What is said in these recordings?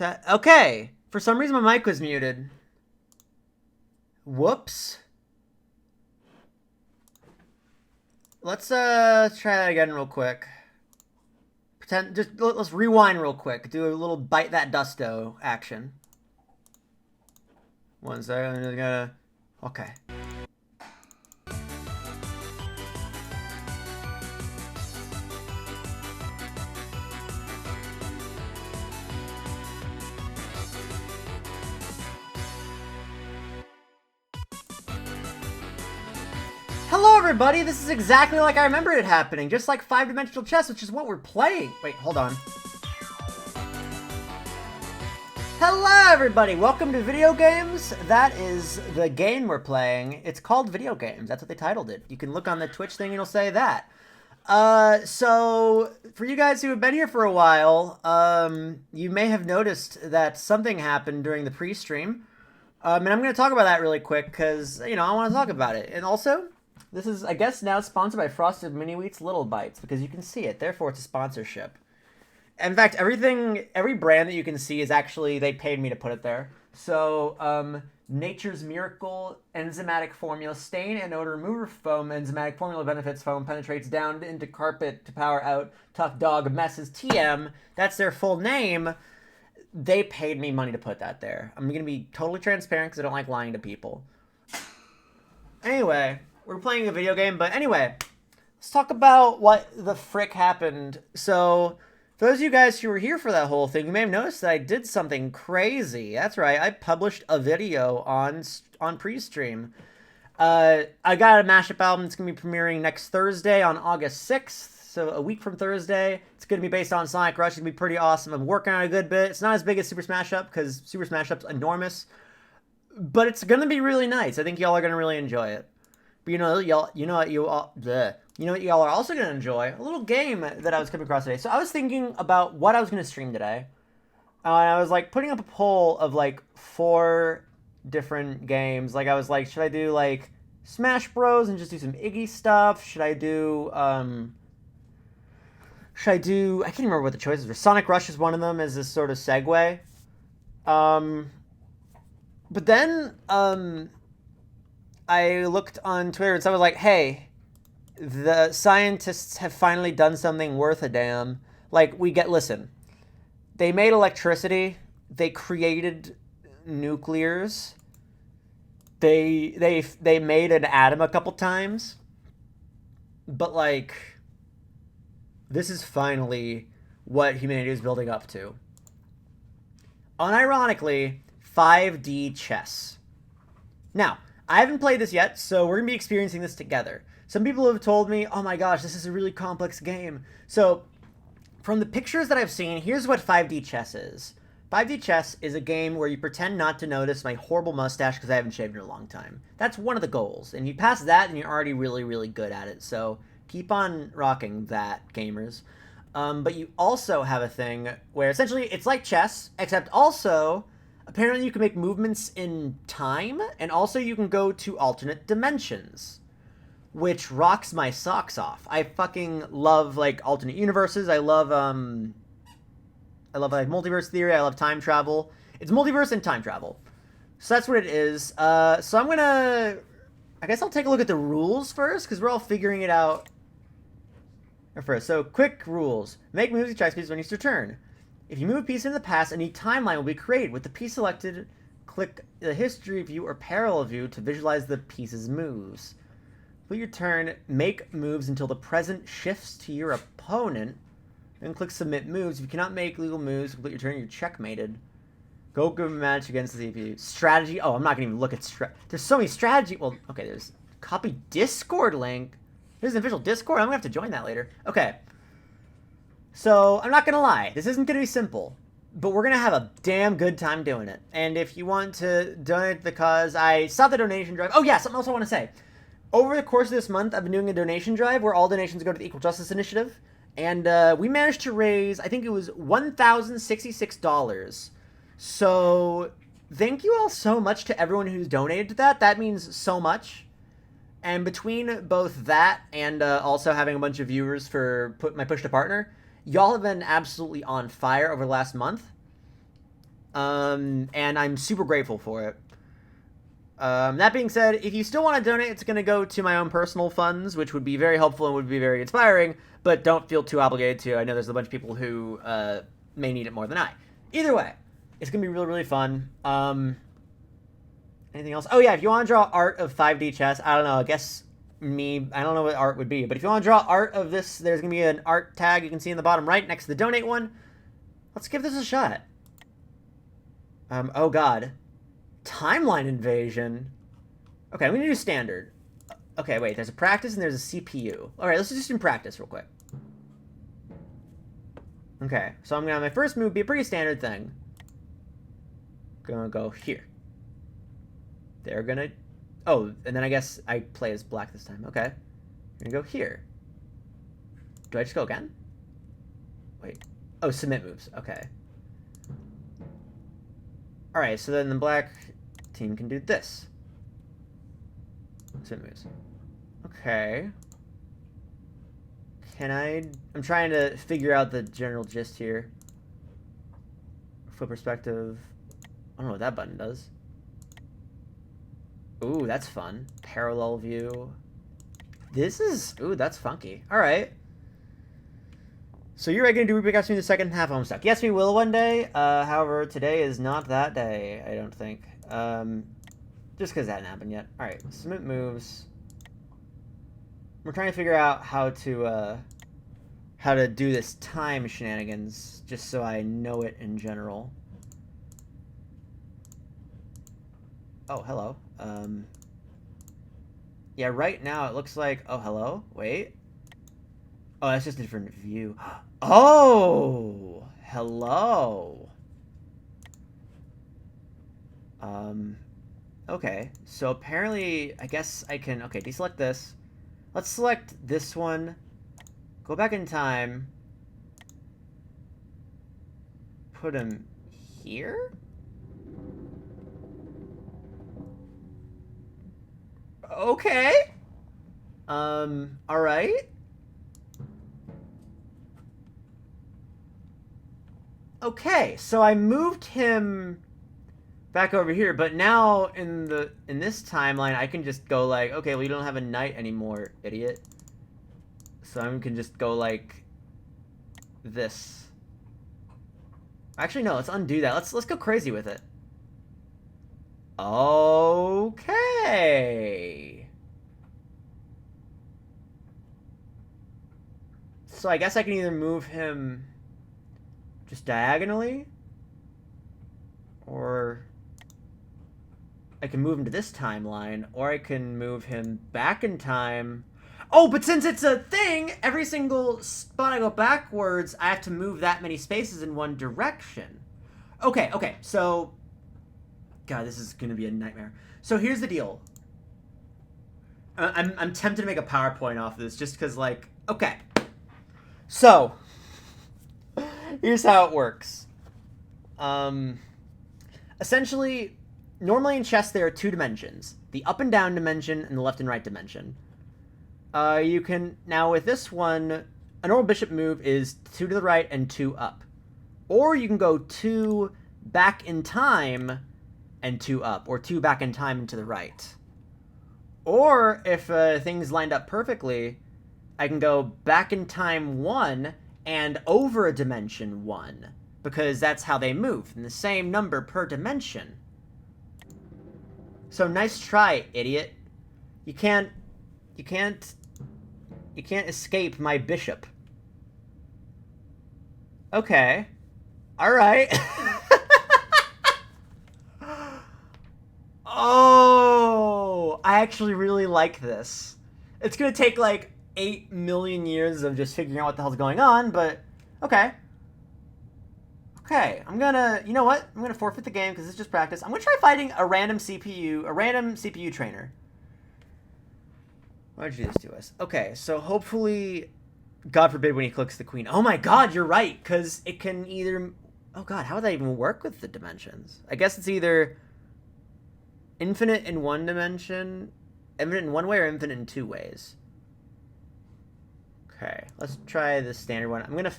Okay. For some reason, my mic was muted. Whoops. Let's try that again real quick. Let's rewind real quick. Do a little bite that dusto action. One second. I gotta. Okay. Hello everybody, this is exactly like I remember it happening, just like 5-dimensional chess, which is what we're playing. Wait, hold on. Hello everybody, welcome to Video Games. That is the game we're playing. It's called Video Games, that's what they titled it. You can look on the Twitch thing and it'll say that. So, for you guys who have been here for a while, you may have noticed that something happened during the pre-stream. And I'm going to talk about that really quick, because, you know, I want to talk about it. And also, this is, I guess, now sponsored by Frosted Mini Wheats Little Bites, because you can see it, therefore it's a sponsorship. In fact, every brand that you can see is actually, they paid me to put it there. So, Nature's Miracle Enzymatic Formula Stain and Odor Remover Foam Enzymatic Formula Benefits Foam penetrates down into carpet to power out Tough Dog Messes TM. That's their full name. They paid me money to put that there. I'm going to be totally transparent because I don't like lying to people. Anyway, we're playing a video game, but anyway, let's talk about what the frick happened. So, for those of you guys who were here for that whole thing, you may have noticed that I did something crazy. That's right, I published a video on pre-stream. I got a mashup album that's going to be premiering next Thursday on August 6th. So a week from Thursday. It's going to be based on Sonic Rush. It's going to be pretty awesome. I'm working on a good bit. It's not as big as Super Smash Up because Super Smash Up's enormous. But it's going to be really nice. I think y'all are going to really enjoy it. But you know what y'all are also going to enjoy? A little game that I was coming across today. So I was thinking about what I was going to stream today. And I was like putting up a poll of like 4 different games. Like I was like, should I do like Smash Bros and just do some Iggy stuff? Should I do I can't remember what the choices were. Sonic Rush is one of them as this sort of segue. But then I looked on Twitter and someone was like, hey, the scientists have finally done something worth a damn. Like, listen, they made electricity. They created nuclears. They made an atom a couple times. But, like, this is finally what humanity is building up to. Unironically, 5D chess. Now, I haven't played this yet, so we're going to be experiencing this together. Some people have told me, oh my gosh, this is a really complex game. So, from the pictures that I've seen, here's what 5D chess is. 5D chess is a game where you pretend not to notice my horrible mustache because I haven't shaved in a long time. That's one of the goals. And you pass that and you're already really, really good at it. So, keep on rocking that, gamers. But you also have a thing where essentially it's like chess, except also apparently you can make movements in time, and also you can go to alternate dimensions, which rocks my socks off. I fucking love like alternate universes. I love like multiverse theory. I love time travel. It's multiverse and time travel. So that's what it is. So I guess I'll take a look at the rules first, because we're all figuring it out first. So, quick rules. Make moves and check speeds when it's your turn. If you move a piece in the past, a new timeline will be created. With the piece selected, click the history view or parallel view to visualize the piece's moves. Complete your turn, make moves until the present shifts to your opponent, then click submit moves. If you cannot make legal moves, complete your turn, you're checkmated. Go give a match against the CPU. Strategy. Oh, I'm not going to even look at there's so many strategy. Well, okay, there's copy Discord link. There's an official Discord. I'm going to have to join that later. Okay. So, I'm not going to lie. This isn't going to be simple. But we're going to have a damn good time doing it. And if you want to donate the cause, I saw the donation drive. Oh, yeah, something else I want to say. Over the course of this month, I've been doing a donation drive where all donations go to the Equal Justice Initiative. And we managed to raise, I think it was $1,066. So, thank you all so much to everyone who's donated to that. That means so much. And between both that and also having a bunch of viewers for my push to partner, y'all have been absolutely on fire over the last month. and I'm super grateful for it. That being said, if you still want to donate, it's going to go to my own personal funds, which would be very helpful and would be very inspiring, but don't feel too obligated to. I know there's a bunch of people who may need it more than I. Either way, it's going to be really, really fun. Anything else? Oh, yeah, if you want to draw art of 5D chess, I don't know, I guess I don't know what art would be, but if you want to draw art of this, there's going to be an art tag you can see in the bottom right next to the donate one. Let's give this a shot. Oh, God. Timeline invasion. Okay, I'm going to do standard. Okay, wait, there's a practice and there's a CPU. All right, let's just do practice real quick. Okay, so I'm going to have my first move be a pretty standard thing. Gonna go here. They're gonna... Oh, and then I guess I play as black this time. Okay. I'm gonna go here. Do I just go again? Wait. Oh, submit moves. Okay. Alright, so then the black team can do this. Submit moves. Okay. Can I... I'm trying to figure out the general gist here. Flip perspective. I don't know what that button does. Ooh, that's fun. Parallel view. This is... Ooh, that's funky. Alright. So you're going to do Rubik in the second half of Homestuck. Yes, we will one day. However, today is not that day, I don't think. Just because that hasn't happened yet. Alright, submit moves. We're trying to figure out how to do this time shenanigans, just so I know it in general. Oh, hello. Yeah, right now it looks like... Oh, hello? Wait. Oh, that's just a different view. Oh! Hello! Okay. So apparently, I guess I can... Okay, deselect this. Let's select this one. Go back in time. Put him here? Okay. Alright. Okay, so I moved him back over here, but now in this timeline, I can just go like, okay, well, you don't have a knight anymore, idiot. So I can just go like this. Actually, no, let's undo that. Let's go crazy with it. Okay. So I guess I can either move him just diagonally, or I can move him to this timeline, or I can move him back in time. Oh, but since it's a thing, every single spot I go backwards, I have to move that many spaces in one direction. Okay, so... God, this is going to be a nightmare. So here's the deal. I'm tempted to make a PowerPoint off of this, just because, like... Okay. So... Here's how it works. Essentially, normally in chess there are two dimensions. The up and down dimension and the left and right dimension. You can... Now with this one, a normal bishop move is 2 to the right and 2 up. Or you can go 2 back in time and 2 up. Or 2 back in time and to the right. Or, if things lined up perfectly, I can go back in time 1 and over a dimension 1. Because that's how they move, in the same number per dimension. So nice try, idiot. You can't escape my bishop. Okay. Alright. Oh, I actually really like this. It's gonna take like 8 million years of just figuring out what the hell's going on, but okay. Okay, I'm gonna, you know what? I'm gonna forfeit the game because it's just practice. I'm gonna try fighting a random CPU trainer. Why did you do this to us? Okay, so hopefully, God forbid when he clicks the queen. Oh my God, you're right, because it can either... Oh God, how would that even work with the dimensions? I guess it's either infinite in one dimension, infinite in one way, or infinite in 2 ways. Okay, let's try the standard one. I'm gonna...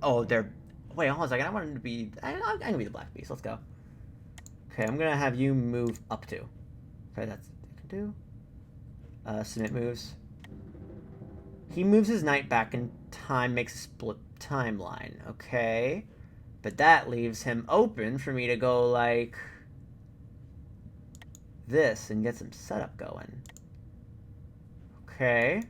Oh, they're... Wait, hold on a second. I want him to be... I'm gonna be the black beast. Let's go. Okay, I'm gonna have you move up to. Okay, that's what I can do. Submit moves. He moves his knight back in time, makes a split timeline. Okay. But that leaves him open for me to go like this and get some setup going. Okay.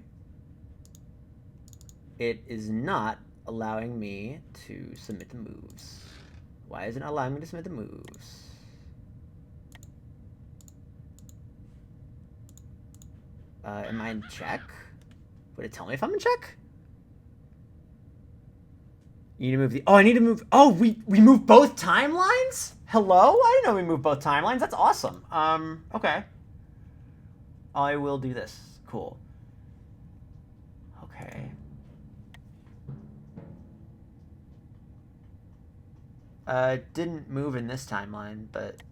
It is not allowing me to submit the moves. Why isn't it allowing me to submit the moves? Am I in check? Would it tell me if I'm in check? You need to move the... Oh, I need to move... Oh, we moved both timelines? Hello? I didn't know we moved both timelines. That's awesome. Okay. I will do this. Cool. Okay. Didn't move in this timeline, but...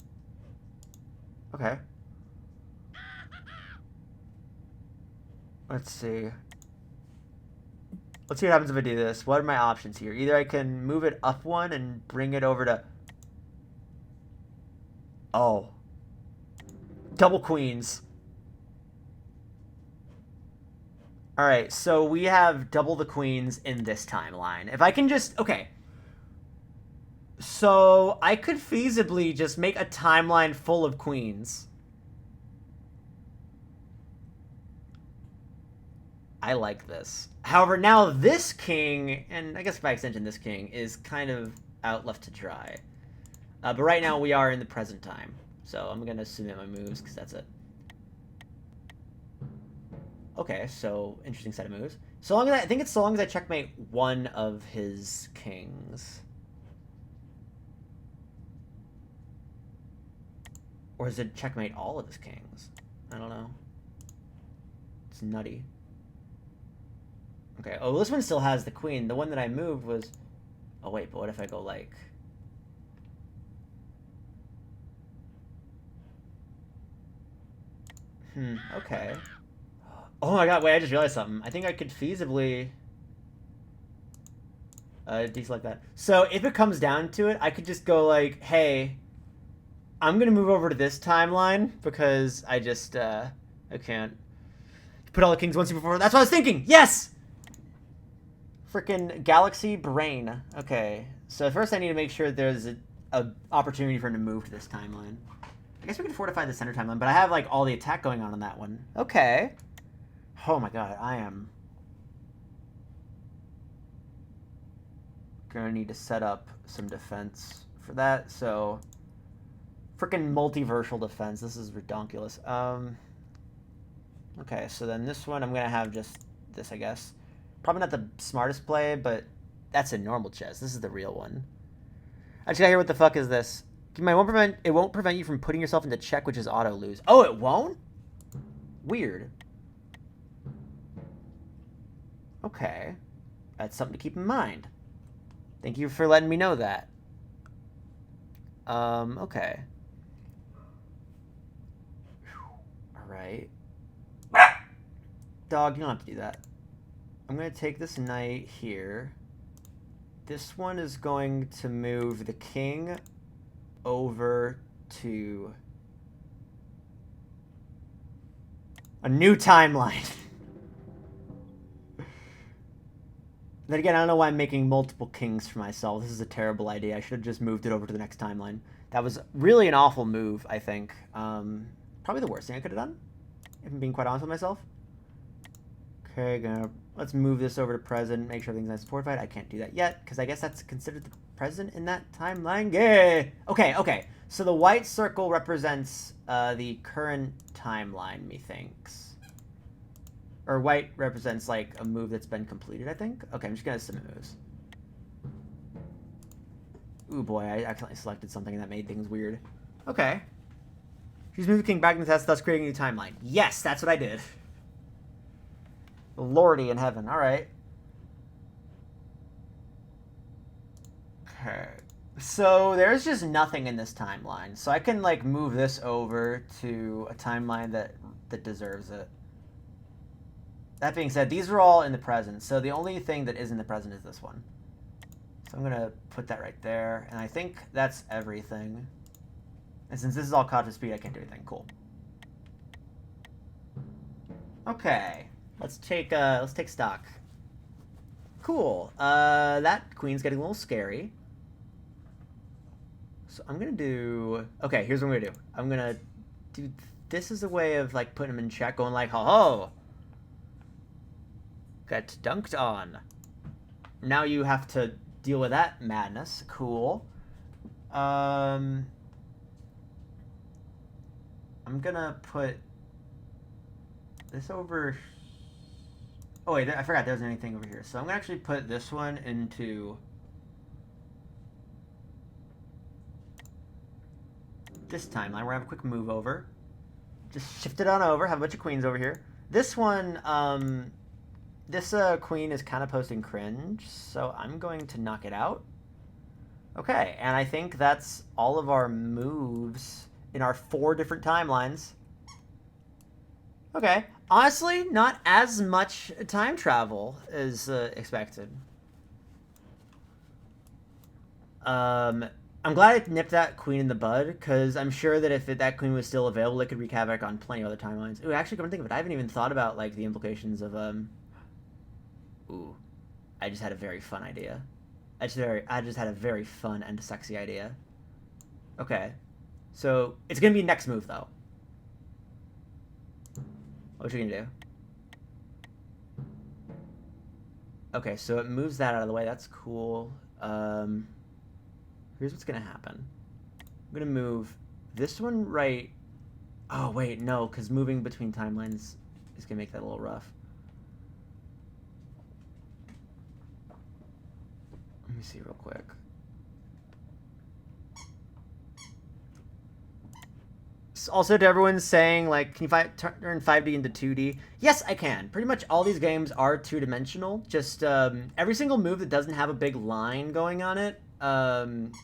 Okay. Let's see. Let's see what happens if I do this. What are my options here? Either I can move it up one and bring it over to... Oh. Double queens. Alright, so we have double the queens in this timeline. If I can just... Okay. So, I could feasibly just make a timeline full of queens. I like this. However, now this king, and I guess by extension this king, is kind of out left to dry. But right now we are in the present time. So I'm going to submit my moves because that's it. Okay, so interesting set of moves. So long as I think it's so long as I checkmate one of his kings. Or is it checkmate all of his kings? I don't know. It's nutty. Okay, oh, this one still has the queen. The one that I moved was... Oh, wait, but what if I go, like... Okay. Oh my god, wait, I just realized something. I think I could feasibly... deselect that. So, if it comes down to it, I could just go, like, hey... I'm gonna move over to this timeline, because I just, I can't... Put all the kings once before... That's what I was thinking! Yes! Frickin' galaxy brain. Okay, so first I need to make sure there's a opportunity for him to move to this timeline. I guess we can fortify the center timeline, but I have like all the attack going on that one. Okay. Oh my god, I am gonna need to set up some defense for that. So, frickin' multiversal defense. This is redonkulous. Okay, so then this one I'm gonna have just this, I guess. Probably not the smartest play, but that's a normal chess. This is the real one. Actually, I hear what the fuck is this? It won't prevent you from putting yourself into check, which is auto lose. Oh, it won't? Weird. Okay. That's something to keep in mind. Thank you for letting me know that. Okay. Alright. Dog, you don't have to do that. I'm going to take this knight here. This one is going to move the king over to a new timeline. Then again, I don't know why I'm making multiple kings for myself. This is a terrible idea. I should have just moved it over to the next timeline. That was really an awful move, I think. Probably the worst thing I could have done, if I'm being quite honest with myself. Okay, let's move this over to present, make sure everything's nice and fortified. I can't do that yet, because I guess that's considered the present in that timeline. Yay! Okay. So the white circle represents the current timeline, methinks. Or white represents, like, a move that's been completed, I think. Okay, I'm just going to submit moves. Ooh, boy, I accidentally selected something and that made things weird. Okay. She's moved the king back into the test, thus creating a new timeline. Yes, that's what I did. Lordy in heaven. All right. Okay. So there's just nothing in this timeline. So I can, like, move this over to a timeline that deserves it. That being said, these are all in the present, so the only thing that is in the present is this one. So I'm going to put that right there, and I think that's everything. And since this is all caught to speed, I can't do anything. Cool. Okay. Let's take stock. Cool. That queen's getting a little scary. So I'm gonna do... Okay, here's what I'm gonna do. I'm gonna do... This is a way of, like, putting him in check, going like, ho-ho! Got dunked on. Now you have to deal with that madness. Cool. I'm gonna put this over... Oh, wait, I forgot there wasn't anything over here. So I'm gonna actually put this one into... this timeline. We're gonna have a quick move over. Just shift it on over. Have a bunch of queens over here. This one, this queen is kind of posting cringe, so I'm going to knock it out. Okay, and I think that's all of our moves in our 4 different timelines. Okay, honestly, not as much time travel as expected. I'm glad I nipped that queen in the bud, because I'm sure that if that queen was still available, it could wreak havoc on plenty of other timelines. Ooh, actually, come to think of it, I haven't even thought about, like, the implications of, Ooh, I just had a very fun idea. I just had a very fun and sexy idea. Okay, so it's gonna be next move, though. What you gonna do? Okay, so it moves that out of the way. That's cool. Here's what's gonna happen. I'm gonna move this one right. Oh wait, no, because moving between timelines is gonna make that a little rough. Let me see real quick. Also, to everyone saying, like, can you turn 5D into 2D? Yes, I can. Pretty much all these games are two-dimensional. Just every single move that doesn't have a big line going on it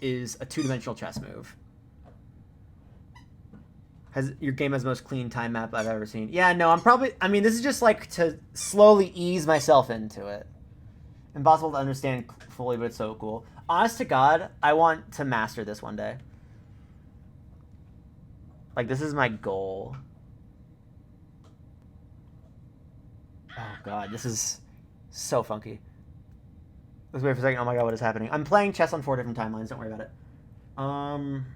is a two-dimensional chess move. Your game has the most clean time map I've ever seen. Yeah, no, I mean, this is just, like, to slowly ease myself into it. Impossible to understand fully, but it's so cool. Honest to God, I want to master this one day. Like, this is my goal. Oh, God, this is so funky. Let's wait for a second. Oh, my God, what is happening? I'm playing chess on 4 different timelines. Don't worry about it. I'm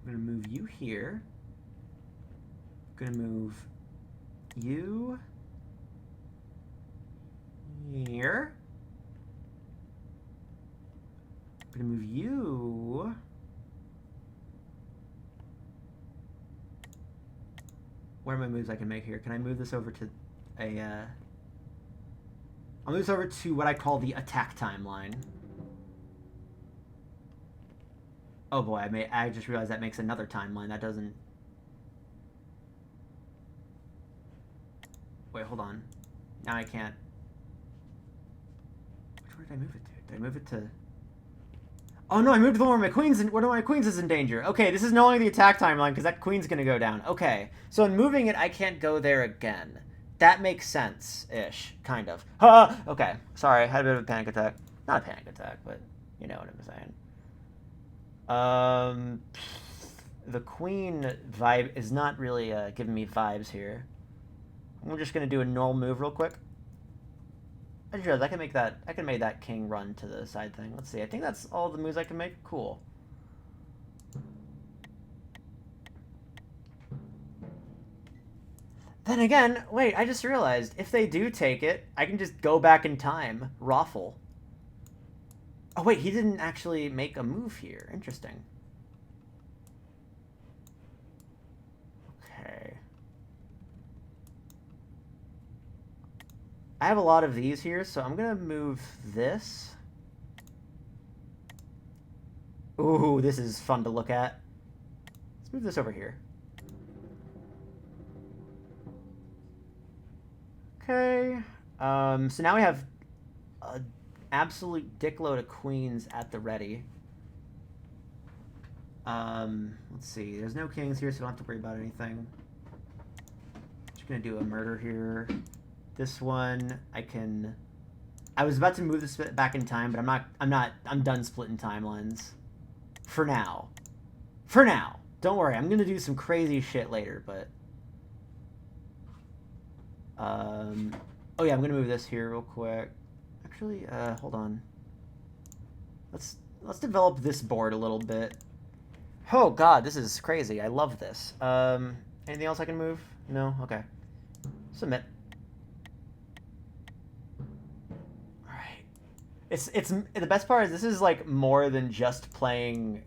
going to move you here. I'm going to move you here. I'm going to move you. What are my moves I can make here? Can I move this over to a... I'll move this over to what I call the attack timeline. Oh boy, I just realized that makes another timeline. That doesn't... Wait, hold on. Now I can't... Which one did I move it to? Did I move it to... Oh no, I moved to the one where one of my queens is in danger. Okay, this is no longer the attack timeline because that queen's gonna go down. Okay, so in moving it, I can't go there again. That makes sense-ish, kind of. Okay, sorry, I had a bit of a panic attack. Not a panic attack, but you know what I'm saying. The queen vibe is not really giving me vibes here. We're just gonna do a normal move real quick. I just realized I can make that king run to the side thing. Let's see. I think that's all the moves I can make. Cool. Then again, wait, I just realized if they do take it, I can just go back in time. Raffle. Oh wait, he didn't actually make a move here. Interesting. Okay. I have a lot of these here, so I'm going to move this. Ooh, this is fun to look at. Let's move this over here. Okay. So now we have an absolute dickload of queens at the ready. Let's see. There's no kings here, so I don't have to worry about anything. Just going to do a murder here. This one, I I was about to move this back in time, but I'm done splitting timelines. For now. For now. Don't worry, I'm gonna do some crazy shit later, but... Oh yeah, I'm gonna move this here real quick. Actually, hold on. Let's develop this board a little bit. Oh god, this is crazy. I love this. Anything else I can move? No? Okay. Submit. Alright. It's the best part is this is like more than just playing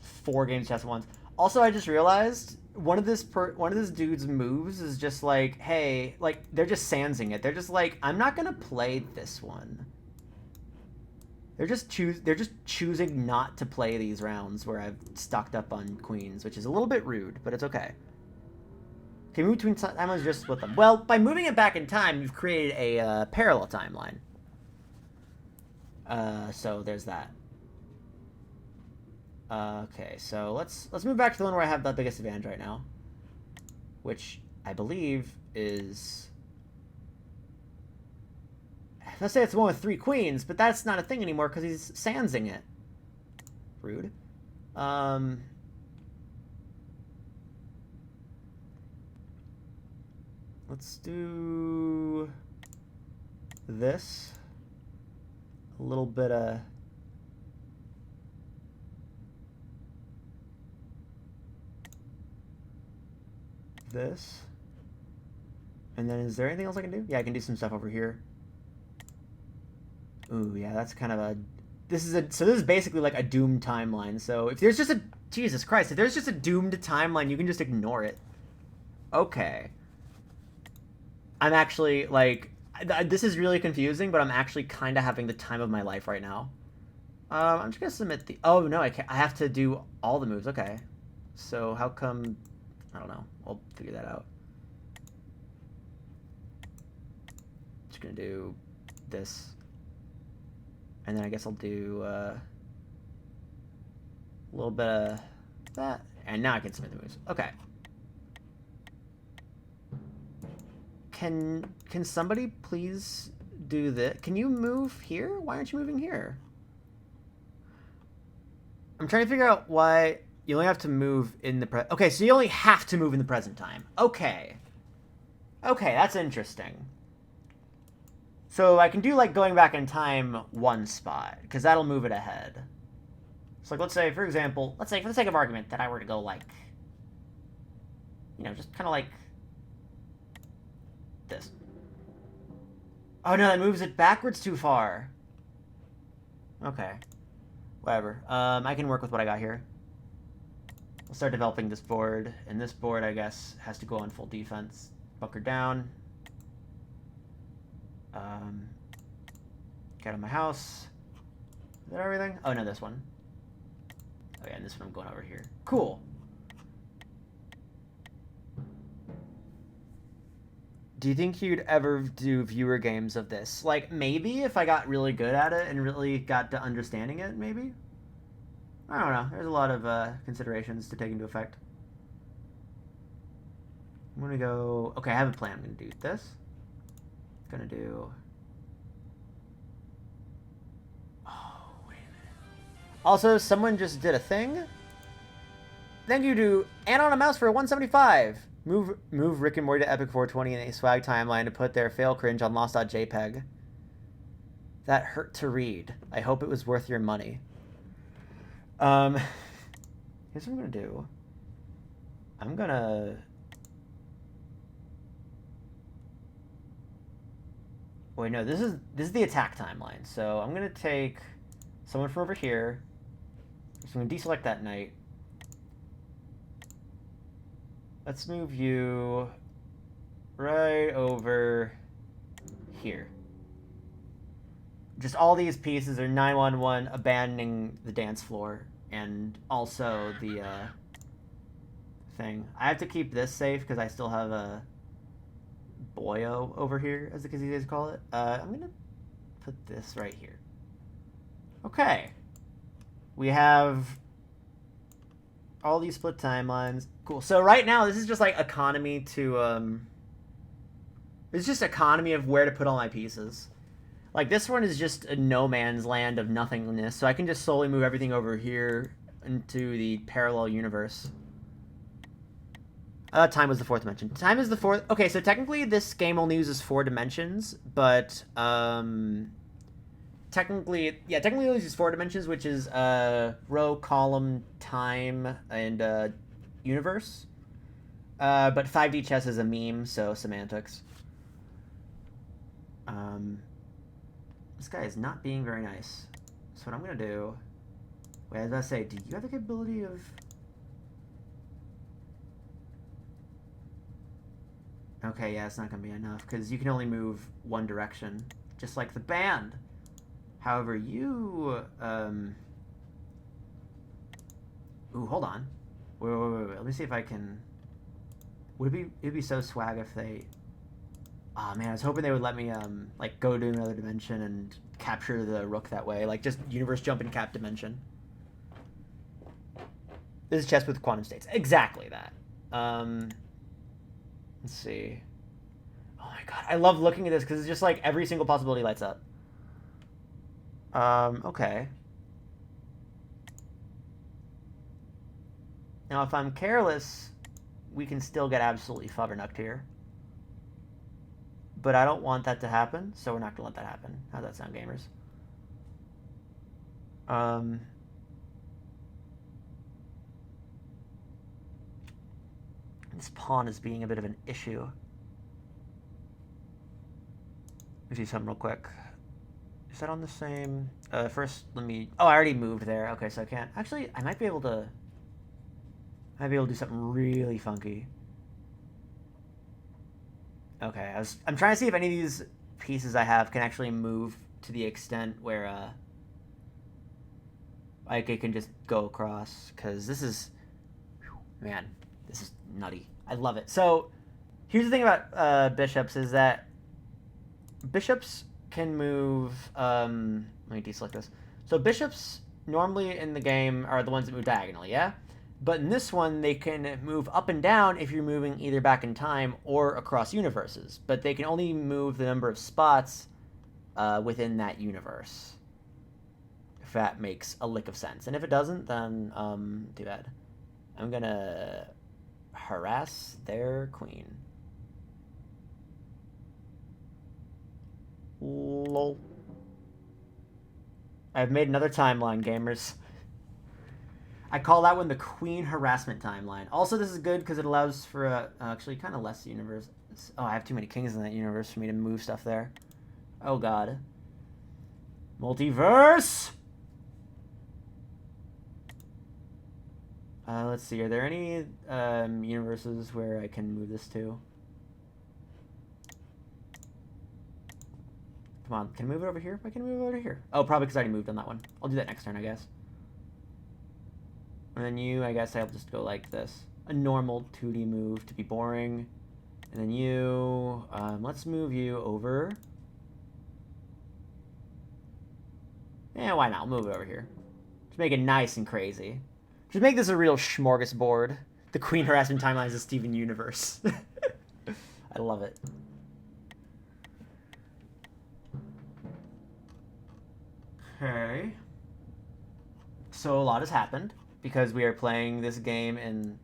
4 games chess at once. Also, I just realized one of this dude's moves is just like, hey, like they're just sansing it. They're just like, I'm not gonna play this one. They're just choosing not to play these rounds where I've stocked up on queens, which is a little bit rude, but it's okay. Okay, move between timelines, just split them. Well, by moving it back in time, you've created a parallel timeline. So there's that. Okay, so let's move back to the one where I have the biggest advantage right now, which I believe is... Let's say it's the one with 3 queens, but that's not a thing anymore because he's sansing it. Rude. Let's do this. A little bit of... this. And then is there anything else I can do? Yeah, I can do some stuff over here. Ooh, yeah, that's kind of a... So this is basically like a doomed timeline. So if there's just a... Jesus Christ, if there's just a doomed timeline, you can just ignore it. Okay. I'm actually, like... This is really confusing, but I'm actually kind of having the time of my life right now. I'm just going to submit the... Oh, no, I can't. I have to do all the moves. Okay. So how come... I don't know. We'll figure that out. Just going to do this. And then I guess I'll do a little bit of that. And now I can submit the moves. Okay. Can somebody please do this? Can you move here? Why aren't you moving here? I'm trying to figure out why you only have to move in the okay, so you only have to move in the present time. Okay. Okay, that's interesting. So I can do, like, going back in time 1 spot, because that'll move it ahead. So, like, let's say, for example, let's say, for the sake of argument, that I were to go, like, you know, just kind of like this. Oh, no, that moves it backwards too far. Okay. Whatever. I can work with what I got here. We'll start developing this board, and this board, I guess, has to go on full defense. Bunker down. Get out of my house. Is that everything? Oh, no, this one. Oh, yeah, and this one I'm going over here. Cool. Do you think you'd ever do viewer games of this? Like, maybe if I got really good at it and really got to understanding it, maybe? I don't know. There's a lot of considerations to take into effect. I'm going to go... Okay, I have a plan. I'm going to do this. I'm going to do... Oh, wait a minute. Also, someone just did a thing. Thank you to Anon a Mouse for 175. Move Rick and Morty to Epic 420 in a swag timeline to put their fail cringe on lost.jpg. That hurt to read. I hope it was worth your money. Here's what I'm gonna do. I'm gonna... Wait, no, this is the attack timeline. So I'm gonna take someone from over here. So I'm gonna deselect that knight. Let's move you right over here. Just all these pieces are 911 abandoning the dance floor and also the thing. I have to keep this safe because I still have a boyo over here, as the Kazizes call it. I'm going to put this right here. Okay. We have all these split timelines. Cool. So right now, this is just like economy to... it's just economy of where to put all my pieces. Like, this one is just a no man's land of nothingness, so I can just slowly move everything over here into the parallel universe. Time was the fourth dimension. Time is the fourth... Okay, so technically this game only uses 4 dimensions, but, technically it only uses 4 dimensions, which is, row, column, time, and, universe. But 5D chess is a meme, so semantics. This guy is not being very nice. So what I'm gonna do... Wait, I was about to say, do you have the capability of... Okay, yeah, it's not gonna be enough, because you can only move one direction, just like the band. However, you, Ooh, hold on. Wait. Let me see if I can... It'd be so swag if they... Oh man, I was hoping they would let me, like, go to another dimension and capture the rook that way. Like, just universe jump and cap dimension. This is chess with quantum states. Exactly that. Let's see. Oh my god, I love looking at this because it's just like every single possibility lights up. Okay. Now, if I'm careless, we can still get absolutely fubbernucked here. But I don't want that to happen, so we're not going to let that happen. How's that sound, gamers? This pawn is being a bit of an issue. Let me see something real quick. Is that on the same... first, let me... Oh, I already moved there. Okay, so I can't... Actually, I might be able to... do something really funky. Okay, I'm trying to see if any of these pieces I have can actually move to the extent where, like, it can just go across, because this is... Man, this is nutty. I love it. So, here's the thing about, bishops, is that bishops can move, let me deselect this. So, bishops, normally in the game, are the ones that move diagonally, yeah? But in this one, they can move up and down if you're moving either back in time or across universes. But they can only move the number of spots within that universe. If that makes a lick of sense. And if it doesn't, then too bad. I'm going to harass their queen. Lol. I've made another timeline, gamers. I call that one the Queen Harassment Timeline. Also, this is good because it allows for actually kind of less universe. Oh, I have too many kings in that universe for me to move stuff there. Oh, God. Multiverse! Let's see. Are there any universes where I can move this to? Come on. Can I move it over here? I can move it over here. Oh, probably because I already moved on that one. I'll do that next turn, I guess. And then you, I guess I'll just go like this. A normal 2D move to be boring. And then you, let's move you over. Yeah, why not? I'll move it over here. Just make it nice and crazy. Just make this a real smorgasbord. The Queen Harassment Timeline is a Steven Universe. I love it. Okay. So a lot has happened. Because we are playing this game in...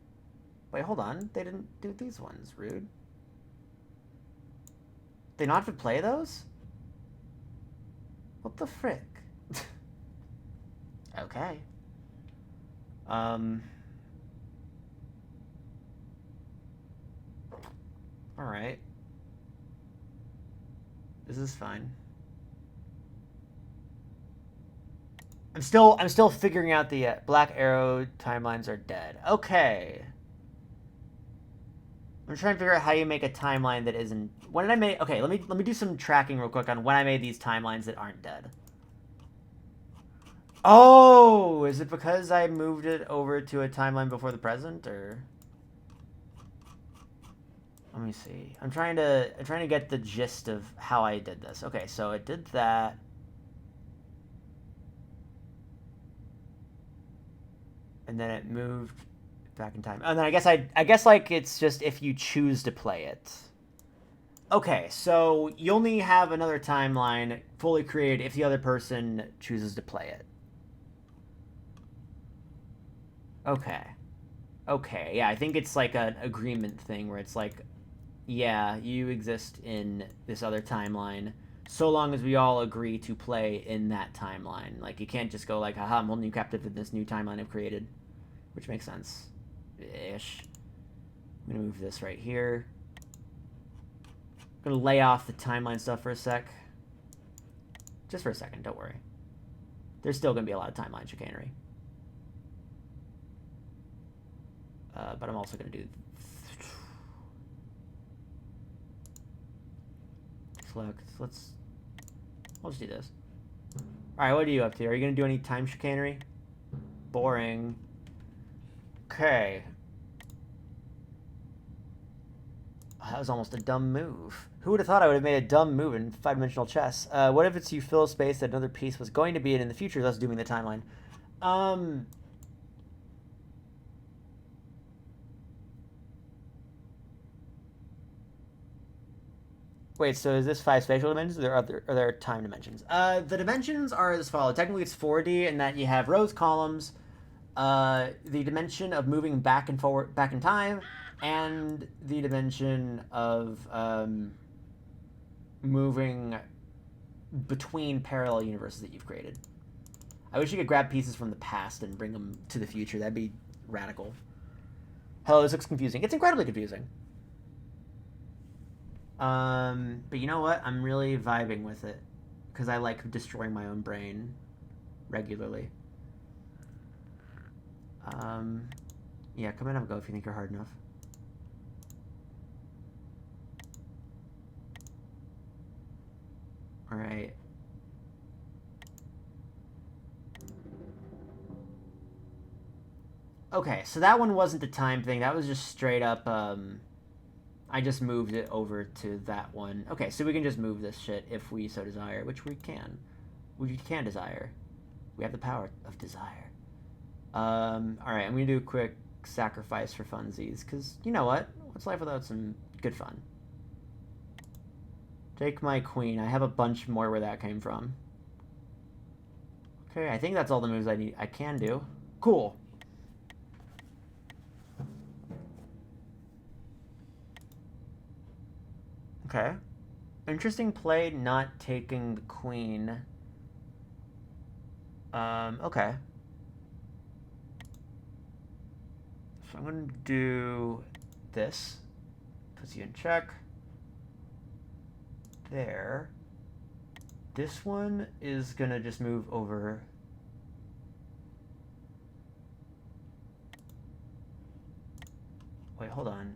Wait, hold on. They didn't do these ones. Rude. They not have to play those? What the frick? Okay. Alright. This is fine. I'm still figuring out the Black Arrow timelines are dead. Okay. I'm trying to figure out how you make a timeline that isn't... When did I make... Okay, let me do some tracking real quick on when I made these timelines that aren't dead. Oh! Is it because I moved it over to a timeline before the present, or... Let me see. I'm trying to get the gist of how I did this. Okay, so it did that. And then it moved back in time. And then I guess like it's just if you choose to play it. Okay, so you only have another timeline fully created if the other person chooses to play it. Okay. Okay, yeah, I think it's like an agreement thing where it's like, yeah, you exist in this other timeline so long as we all agree to play in that timeline. Like, you can't just go like, haha, I'm holding you captive in this new timeline I've created. Which makes sense. Ish. I'm gonna move this right here. I'm gonna lay off the timeline stuff for a sec. Just for a second, don't worry. There's still gonna be a lot of timeline chicanery. But I'm also gonna do... Select, I'll just do this. Alright, what are you up to? Are you gonna do any time chicanery? Boring. Okay. Oh, that was almost a dumb move. Who would have thought I would have made a dumb move in 5-dimensional chess? What if it's you fill a space that another piece was going to be in the future, thus dooming the timeline? Wait, so is this 5 spatial dimensions, or are there time dimensions? The dimensions are as follows. Technically, it's 4D in that you have rows, columns, the dimension of moving back and forward, back in time, and the dimension of moving between parallel universes that you've created. I wish you could grab pieces from the past and bring them to the future. That'd be radical. Hello, this looks confusing. It's incredibly confusing. But you know what? I'm really vibing with it because I like destroying my own brain regularly. Yeah, come and have a go if you think you're hard enough. All right. Okay, so that one wasn't the time thing. That was just straight up, I just moved it over to that one. Okay, so we can just move this shit if we so desire, which we can. We can desire. We have the power of desire. Alright, I'm gonna do a quick sacrifice for funsies, because you know what? What's life without some good fun? Take my queen. I have a bunch more where that came from. Okay, I think that's all the moves I can do. Cool. Okay. Interesting play not taking the queen. Okay. So I'm going to do this. Puts you in check. There. This one is going to just move over. Wait, hold on.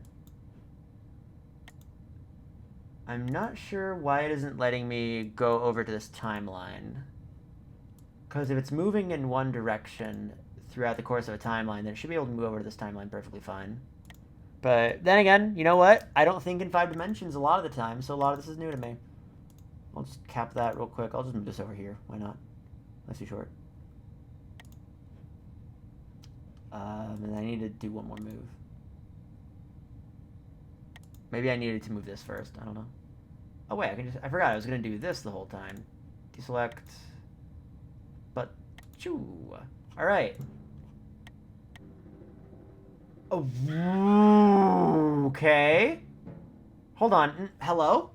I'm not sure why it isn't letting me go over to this timeline. Because if it's moving in one direction throughout the course of a timeline, then it should be able to move over to this timeline perfectly fine. But then again, you know what? I don't think in 5 dimensions a lot of the time, so a lot of this is new to me. I'll just cap that real quick. I'll just move this over here. Why not? That's too short. And I need to do one more move. Maybe I needed to move this first. I don't know. Oh wait, I forgot I was gonna do this the whole time. Deselect. But, choo. All right. Oh, okay. Hold on. Hello?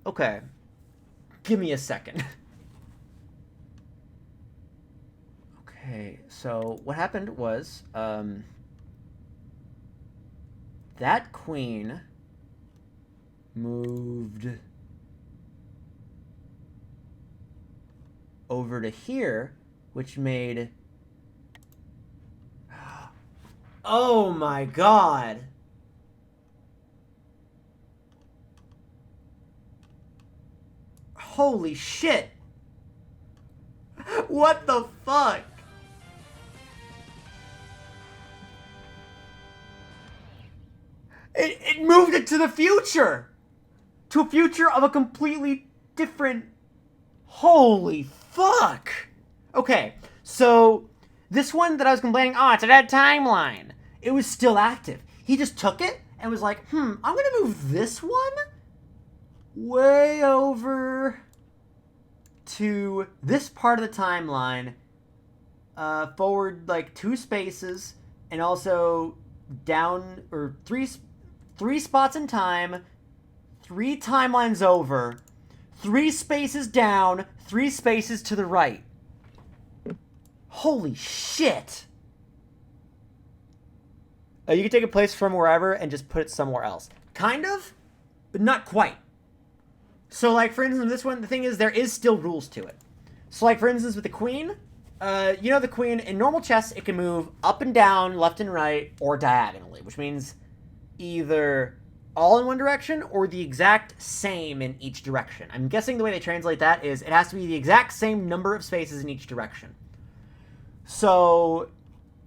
Okay. Give me a second. Okay, so what happened was, that queen moved over to here, which made... Oh my god! Holy shit! What the fuck? It moved it to the future! To a future of a completely different... Holy fuck! Okay, so this one that I was complaining, oh, it's a dead timeline. It was still active. He just took it and was like, I'm gonna move this one way over to this part of the timeline, forward like 2 spaces, and also down, or three spots in time, 3 timelines over, 3 spaces down, 3 spaces to the right. Holy shit! You can take a place from wherever and just put it somewhere else. Kind of, but not quite. So, like, for instance, this one, the thing is, there is still rules to it. So, like, for instance, with the queen, you know the queen, in normal chess, it can move up and down, left and right, or diagonally, which means either all in one direction or the exact same in each direction. I'm guessing the way they translate that is it has to be the exact same number of spaces in each direction. So,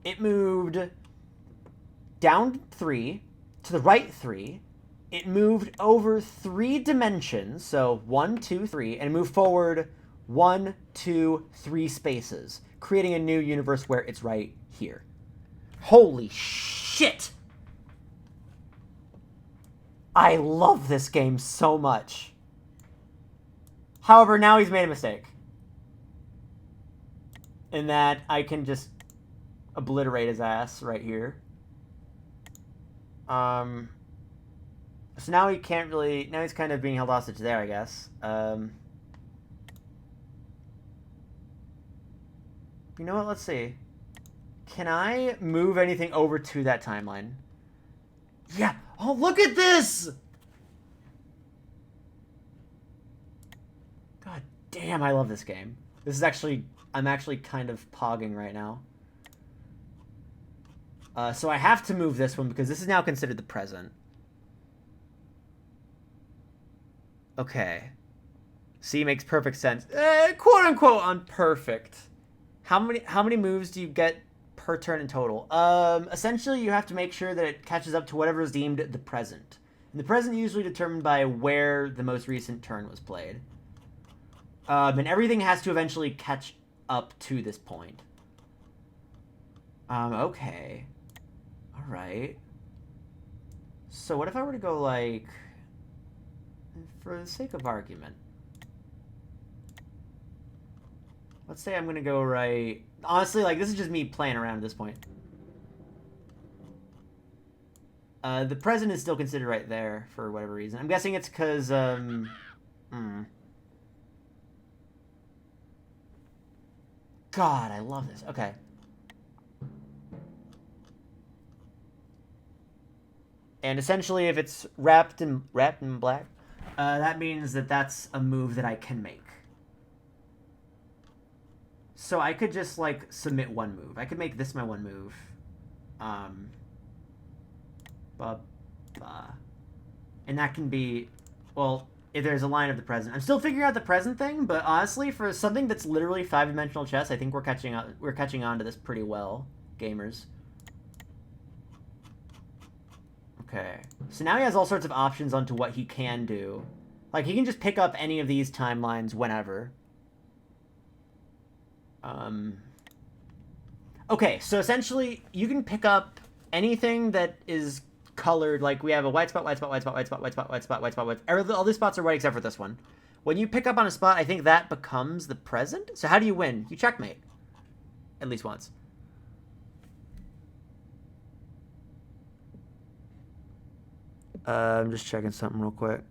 it moved down 3, to the right 3, it moved over 3 dimensions, so 1, 2, 3, and moved forward 1, 2, 3 spaces, creating a new universe where it's right here. Holy shit! I love this game so much. However, now he's made a mistake. In that I can just obliterate his ass right here. So now he can't really... Now he's kind of being held hostage there, I guess. You know what? Let's see. Can I move anything over to that timeline? Yeah! Oh, look at this! God damn, I love this game. This is actually... I'm actually kind of pogging right now. So I have to move this one because this is now considered the present. Okay. See, makes perfect sense. Quote unquote on perfect. How many moves do you get per turn in total? Essentially you have to make sure that it catches up to whatever is deemed the present. And the present usually determined by where the most recent turn was played. And everything has to eventually catch up to this point. Okay. Alright. So what if I were to go, like, for the sake of argument, let's say I'm gonna go right... Honestly, like, this is just me playing around at this point. The present is still considered right there, for whatever reason. I'm guessing it's because, God, I love this. Okay. And essentially, if it's wrapped in black, that means that that's a move that I can make. So I could just, like, submit one move. I could make this my one move. And that can be, well, if there's a line of the present. I'm still figuring out the present thing, but honestly, for something that's literally 5-dimensional chess, I think we're catching on to this pretty well, gamers. Okay. So now he has all sorts of options onto what he can do. Like, he can just pick up any of these timelines whenever. Okay, so essentially, you can pick up anything that is colored, like we have a white spot, white spot, white spot, white spot, white spot, white spot, white spot, white spot. All these spots are white except for this one. When you pick up on a spot, I think that becomes the present. So how do you win? You checkmate. At least once. I'm just checking something real quick.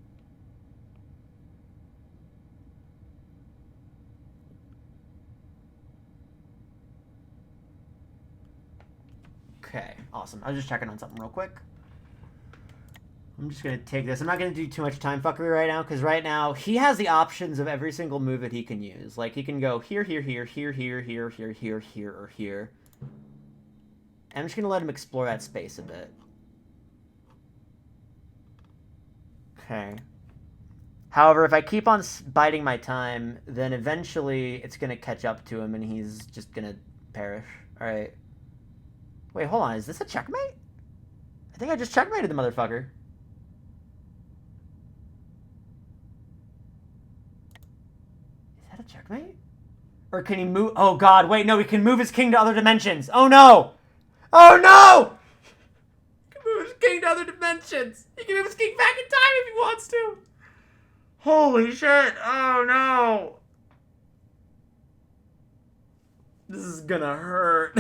Okay, awesome. I was just checking on something real quick. I'm just going to take this. I'm not going to do too much time fuckery right now, because right now, he has the options of every single move that he can use. Like, he can go here, here, here, here, here, here, here, here, here, or here. And I'm just going to let him explore that space a bit. Okay. However, if I keep on biding my time, then eventually it's going to catch up to him, and he's just going to perish. Alright. Wait, hold on. Is this a checkmate? I think I just checkmated the motherfucker. Is that a checkmate? Or can he move? Oh god, wait, no, he can move his king to other dimensions. Oh no! Oh no! He can move his king to other dimensions. He can move his king back in time if he wants to. Holy shit! Oh no! This is gonna hurt.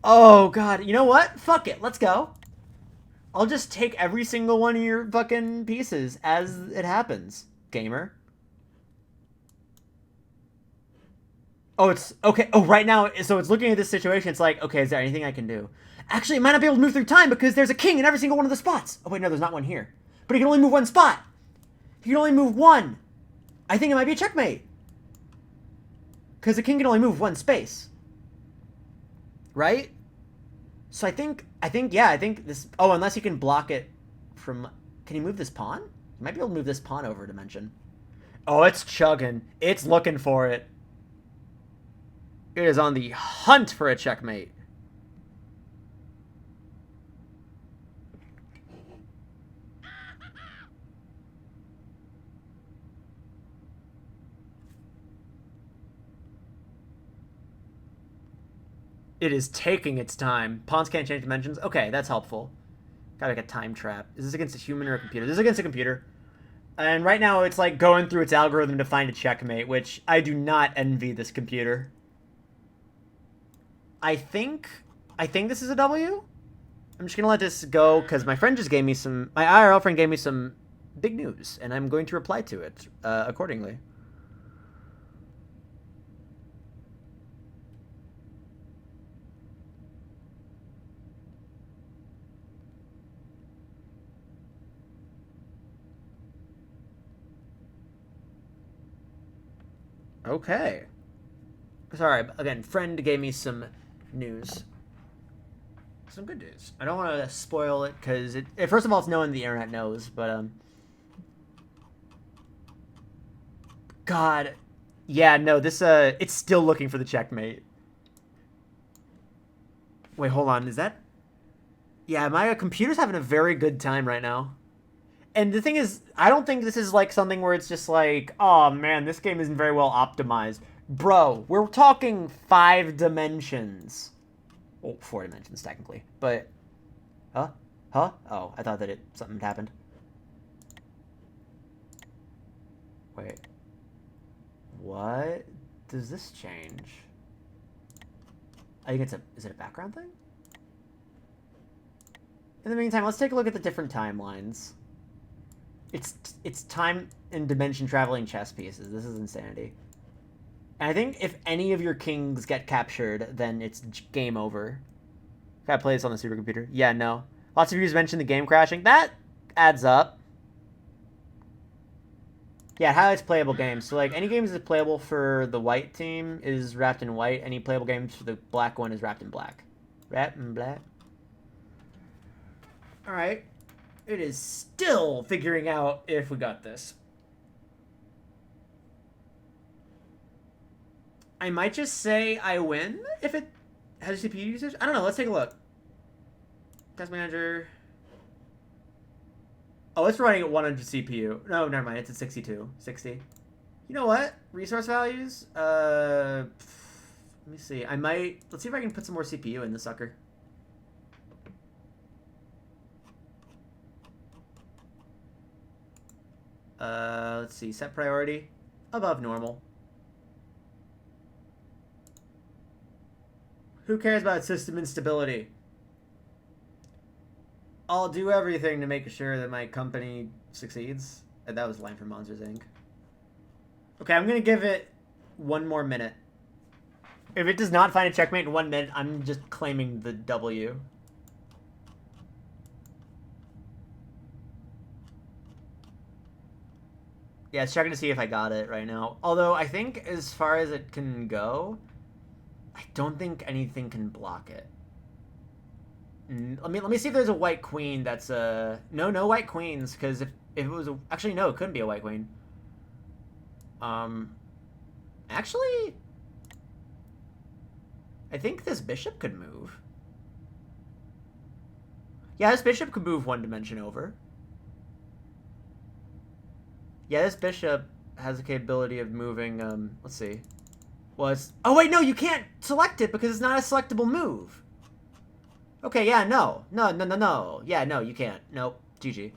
Oh god, you know what? Fuck it, let's go. I'll just take every single one of your fucking pieces as it happens, gamer. Oh, it's okay. Oh, right now, so it's looking at this situation. It's like, okay, is there anything I can do? Actually, it might not be able to move through time because there's a king in every single one of the spots. Oh, wait, no, there's not one here. But he can only move one spot. He can only move one. I think it might be a checkmate. Because the king can only move one space. Right? So I think this... Oh, unless he can block it from... Can he move this pawn? He might be able to move this pawn over a dimension. Oh, it's chugging. It's looking for it. It is on the hunt for a checkmate. It is taking its time. Pawns can't change dimensions. Okay, that's helpful. Gotta make a time trap. Is this against a human or a computer? This is against a computer. And right now it's like going through its algorithm to find a checkmate, which I do not envy this computer. I think this is a W. I'm just gonna let this go because my friend just gave me some. My IRL friend gave me some big news, and I'm going to reply to it accordingly. Okay. Sorry, again, friend gave me some news. Some good news. I don't want to spoil it because first of all, it's no one the internet knows, but God, yeah, no, this it's still looking for the checkmate. Wait, hold on, is that? Yeah, my computer's having a very good time right now. And the thing is, I don't think this is like something where it's just like, oh man, this game isn't very well optimized. Bro, we're talking 5 dimensions. Well, 4 dimensions, technically. But, huh? Huh? Oh, I thought that something had happened. Wait. What does this change? I think is it a background thing? In the meantime, let's take a look at the different timelines. It's time and dimension traveling chess pieces. This is insanity. And I think if any of your kings get captured, then it's game over. Gotta play this on the supercomputer. Yeah, no. Lots of viewers mentioned the game crashing. That adds up. Yeah, it highlights playable games. So, like, any games that's playable for the white team is wrapped in white. Any playable games for the black one is wrapped in black. Wrapped in black. Alright. It is still figuring out if we got this. I might just say I win if it has CPU usage. I don't know. Let's take a look. Task manager. Oh, it's running at 100 CPU. No, never mind. It's at 62. 60. You know what? Resource values? Let me see. Let's see if I can put some more CPU in the sucker. Let's see. Set priority. Above normal. Who cares about system instability? I'll do everything to make sure that my company succeeds. That was a line from Monsters, Inc. Okay, I'm going to give it 1 more minute. If it does not find a checkmate in 1 minute, I'm just claiming the W. Yeah, it's checking to see if I got it right now. Although, I think as far as it can go, I don't think anything can block it. Let me see if there's a white queen that's no white queens, because if it was actually no, it couldn't be a white queen. Actually, I think this bishop could move. Yeah, this bishop could move 1 dimension over. Yeah, this bishop has the capability of moving, let's see. Well, it's... Oh, wait, no, you can't select it because it's not a selectable move. Okay, yeah, no. No. Yeah, no, you can't. Nope. GG.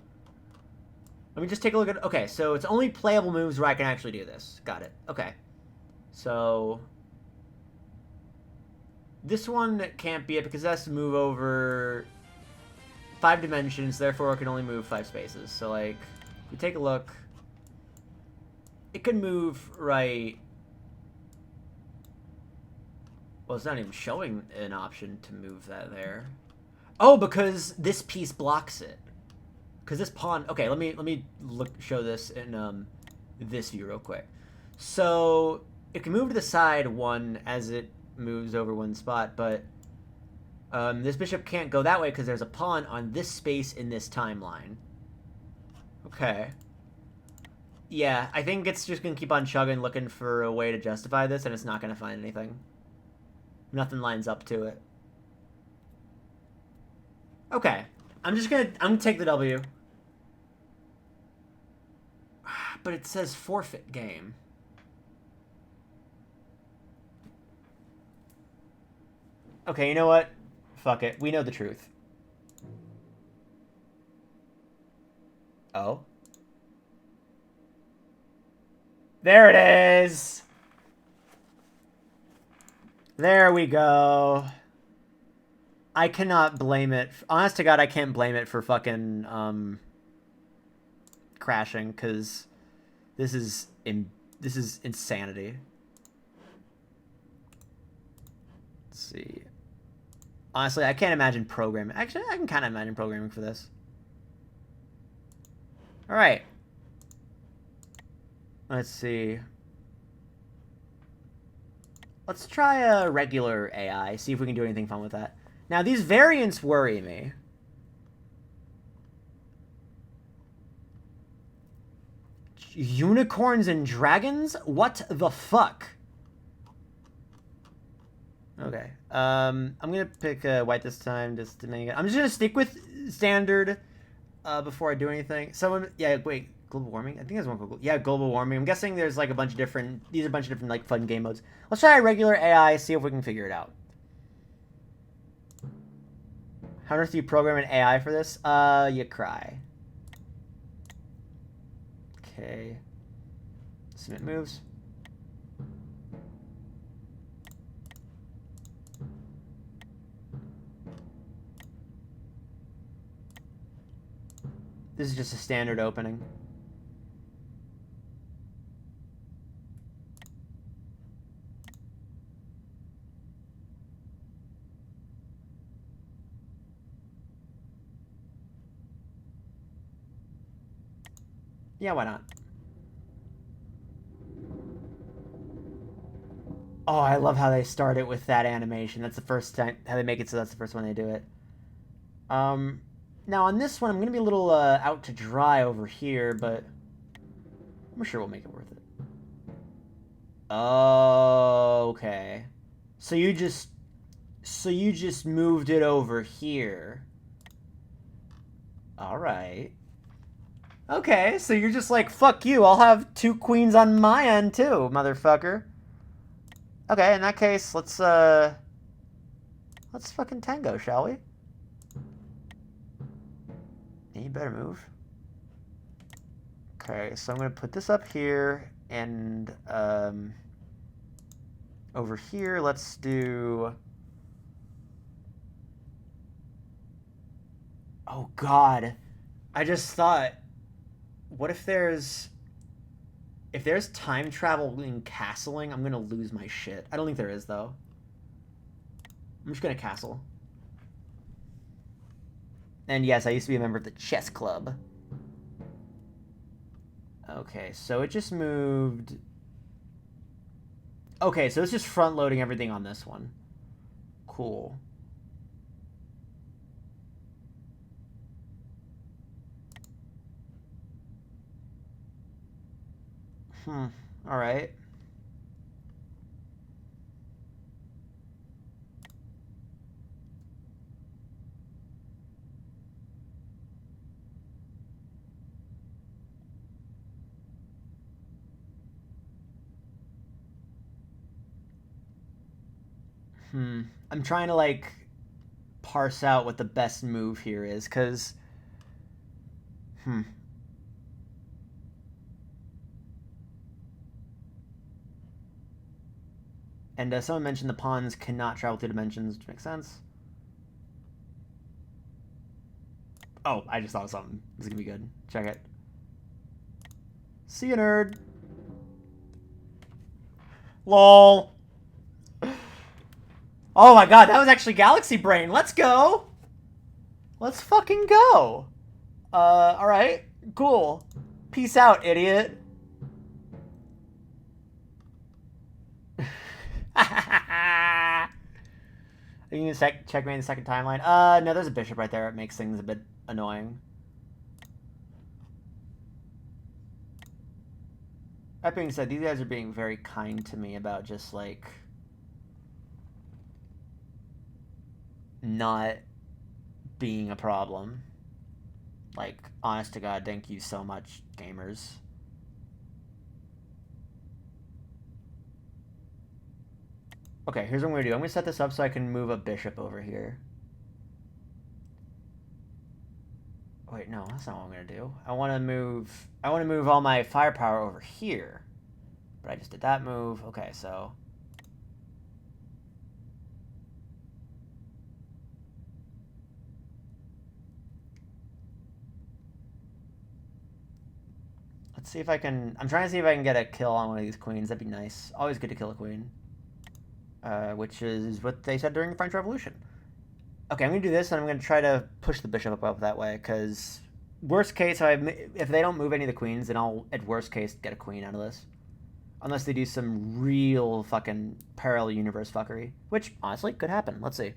Let me just take a look at... Okay, so it's only playable moves where I can actually do this. Got it. Okay. So... This one can't be it because it has to move over 5 dimensions, therefore it can only move 5 spaces. So, like, if we take a look, it can move right... Well, it's not even showing an option to move that there. Oh, because this piece blocks it. Because this pawn... Okay, let me show this in this view real quick. So, it can move to the side 1 as it moves over 1 spot, but this bishop can't go that way because there's a pawn on this space in this timeline. Okay. Yeah, I think it's just going to keep on chugging, looking for a way to justify this, and it's not going to find anything. Nothing lines up to it. Okay. I'm gonna take the W. But it says forfeit game. Okay, you know what? Fuck it. We know the truth. Oh. There it is! There we go. I cannot blame it. Honest to God, I can't blame it for fucking, crashing, because this is insanity. Let's see. Honestly, I can't imagine programming. Actually, I can kind of imagine programming for this. Alright. Let's see. Let's try a regular AI, see if we can do anything fun with that. Now, these variants worry me. Unicorns and dragons? What the fuck? Okay. I'm gonna pick white this time, just to make it... I'm just gonna stick with standard before I do anything. Someone... Yeah, wait. Global warming? I think there's one called... Yeah, global warming. I'm guessing there's like a bunch of different... These are a bunch of different like fun game modes. Let's try a regular AI, see if we can figure it out. How on earth do you program an AI for this? You cry. Okay. Submit moves. This is just a standard opening. Yeah, why not? Oh, I love how they start it with that animation. That's the first time, how they make it so that's the first one they do it. Now on this one, I'm going to be a little out to dry over here, but I'm sure we'll make it worth it. Oh, okay. So you just moved it over here. All right. Okay, so you're just like, fuck you, I'll have 2 queens on my end too, motherfucker. Okay, in that case, let's fucking tango, shall we? You better move. Okay, so I'm gonna put this up here, and over here, let's do... Oh god, I just thought, what if there's time travel in castling, I'm gonna lose my shit. I don't think there is, though. I'm just gonna castle. And yes, I used to be a member of the chess club. Okay, so it just moved... Okay, so it's just front-loading everything on this one. Cool. Alright. I'm trying to, like, parse out what the best move here is, because... And someone mentioned the pawns cannot travel through dimensions, which makes sense. Oh, I just thought of something. This is gonna be good. Check it. See you, nerd. LOL. Oh my god, that was actually Galaxy Brain. Let's go. Let's fucking go. Alright. Cool. Peace out, idiot. Are you gonna check me in the second timeline? No, there's a bishop right there. It makes things a bit annoying. That being said, these guys are being very kind to me about just, like, not being a problem. Like, honest to God, thank you so much, gamers. Okay, here's what I'm going to do. I'm going to set this up so I can move a bishop over here. Wait, no, that's not what I'm going to do. I want to move all my firepower over here. But I just did that move. Okay, so... let's see if I can... I'm trying to see if I can get a kill on one of these queens. That'd be nice. Always good to kill a queen. Which is what they said during the French Revolution. Okay, I'm going to do this, and I'm going to try to push the bishop up that way, because worst case, if they don't move any of the queens, then I'll, at worst case, get a queen out of this. Unless they do some real fucking parallel universe fuckery, which, honestly, could happen. Let's see.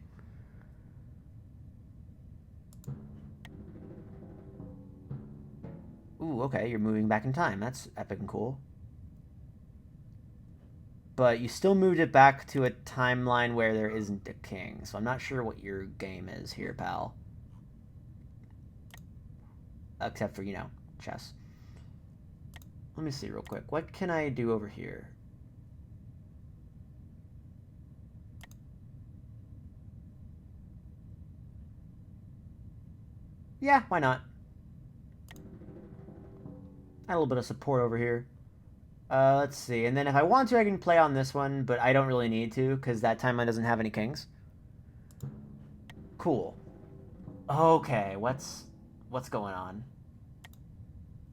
Ooh, okay, you're moving back in time. That's epic and cool. But you still moved it back to a timeline where there isn't a king. So I'm not sure what your game is here, pal. Except for, you know, chess. Let me see real quick. What can I do over here? Yeah, why not? Add a little bit of support over here. Let's see. And then if I want to, I can play on this one, but I don't really need to, because that timeline doesn't have any kings. Cool. Okay, what's going on?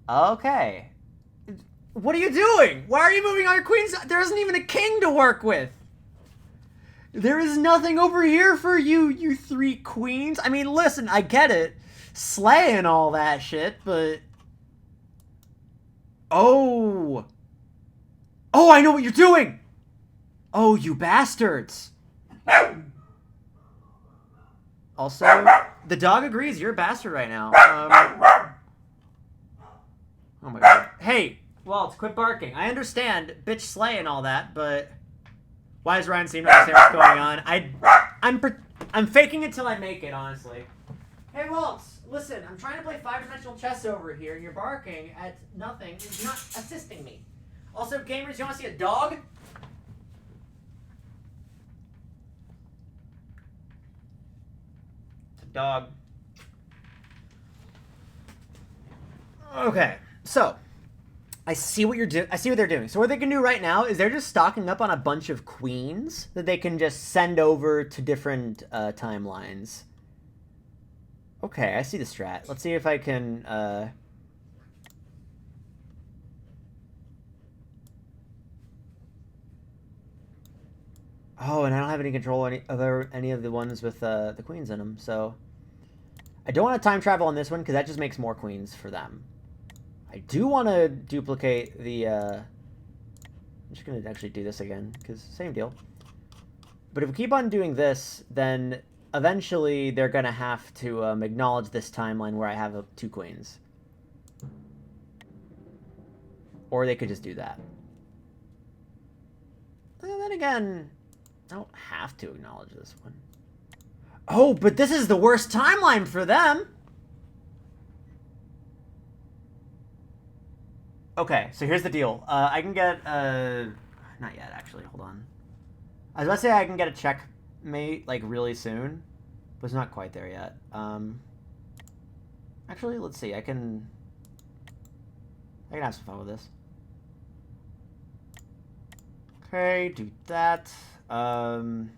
Okay. What are you doing? Why are you moving all your queens? There isn't even a king to work with. There is nothing over here for you, you three queens. I mean, listen, I get it. Slay and all that shit, but... Oh... Oh, I know what you're doing! Oh, you bastards! Also, the dog agrees. You're a bastard right now. Oh my god. Hey, Walt, quit barking. I understand bitch slay and all that, but why does Ryan seem to understand what's going on? I'm faking it till I make it, honestly. Hey, Walt, listen. I'm trying to play 5-dimensional chess over here, and you're barking at nothing. You're not assisting me. Also, gamers, you want to see a dog? It's a dog. Okay, so I see what I see what they're doing. So what they can do right now is they're just stocking up on a bunch of queens that they can just send over to different timelines. Okay, I see the strat. Let's see if I can. Oh, and I don't have any control over any of the ones with the queens in them, so... I don't want to time travel on this one, because that just makes more queens for them. I do want to duplicate the... I'm just going to actually do this again, because same deal. But if we keep on doing this, then eventually they're going to have to acknowledge this timeline where I have 2 queens. Or they could just do that. And then again... I don't have to acknowledge this one. Oh, but this is the worst timeline for them! Okay, so here's the deal. I can get, not yet, actually. Hold on. I was about to say I can get a check like really soon, but it's not quite there yet. Actually, let's see. I can have some fun with this. Okay, do that. I'm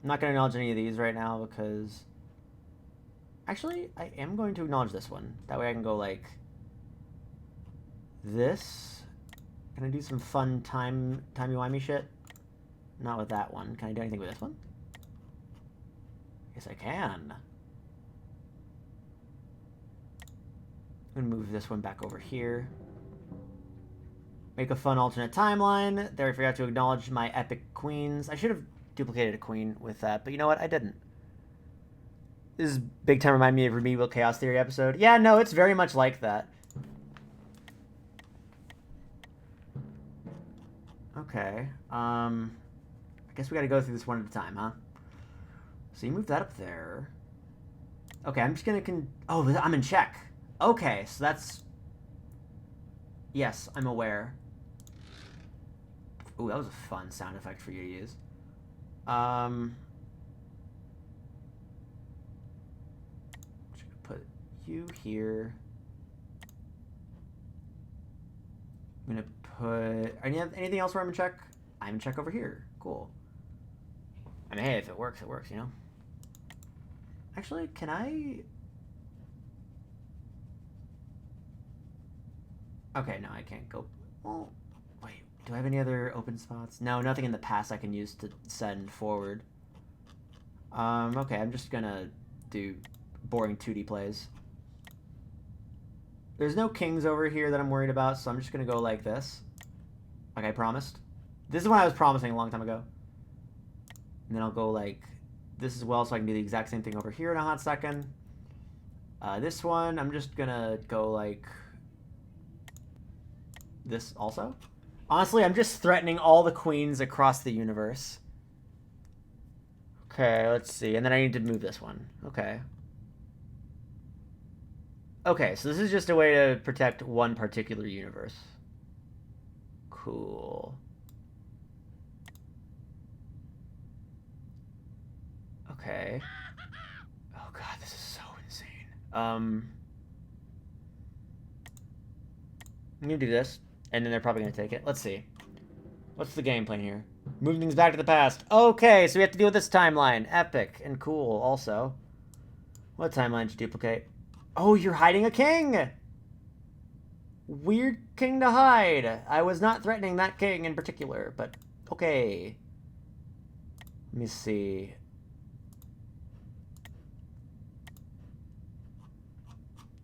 not gonna acknowledge any of these right now because actually I am going to acknowledge this one. That way I can go like this. Can I do some fun timey-wimey shit? Not with that one. Can I do anything with this one? Yes, I can. I'm gonna move this one back over here. Make a fun alternate timeline. There, I forgot to acknowledge my epic queens. I should have duplicated a queen with that, but you know what? I didn't. This is big time remind me of Remedial Chaos Theory episode. Yeah, no, it's very much like that. Okay. I guess we gotta go through this one at a time, huh? So you move that up there. Okay, I'm just gonna oh, I'm in check. Okay, so that's... Yes, I'm aware. Ooh, that was a fun sound effect for you to use. Just gonna put you here. I'm gonna put... Anything else where I'm in check? I'm in check over here. Cool. I mean, hey, if it works, you know? Actually, can I... Okay, no, I can't go... Well, wait, do I have any other open spots? No, nothing in the past I can use to send forward. Okay, I'm just gonna do boring 2D plays. There's no kings over here that I'm worried about, so I'm just gonna go like this. Like I promised. This is what I was promising a long time ago. And then I'll go like this as well, so I can do the exact same thing over here in a hot second. This one, I'm just gonna go like... this also. Honestly, I'm just threatening all the queens across the universe. Okay, let's see. And then I need to move this one. Okay. Okay, so this is just a way to protect one particular universe. Cool. Okay. Oh god, this is so insane. I'm gonna do this. And then they're probably going to take it. Let's see. What's the game plan here? Moving things back to the past. Okay, so we have to deal with this timeline. Epic and cool also. What timeline did you duplicate? Oh, you're hiding a king! Weird king to hide. I was not threatening that king in particular, but okay. Let me see.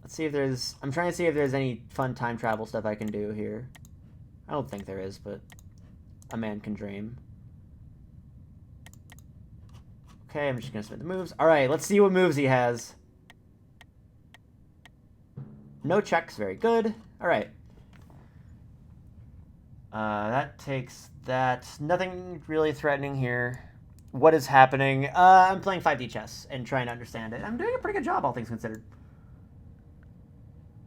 Let's see if there's... I'm trying to see if there's any fun time travel stuff I can do here. I don't think there is, but a man can dream. Okay, I'm just going to submit the moves. Alright, let's see what moves he has. No checks, very good. Alright. That takes that. Nothing really threatening here. What is happening? I'm playing 5D chess and trying to understand it. I'm doing a pretty good job, all things considered.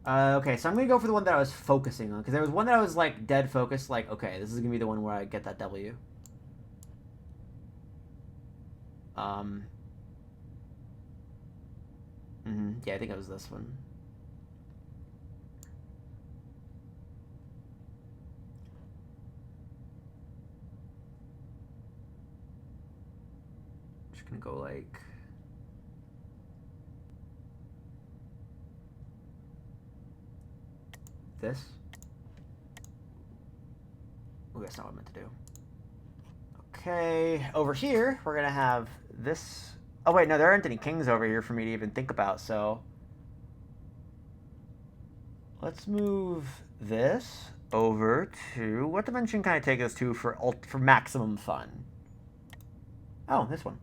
Okay, so I'm going to go for the one that I was focusing on. Because there was one that I was, like, dead focused. Like, okay, this is going to be the one where I get that W. Yeah, I think it was this one. Just going to go, like... this. Oh, that's not what I meant to do. Okay, over here, we're gonna have this. Oh wait, no, there aren't any kings over here for me to even think about, so... let's move this over to... what dimension can I take this to for maximum fun? Oh, this one.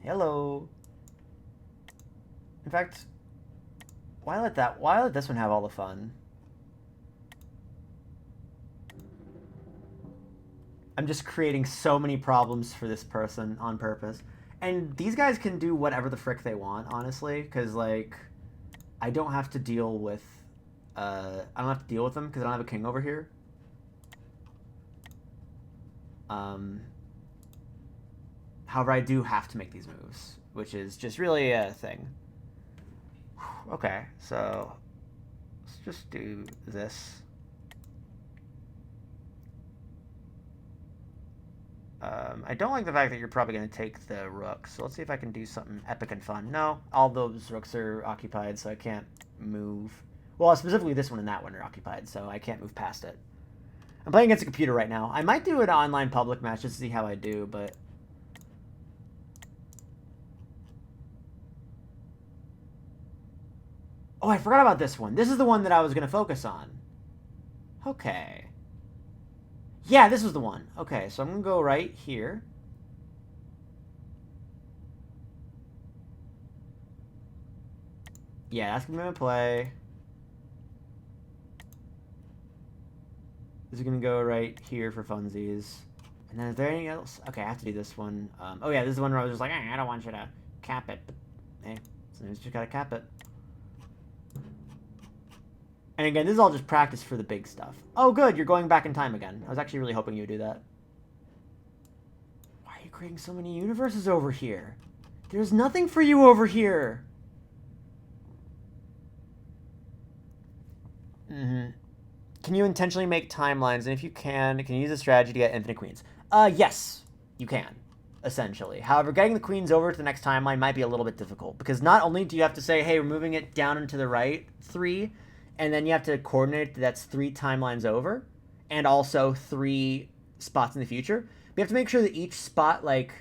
Hello. In fact... why let this one have all the fun? I'm just creating so many problems for this person on purpose. And these guys can do whatever the frick they want, honestly, because, like, I don't have to deal with, I don't have to deal with them because I don't have a king over here. However, I do have to make these moves, which is just really a thing. Okay, so let's just do this. I don't like the fact that you're probably going to take the rook, so let's see if I can do something epic and fun. No, all those rooks are occupied, so I can't move. Well, specifically this one and that one are occupied, so I can't move past it. I'm playing against a computer right now. I might do an online public match just to see how I do, but... Oh, I forgot about this one. This is the one that I was going to focus on. Okay. Yeah, this was the one. Okay, so I'm going to go right here. Yeah, that's going to be my play. This is going to go right here for funsies. And then is there anything else? Okay, I have to do this one. Oh yeah, this is the one where I was just like, I don't want you to cap it. But, hey, sometimes you just got to cap it. And again, this is all just practice for the big stuff. Oh, good, you're going back in time again. I was actually really hoping you would do that. Why are you creating so many universes over here? There's nothing for you over here. Can you intentionally make timelines? And if you can you use a strategy to get infinite queens? Yes, you can, essentially. However, getting the queens over to the next timeline might be a little bit difficult, because not only do you have to say, hey, we're moving it down and to the right 3, and then you have to coordinate that's 3 timelines over, and also 3 spots in the future. We have to make sure that each spot, like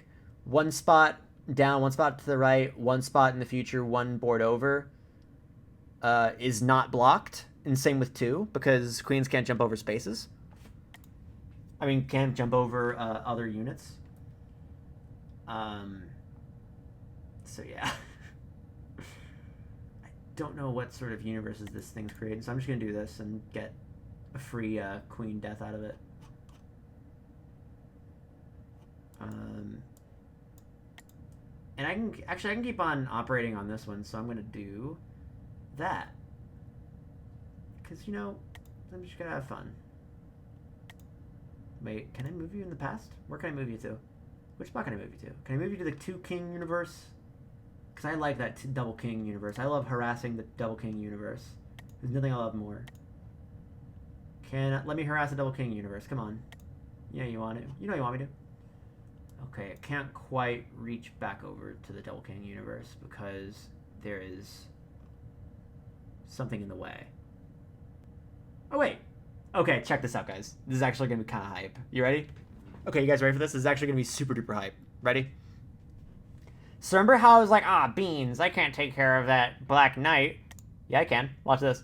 1 spot down, 1 spot to the right, 1 spot in the future, 1 board over, is not blocked. And same with 2, because queens can't jump over spaces. I mean, can't jump over other units. So yeah. Don't know what sort of universes this thing's creating, so I'm just going to do this and get a free queen death out of it. And I can keep on operating on this one, so I'm going to do that. Because, you know, I'm just going to have fun. Wait, can I move you in the past? Where can I move you to? Which spot can I move you to? Can I move you to the 2-king universe? Because I like that double king universe. I love harassing the double king universe. There's nothing I love more. Let me harass the double king universe. Come on. Yeah, you want to. You know you want me to. Okay, I can't quite reach back over to the double king universe because there is something in the way. Oh, wait. Okay, check this out, guys. This is actually going to be kind of hype. You ready? Okay, you guys ready for this? This is actually going to be super duper hype. Ready? So remember how I was like, beans, I can't take care of that Black Knight. Yeah, I can. Watch this.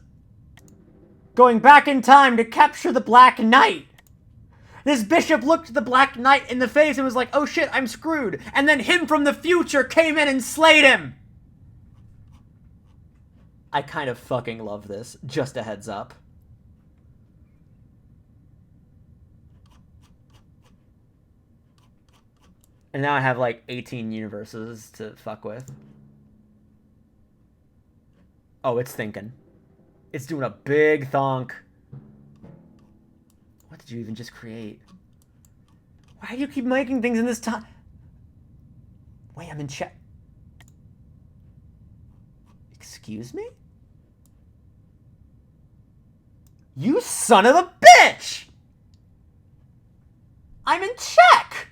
Going back in time to capture the Black Knight. This bishop looked the Black Knight in the face and was like, oh shit, I'm screwed. And then him from the future came in and slayed him. I kind of fucking love this. Just a heads up. And now I have like 18 universes to fuck with. Oh, it's thinking. It's doing a big thonk. What did you even just create? Why do you keep making things in this time? Wait, I'm in chat. Excuse me? You son of a bitch! I'm in check!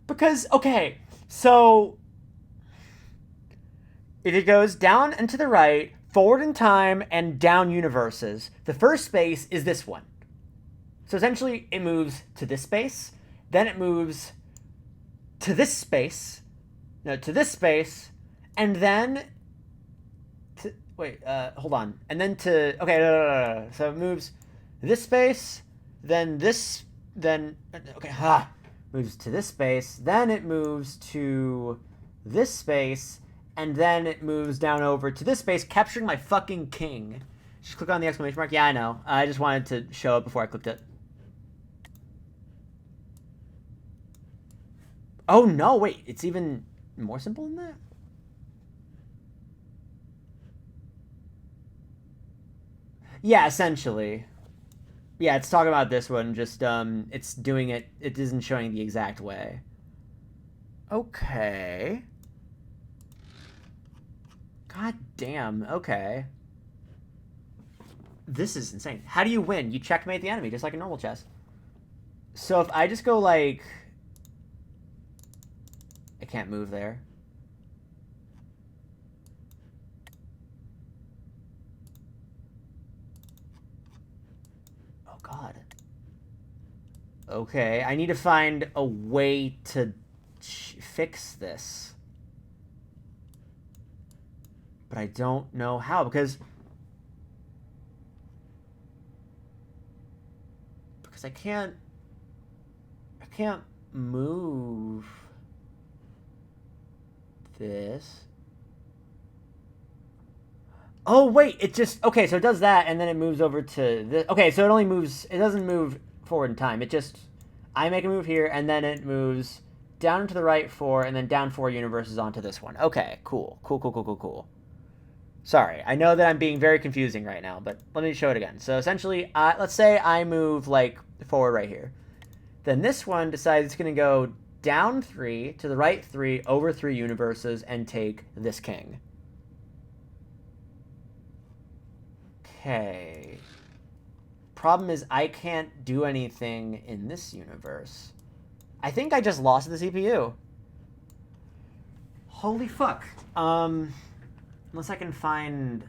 Because, okay, so if it goes down and to the right, forward in time, and down universes, the first space is this one. So essentially, it moves to this space, then it moves to this space, no, to this space, and then to, wait, hold on, and then to, okay, no. So it moves this space, then this, then, okay, moves to this space, then it moves to this space, and then it moves down over to this space, capturing my fucking king. Just click on the exclamation mark. Yeah, I know. I just wanted to show it before I clicked it. Oh, no, wait. It's even more simple than that? Yeah, essentially. Yeah, it's talking about this one. Just it's doing it. It isn't showing the exact way. Okay. God damn. Okay. This is insane. How do you win? You checkmate the enemy just like a normal chess. So if I just go like, I can't move there. Oh God. Okay, I need to find a way to fix this. But I don't know how because I can't move this. Oh wait, it just okay, so it does that and then it moves over to this. Okay, so it only moves, it doesn't move forward in time. It just, I make a move here and then it moves down and to the right 4 and then down 4 universes onto this one. Okay, cool. Cool. Sorry, I know that I'm being very confusing right now, but let me show it again. So essentially, let's say I move like forward right here. Then this one decides it's going to go down 3, to the right 3, over 3 universes, and take this king. Okay. Problem is I can't do anything in this universe. I think I just lost the CPU. Holy fuck. Unless I can find...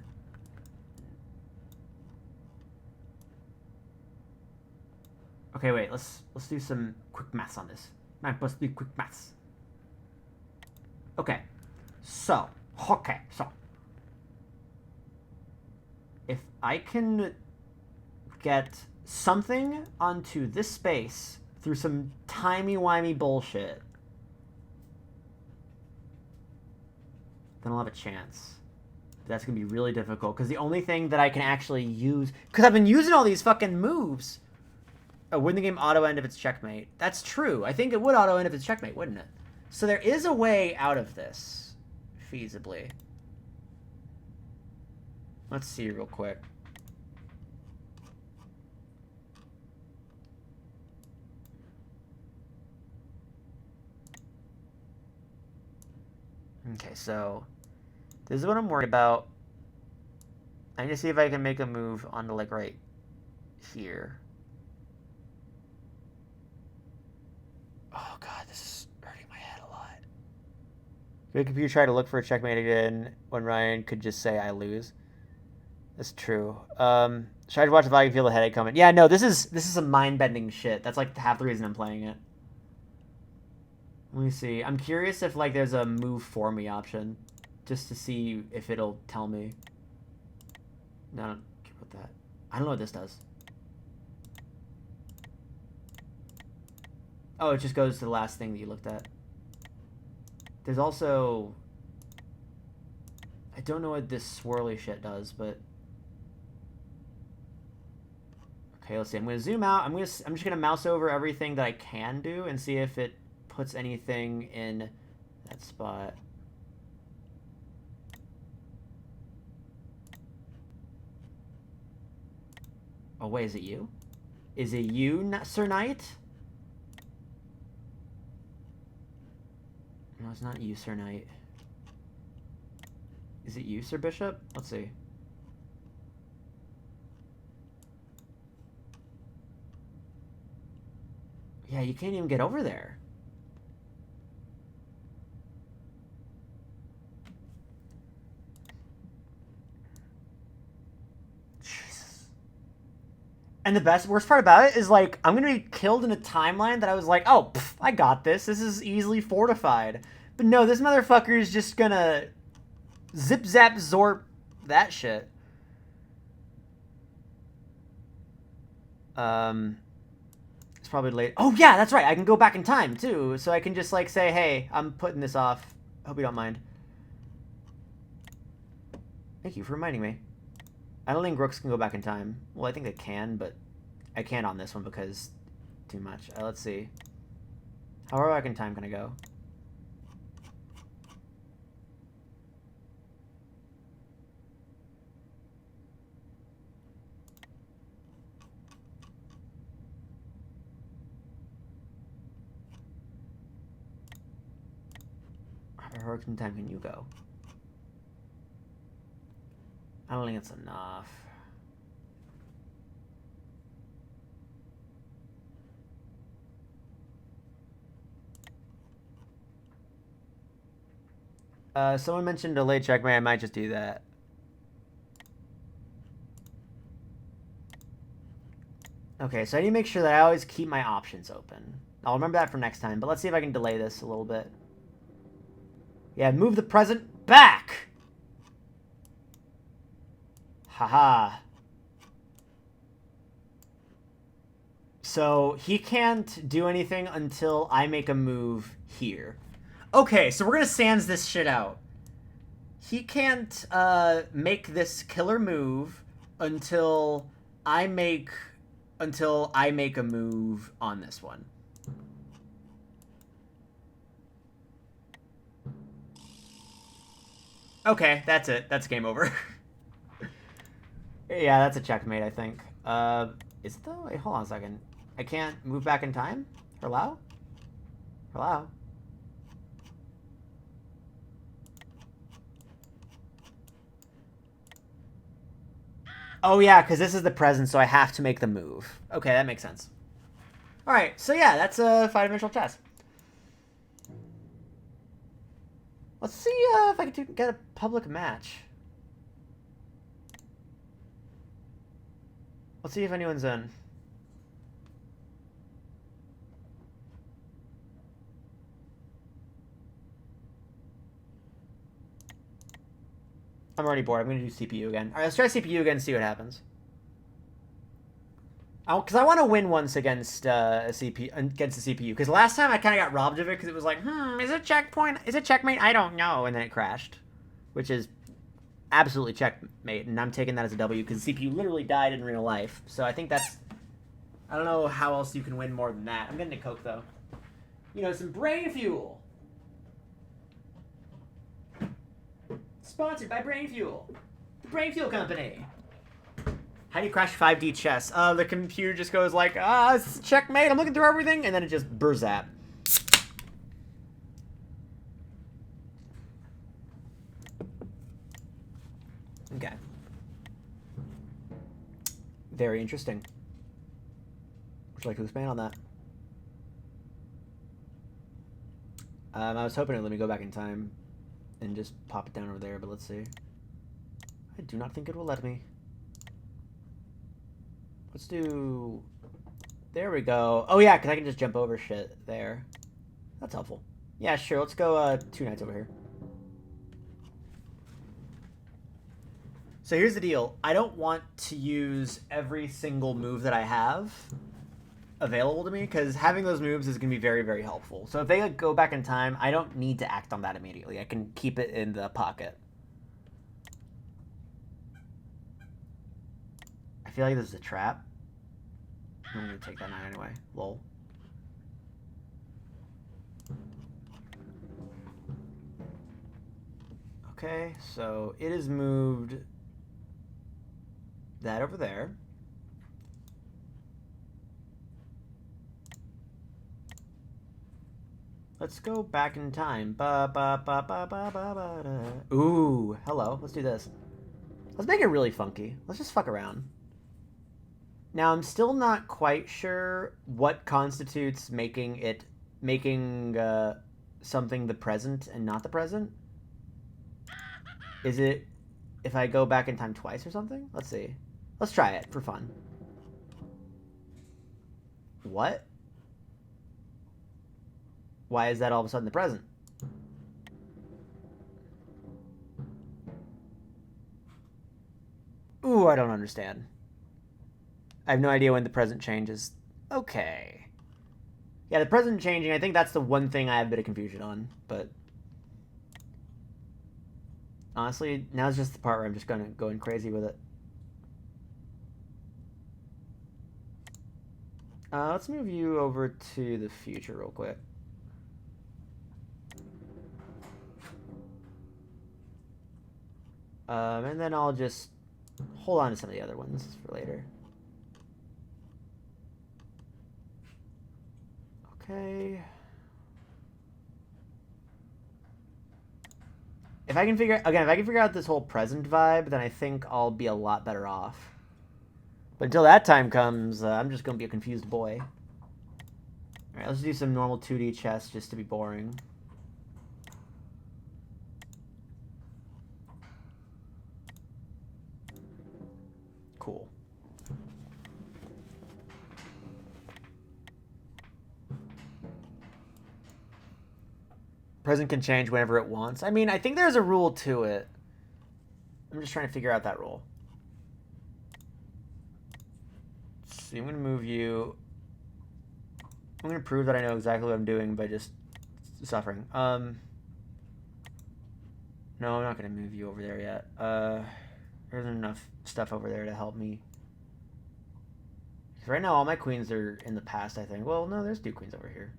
Okay, wait, let's do some quick maths on this. Let's do quick maths. Okay. So, if I can get something onto this space through some timey-wimey bullshit, then I'll have a chance. But that's gonna be really difficult, because the only thing that I can actually use... Because I've been using all these fucking moves. Oh, wouldn't the game auto-end if it's checkmate? That's true. I think it would auto-end if it's checkmate, wouldn't it? So there is a way out of this, feasibly. Let's see real quick. Okay, so this is what I'm worried about. I need to see if I can make a move onto, like, right here. Oh, God, this is hurting my head a lot. Could the computer try to look for a checkmate again when Ryan could just say, I lose? That's true. Should I watch the volume, feel the headache coming? Yeah, no, this is some mind-bending shit. That's, like, half the reason I'm playing it. Let me see. I'm curious if, like, there's a move for me option. Just to see if it'll tell me. No, I don't care about that. I don't know what this does. Oh, it just goes to the last thing that you looked at. There's also... I don't know what this swirly shit does, but... Okay, let's see. I'm going to zoom out. I'm just going to mouse over everything that I can do and see if it puts anything in that spot. Oh, wait, is it you? Is it you, Sir Knight? No, it's not you, Sir Knight. Is it you, Sir Bishop? Let's see. Yeah, you can't even get over there. Jesus. And the worst part about it is, like, I'm gonna be killed in a timeline that I was like, oh, pff, I got this. This is easily fortified. But no, this motherfucker is just gonna zip, zap, zorp that shit. It's probably late. Oh, yeah, that's right. I can go back in time, too. So I can just, like, say, hey, I'm putting this off. Hope you don't mind. Thank you for reminding me. I don't think rooks can go back in time. Well, I think they can, but I can't on this one because too much. Let's see. How far back in time can I go? far in time can you go? I don't think it's enough. Someone mentioned delayed checkmate. I might just do that. Okay, so I need to make sure that I always keep my options open. I'll remember that for next time, but let's see if I can delay this a little bit. Yeah, move the present back! Haha. So he can't do anything until I make a move here. Okay, so we're gonna sans this shit out. He can't make this killer move until I make a move on this one. Okay, that's it. That's game over. Yeah, that's a checkmate, I think. Is it though? Wait, hold on a second. I can't move back in time? Hello? Hello? Oh yeah, because this is the present, so I have to make the move. Okay, that makes sense. Alright, so yeah, that's a 5-dimensional chess. Let's see if I can get a public match. Let's see if anyone's in. I'm already bored. I'm going to do CPU again. Alright, let's try CPU again and see what happens. Because I want to win once against the CPU. Because last time I kind of got robbed of it because it was like, is it checkpoint? Is it checkmate? I don't know. And then it crashed. Which is absolutely checkmate. And I'm taking that as a W because the CPU literally died in real life. So I think that's... I don't know how else you can win more than that. I'm getting a Coke, though. You know, some brain fuel. Sponsored by Brain Fuel. The Brain Fuel Company. How do you crash 5D chess? The computer just goes like, it's checkmate, I'm looking through everything, and then it just burzap. Okay. Very interesting. Would you like to expand on that? I was hoping it would let me go back in time and just pop it down over there, but let's see. I do not think it will let me. Let's do... There we go. Oh yeah, because I can just jump over shit there. That's helpful. Yeah, sure. Let's go 2 knights over here. So here's the deal. I don't want to use every single move that I have available to me, because having those moves is going to be very, very helpful. So if they go back in time, I don't need to act on that immediately. I can keep it in the pocket. I feel like this is a trap. I'm going to take that knight anyway. Lol. Okay, so it has moved that over there. Let's go back in time. Ooh, hello. Let's do this. Let's make it really funky. Let's just fuck around. Now, I'm still not quite sure what constitutes making something the present and not the present. Is it if I go back in time twice or something? Let's see. Let's try it for fun. What? Why is that all of a sudden the present? Ooh, I don't understand. I have no idea when the present changes. Okay. Yeah, the present changing, I think that's the one thing I have a bit of confusion on, but... Honestly, now's just the part where I'm just going crazy with it. Let's move you over to the future real quick. And then I'll just hold on to some of the other ones for later. Okay. If I can figure out this whole present vibe, then I think I'll be a lot better off. But until that time comes, I'm just gonna be a confused boy. Alright, let's do some normal 2D chess just to be boring. Cool. Present can change whenever it wants. I mean, I think there's a rule to it. I'm just trying to figure out that rule. So I'm going to move you. I'm going to prove that I know exactly what I'm doing by just suffering. No, I'm not going to move you over there yet. There isn't enough stuff over there to help me. Right now, all my queens are in the past, I think. Well, no, there's 2 queens over here.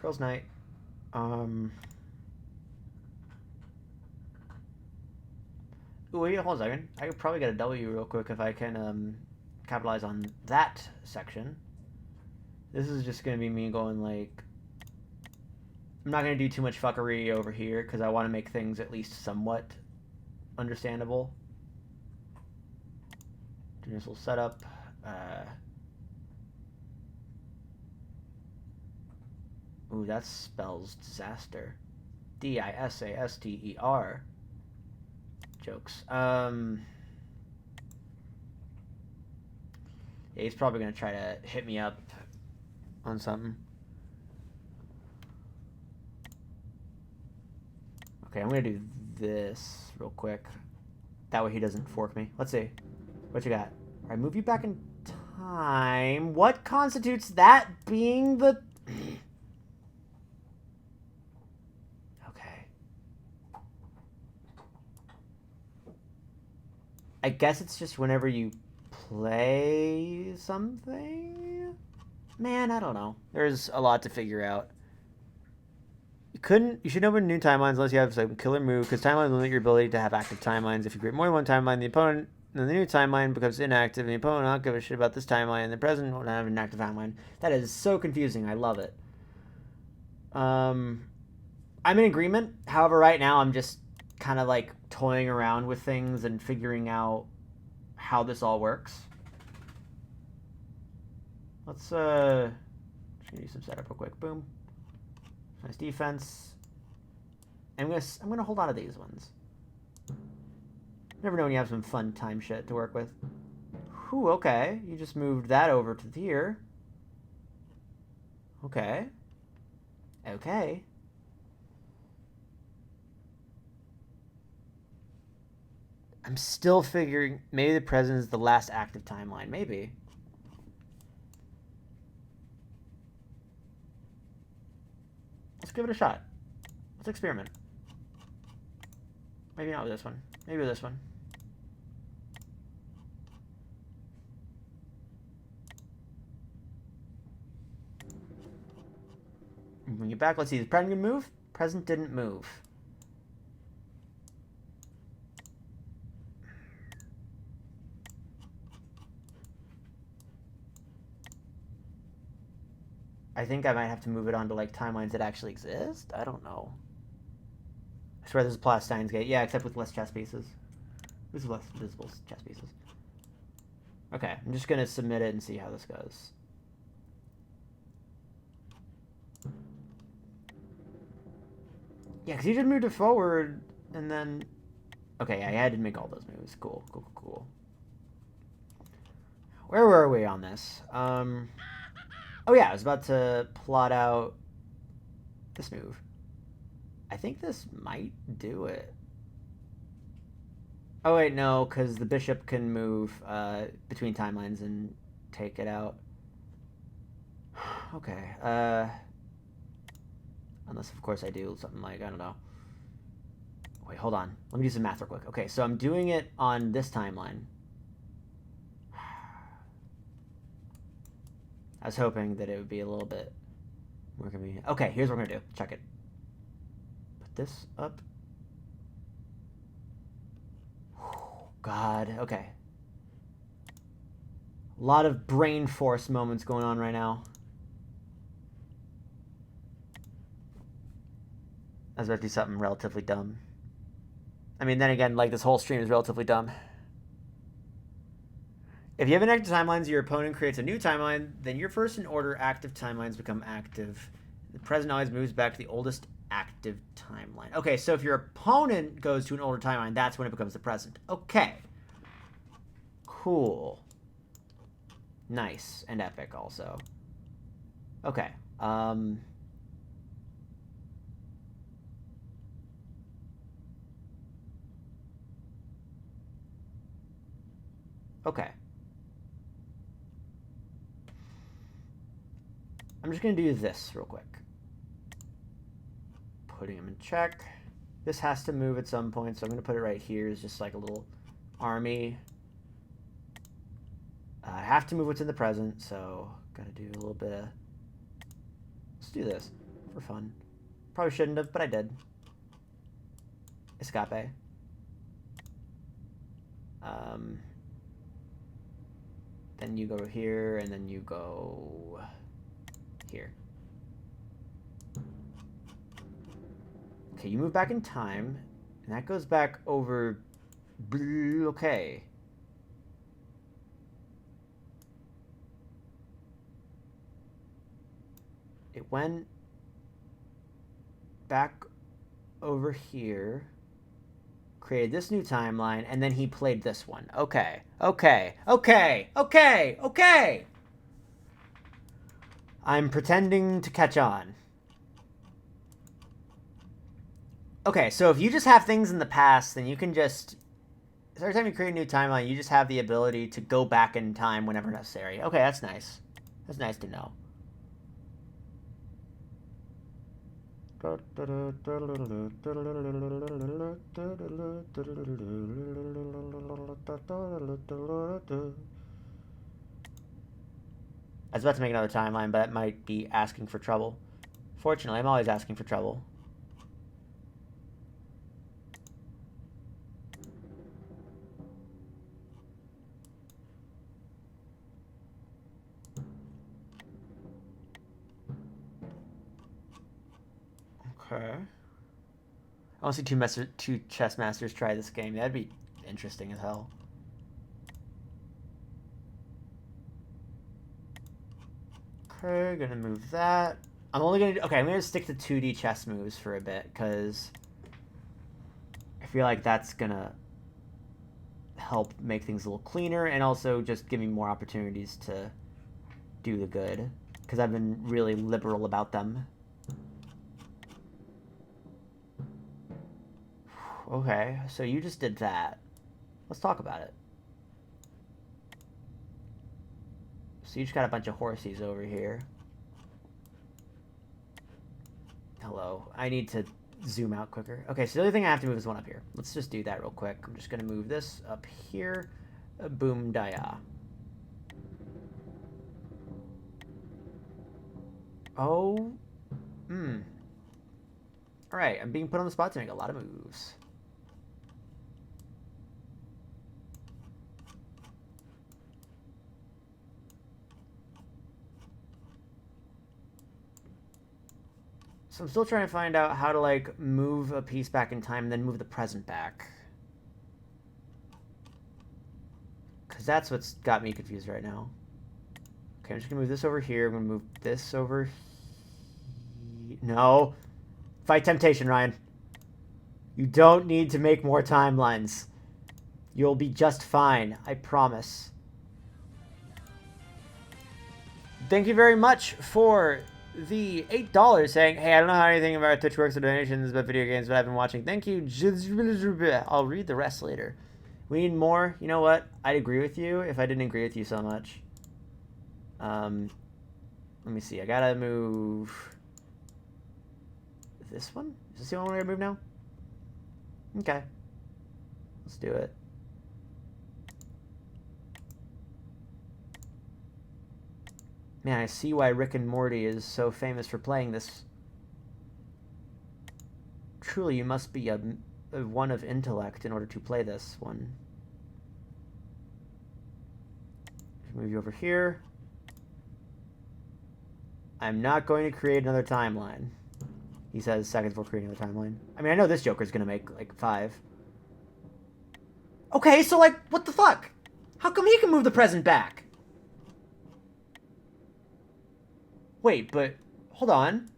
Girls' night. Ooh, wait, hold on a second. I could probably get a W real quick if I can capitalize on that section. This is just going to be me going like... I'm not going to do too much fuckery over here because I want to make things at least somewhat understandable. Do this little setup. Ooh, that spells disaster. D-I-S-A-S-T-E-R. Jokes. Yeah, he's probably gonna try to hit me up on something. Okay, I'm gonna do this real quick. That way he doesn't fork me. Let's see. What you got? Alright, move you back in time. What constitutes that being the... Okay. I guess it's just whenever you play something? Man, I don't know. There's a lot to figure out. You should open new timelines unless you have some killer move, because timelines limit your ability to have active timelines. If you create more than one timeline, the opponent... Then the new timeline becomes inactive, and the opponent will not give a shit about this timeline, and the present won't have an active timeline. That is so confusing. I love it. I'm in agreement. However, right now I'm just kind of like toying around with things and figuring out how this all works. Let's just gonna do some setup real quick. Boom. Nice defense. And I'm gonna hold on to these ones. Never know when you have some fun time shit to work with. Whew, okay. You just moved that over to here. Okay. Okay. I'm still figuring... Maybe the present is the last active timeline. Maybe. Let's give it a shot. Let's experiment. Maybe not with this one. Maybe with this one. Bring it back. Let's see. Is present gonna move? Present didn't move. I think I might have to move it onto like timelines that actually exist. I don't know. I swear this is Plot Steins Gate. Yeah, except with less chess pieces. This is less visible chess pieces. Okay, I'm just gonna submit it and see how this goes. Yeah, because he just moved it forward, and then... Okay, yeah, I didn't make all those moves. Cool, cool, cool, cool. Where were we on this? Oh yeah, I was about to plot out this move. I think this might do it. Oh wait, no, because the bishop can move between timelines and take it out. Okay, unless, of course, I do something like, I don't know. Wait, hold on. Let me do some math real quick. Okay, so I'm doing it on this timeline. I was hoping that it would be a little bit more convenient. Okay, here's what we're going to do. Check it. Put this up. God, okay. A lot of brain force moments going on right now. I was about to do something relatively dumb. I mean, then again, like, this whole stream is relatively dumb. If you have inactive timelines, your opponent creates a new timeline, then your first in order active timelines become active. The present always moves back to the oldest active timeline. Okay, so if your opponent goes to an older timeline, that's when it becomes the present. Okay. Cool. Nice. And epic also. Okay. Okay. I'm just going to do this real quick. Putting them in check. This has to move at some point, so I'm going to put it right here as just like a little army. I have to move what's in the present, so got to do a little bit of... Let's do this for fun. Probably shouldn't have, but I did. Escape. Then you go here, and then you go here. Okay, you move back in time, and that goes back over... Okay. It went back over here, created this new timeline, and then he played this one. Okay, okay, okay, okay, okay! I'm pretending to catch on. Okay, so if you just have things in the past, then you can just... Every time you create a new timeline, you just have the ability to go back in time whenever necessary. Okay, that's nice. That's nice to know. I was about to make another timeline, but it might be asking for trouble. Fortunately, I'm always asking for trouble. Okay. I want to see two chess masters try this game. That'd be interesting as hell. Okay, gonna move that. I'm gonna stick to 2D chess moves for a bit, because I feel like that's gonna help make things a little cleaner, and also just give me more opportunities to do the good, because I've been really liberal about them. Okay, so you just did that. Let's talk about it. So you just got a bunch of horsies over here. Hello. I need to zoom out quicker. Okay, so the only thing I have to move is one up here. Let's just do that real quick. I'm just going to move this up here. Boom, daya. Oh. Alright, I'm being put on the spot to make a lot of moves. So I'm still trying to find out how to, like, move a piece back in time and then move the present back. Because that's what's got me confused right now. Okay, I'm just going to move this over here. I'm going to move this over here. No. Fight temptation, Ryan. You don't need to make more timelines. You'll be just fine. I promise. Thank you very much for the $8 saying, hey, I don't know how anything about Twitch works or donations about video games, but I've been watching. Thank you. I'll read the rest later. We need more. You know what? I'd agree with you if I didn't agree with you so much. Let me see. I gotta move this one. Is this the one we're gonna move now? Okay. Let's do it. Man, I see why Rick and Morty is so famous for playing this. Truly, you must be a one of intellect in order to play this one. Move you over here. I'm not going to create another timeline. He says seconds before creating the timeline. I mean, I know this Joker's gonna make, like, 5. Okay, so, like, what the fuck? How come he can move the present back? Wait, but... Hold on.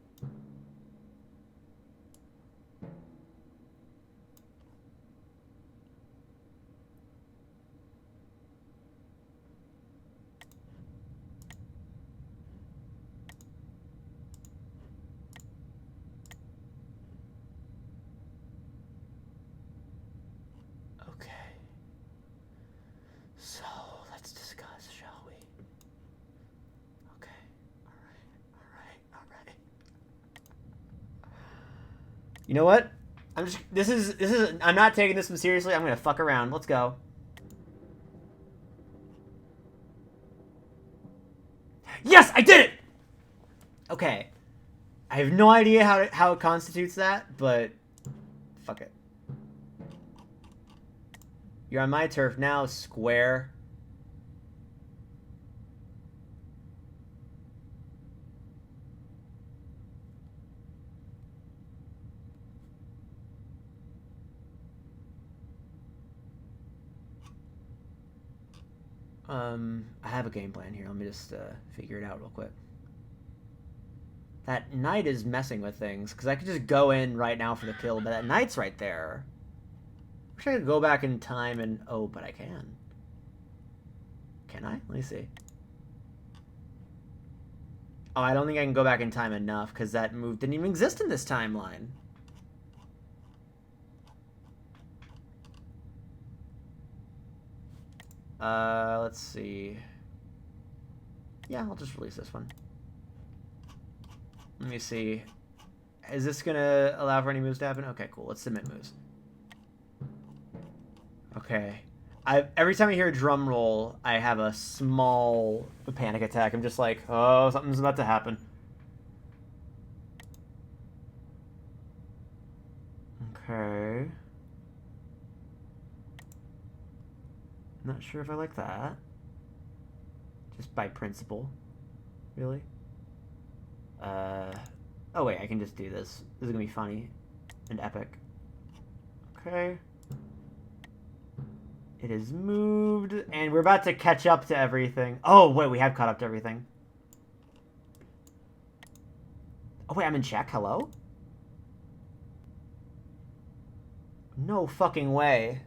Okay. So, let's discuss, shall we? Okay. Alright. You know what? I'm not taking this one seriously. I'm gonna fuck around. Let's go. Yes, I did it! Okay. I have no idea how it constitutes that, but fuck it. You're on my turf now, square. I have a game plan here. Let me just figure it out real quick. That knight is messing with things, because I could just go in right now for the kill, but that knight's right there. Wish I could go back in time and... Oh, but I can. Can I? Let me see. Oh, I don't think I can go back in time enough, because that move didn't even exist in this timeline. Let's see. Yeah, I'll just release this one. Let me see. Is this gonna allow for any moves to happen? Okay, cool. Let's submit moves. Okay. Every time I hear a drum roll, I have a small panic attack. I'm just like, oh, something's about to happen. Okay. Not sure if I like that. Just by principle. Really? Oh wait, I can just do this. This is gonna be funny and epic. Okay. It is moved, and we're about to catch up to everything. Oh, wait, we have caught up to everything. Oh, wait, I'm in check? Hello? No fucking way.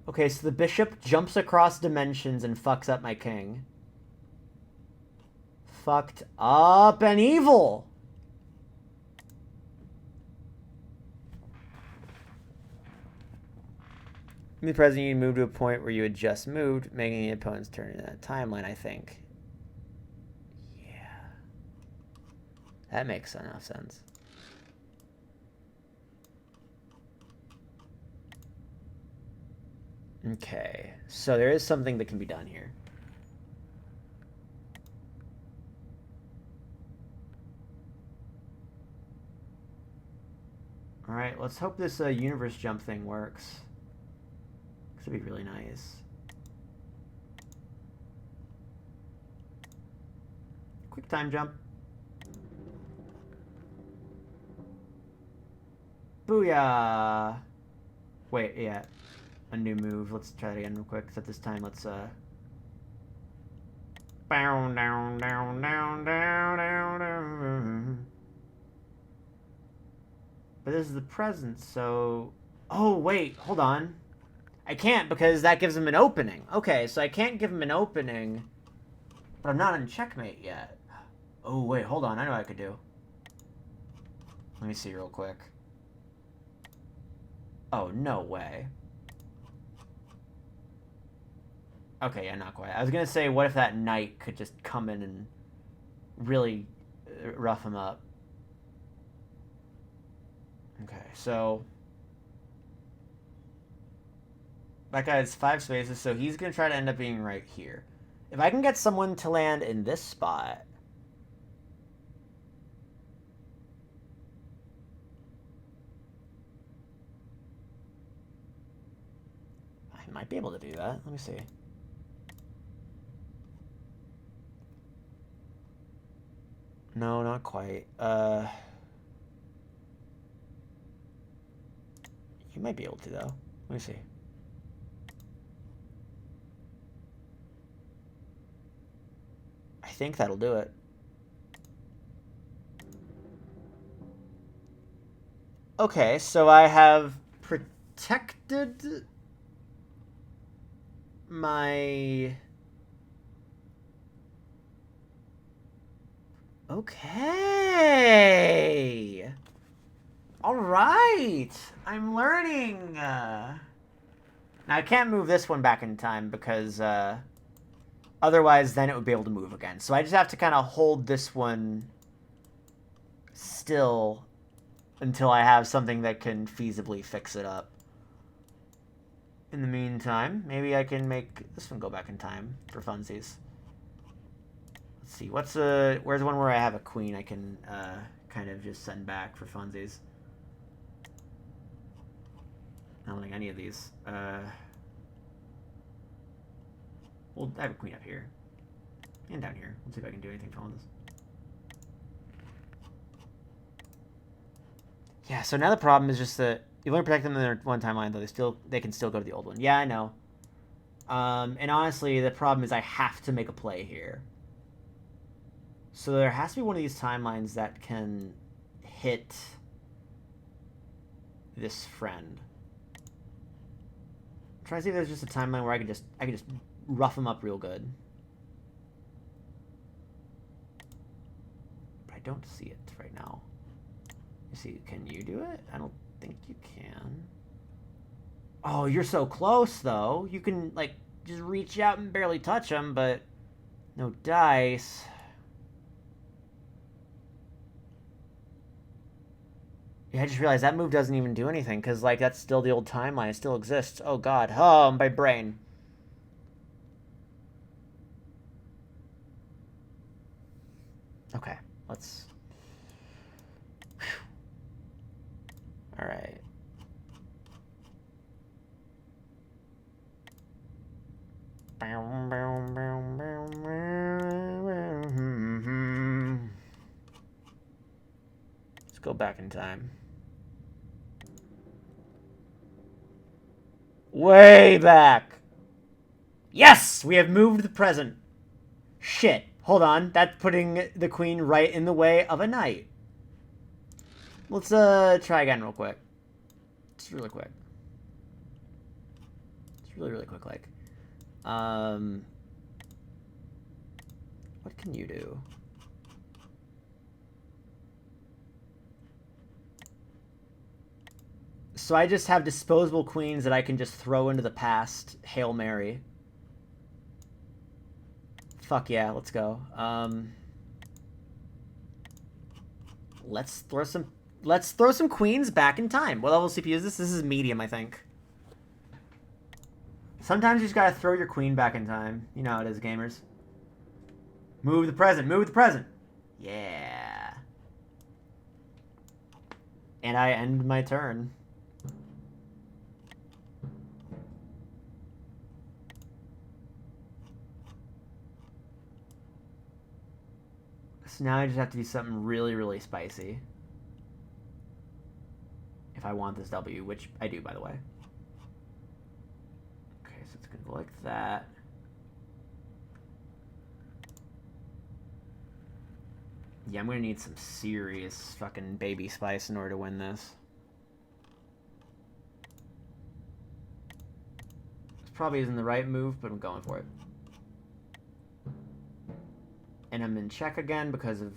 Okay, so the bishop jumps across dimensions and fucks up my king. Fucked up and evil! The president, you moved to a point where you had just moved, making the opponent's turn in that timeline, I think. Yeah. That makes enough sense. Okay, so there is something that can be done here. Alright, let's hope this universe jump thing works. This would be really nice. Quick time jump. Booyah! Wait, yeah. A new move. Let's try it again real quick. Except this time, let's Down, down, down, down, down, down, down. But this is the present, so... Oh, wait, hold on. I can't, because that gives him an opening. Okay, so I can't give him an opening, but I'm not in checkmate yet. Oh, wait, hold on. I know what I could do. Let me see real quick. Oh, no way. Okay, yeah, not quite. I was gonna say, what if that knight could just come in and really rough him up? Okay, so... That guy has 5 spaces, so he's gonna try to end up being right here. If I can get someone to land in this spot... I might be able to do that. Let me see. No, not quite. He might be able to, though. Let me see. I think that'll do it. Okay, so I have protected my... Okay. All right. I'm learning. Now, I can't move this one back in time because otherwise then it would be able to move again. So I just have to kind of hold this one still until I have something that can feasibly fix it up. In the meantime, maybe I can make this one go back in time for funsies. Let's see, where's one where I have a queen I can kind of just send back for funsies? I don't think any of these. Well, I have a queen up here. And down here. Let's see if I can do anything for one of this. Yeah, so now the problem is just that you only protect them in their one timeline, though they can still go to the old one. Yeah, I know. And honestly, the problem is I have to make a play here. So there has to be one of these timelines that can hit this friend. I'm trying to see if there's just a timeline where I can just rough him up real good. But I don't see it right now. You see, can you do it? I don't think you can. Oh, you're so close, though. You can, like, just reach out and barely touch him, but no dice. Yeah, I just realized that move doesn't even do anything, because, like, that's still the old timeline. It still exists. Oh, God. Oh, my brain. Okay, let's... All right. Let's go back in time. Way back. Yes, we have moved the present. Shit. Hold on. That's putting the queen right in the way of a knight. Let's try again real quick. Just really quick. It's really quick, like. What can you do? So I just have disposable queens that I can just throw into the past. Hail Mary. Fuck yeah, let's go. Let's throw some queens back in time. What level CPU is this? This is medium, I think. Sometimes you just gotta throw your queen back in time. You know how it is, gamers. Move the present. Move the present. Yeah. And I end my turn. So now I just have to do something really spicy. If I want this W, which I do, by the way. Okay, so it's going to go like that. Yeah, I'm going to need some serious fucking baby spice in order to win this. This probably isn't the right move, but I'm going for it. And I'm in check again because of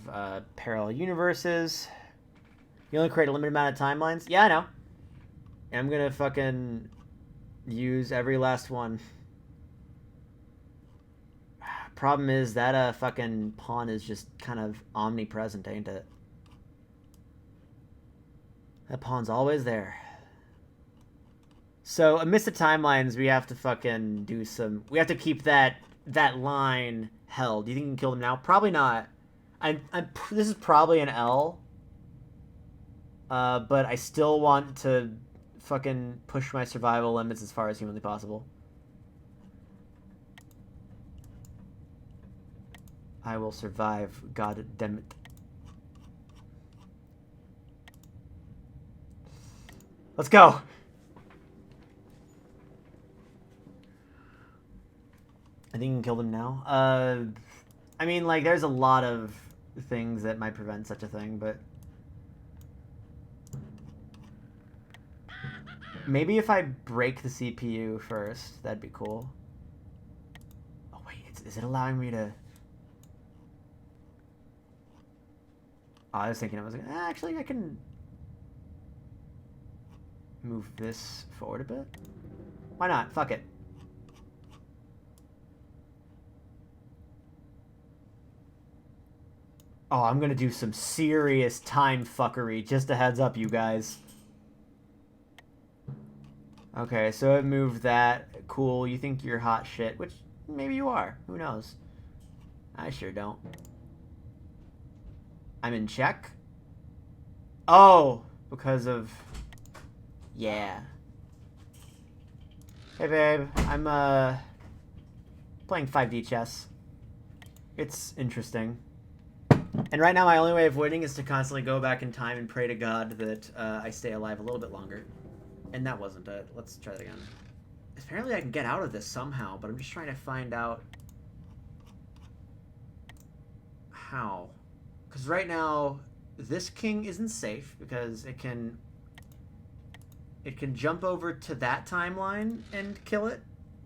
parallel universes. You only create a limited amount of timelines? Yeah, I know. And I'm gonna fucking use every last one. Problem is that fucking pawn is just kind of omnipresent, ain't it? That pawn's always there. So amidst the timelines, we have to fucking do some... We have to keep that line held. Do you think you can kill them now? Probably not. This is probably an L. But I still want to fucking push my survival limits as far as humanly possible. I will survive, god damn it. Let's go! I think you can kill them now. I mean, like, there's a lot of things that might prevent such a thing, but maybe if I break the CPU first, that'd be cool. Oh wait, is it allowing me to? Oh, I was thinking I was like, actually I can move this forward a bit. Why not? Fuck it. Oh, I'm gonna do some serious time fuckery. Just a heads up, you guys. Okay, so it moved that. Cool, you think you're hot shit, which maybe you are. Who knows? I sure don't. I'm in check. Oh, because of... Yeah. Hey, babe. I'm, playing 5D chess. It's interesting. And right now, my only way of winning is to constantly go back in time and pray to God that I stay alive a little bit longer. And that wasn't it. Let's try that again. Apparently, I can get out of this somehow, but I'm just trying to find out how. Because right now, this king isn't safe because it can jump over to that timeline and kill it,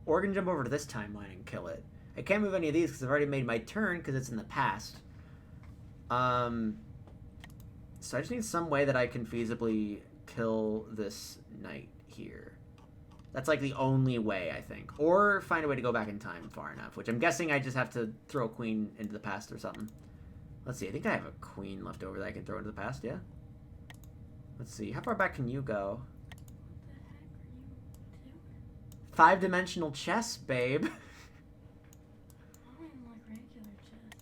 or it can jump over to this timeline and kill it. I can't move any of these because I've already made my turn because it's in the past. So I just need some way that I can feasibly kill this knight here. That's like the only way, I think. Or find a way to go back in time far enough, which I'm guessing I just have to throw a queen into the past or something. Let's see, I think I have a queen left over that I can throw into the past, yeah? Let's see, how far back can you go? What the heck are you doing? 5-dimensional chess, babe. I don't even like regular chess.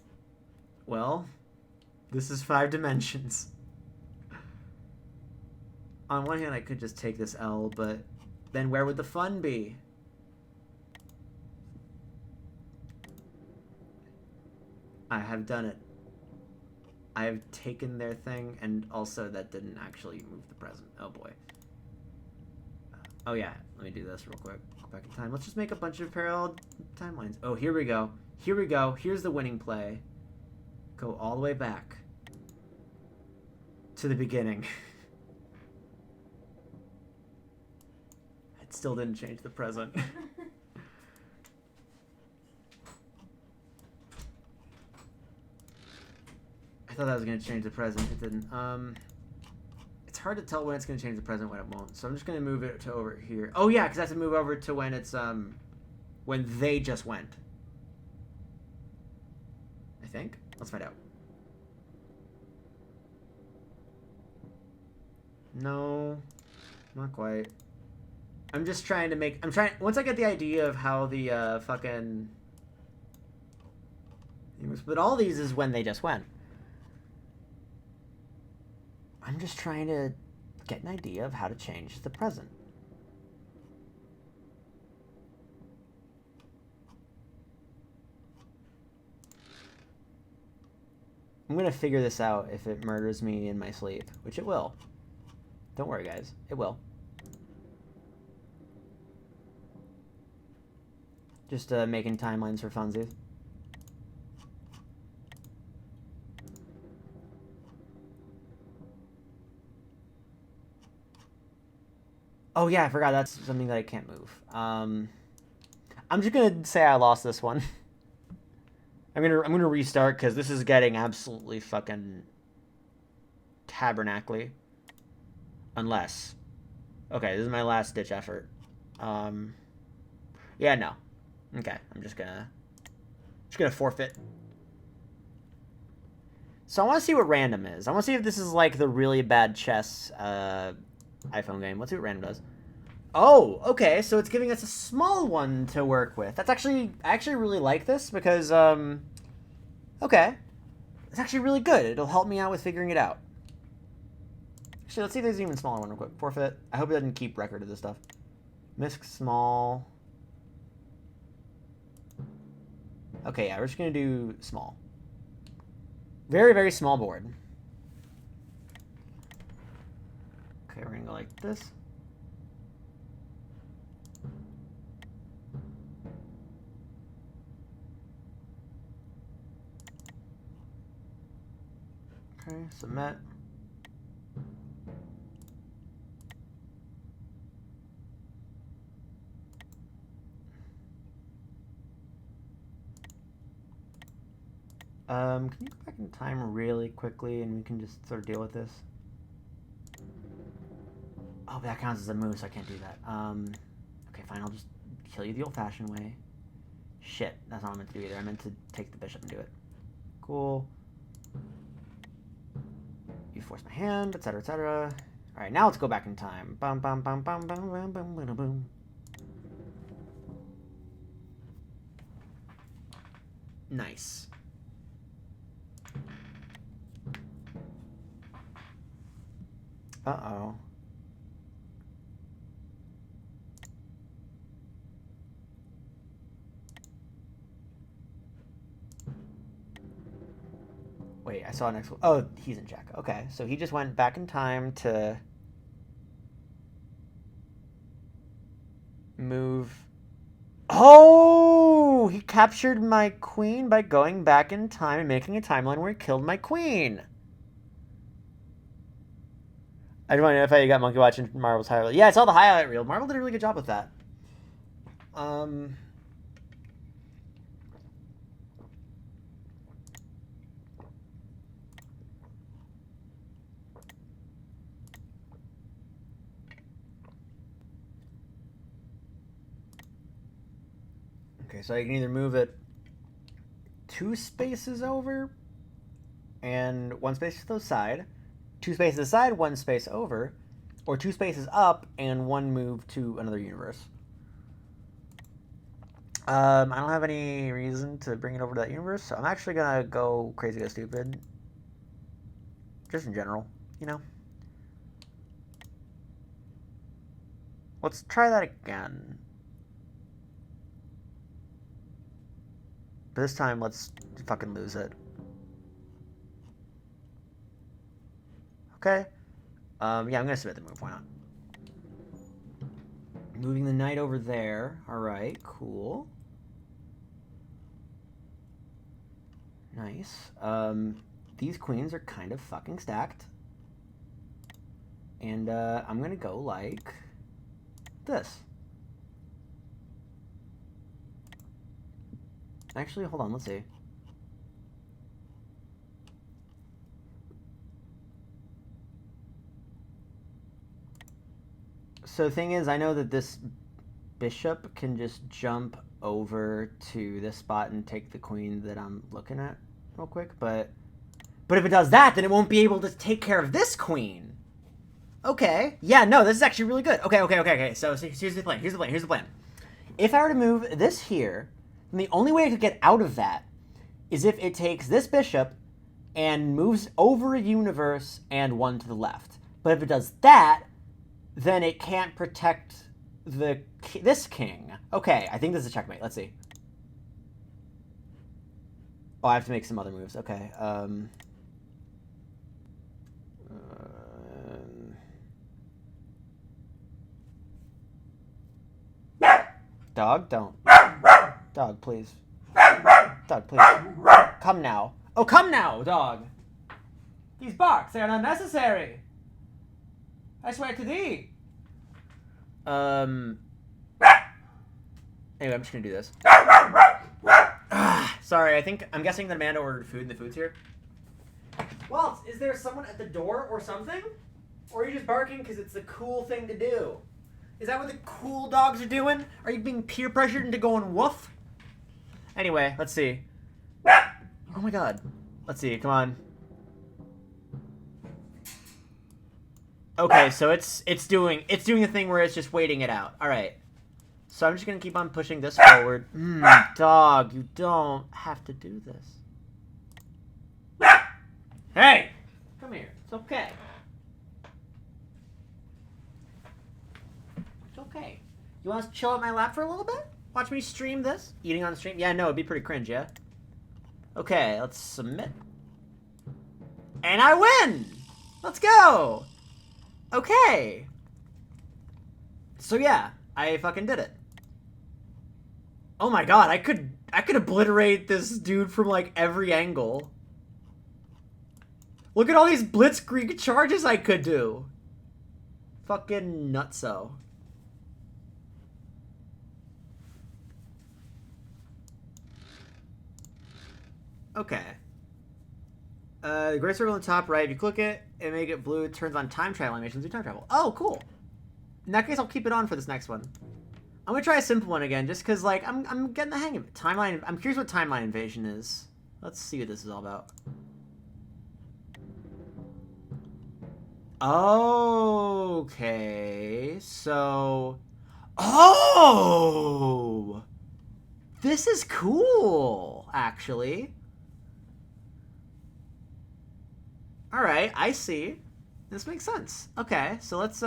Well, this is 5 dimensions. On one hand, I could just take this L, but then where would the fun be? I have done it. I have taken their thing, and also that didn't actually move the present. Oh boy. Oh yeah, let me do this real quick. Go back in time. Let's just make a bunch of parallel timelines. Oh, here we go. Here we go. Here's the winning play. Go all the way back to the beginning. It still didn't change the present. I thought that was going to change the present. It didn't. It's hard to tell when it's going to change the present, when it won't. So I'm just going to move it to over here. Oh yeah, because I have to move over to when it's when they just went. I think. Let's find out. No, not quite. I'm just trying to make... Once I get the idea of how the fucking... But all these is when they just went. I'm just trying to get an idea of how to change the present. I'm gonna figure this out if it murders me in my sleep, which it will. Don't worry, guys. It will. Just making timelines for funsies. Oh yeah, I forgot that's something that I can't move. I'm just gonna say I lost this one. I'm gonna restart because this is getting absolutely fucking tabernacly. Unless, okay, this is my last ditch effort. Yeah, no. Okay, I'm just gonna forfeit. So I want to see what random is. I want to see if this is like the really bad chess iPhone game. Let's see what random does. Oh, okay, so it's giving us a small one to work with. That's actually, I actually really like this because, okay. It's actually really good. It'll help me out with figuring it out. Actually, let's see if there's an even smaller one real quick. Forfeit. I hope it doesn't keep record of this stuff. Misc small. Okay, yeah, we're just going to do small. Very, very small board. Okay, we're going to go like this. Okay, submit. Can you go back in time really quickly and we can just sort of deal with this? Oh, that counts as a move, so I can't do that. Okay, fine, I'll just kill you the old-fashioned way. Shit, that's not what I meant to do either. I meant to take the bishop and do it. Cool. You force my hand, etc., etc. Alright, now let's go back in time. Bum, bum, bum, bum, bum, bum, bum, bum, boom. Nice. Uh-oh. Wait, I saw an next one. Oh, he's in check. Okay, so he just went back in time to move. Oh, he captured my queen by going back in time and making a timeline where he killed my queen. I just want to know if you got Monkey Watch and Marvel's highlight. Yeah, I saw the highlight reel. Marvel did a really good job with that. Okay, so I can either move it 2 spaces over and 1 space to the side, 2 spaces aside, 1 space over, or 2 spaces up and 1 move to another universe. I don't have any reason to bring it over to that universe, so I'm actually gonna go crazy go stupid. Just in general, you know? Let's try that again. But this time, let's fucking lose it. Okay. Yeah, I'm gonna submit the move. Why not? Moving the knight over there. Alright, cool. Nice. These queens are kind of fucking stacked. And, I'm gonna go like this. Actually, hold on, let's see. So the thing is, I know that this bishop can just jump over to this spot and take the queen that I'm looking at real quick, but if it does that, then it won't be able to take care of this queen. Okay. Yeah, no, this is actually really good. Okay. So here's the plan. If I were to move this here, then the only way I could get out of that is if it takes this bishop and moves over a universe and 1 to the left. But if it does that, then it can't protect this king. Okay, I think this is a checkmate. Let's see. Oh, I have to make some other moves. Okay. Dog, don't. Dog, please. Dog, please. Come now. Oh, come now, dog. These barks, they are unnecessary. I swear to thee. Anyway, I'm just gonna do this. Sorry, I'm guessing that Amanda ordered food and the food's here. Well, is there someone at the door or something? Or are you just barking because it's the cool thing to do? Is that what the cool dogs are doing? Are you being peer pressured into going woof? Anyway, let's see. Oh my god. Let's see, come on. Okay, so it's doing the thing where it's just waiting it out. Alright. So I'm just gonna keep on pushing this forward. Dog, you don't have to do this. Hey! Come here. It's okay. It's okay. You want to chill on my lap for a little bit? Watch me stream this? Eating on stream? Yeah, no, it'd be pretty cringe, yeah? Okay, let's submit. And I win! Let's go! Okay. So yeah, I fucking did it. Oh my god, I could obliterate this dude from like every angle. Look at all these blitzkrieg charges I could do. Fucking nutso. Okay. The gray circle on the top right, if you click it and make it blue, it turns on time travel animations. Do time travel. Oh, cool. In that case, I'll keep it on for this next one. I'm gonna try a simple one again, just because, like, I'm getting the hang of it. Timeline. I'm curious what timeline invasion is. Let's see what this is all about. Okay, so... Oh! This is cool, actually. Alright, I see. This makes sense. Okay, so let's,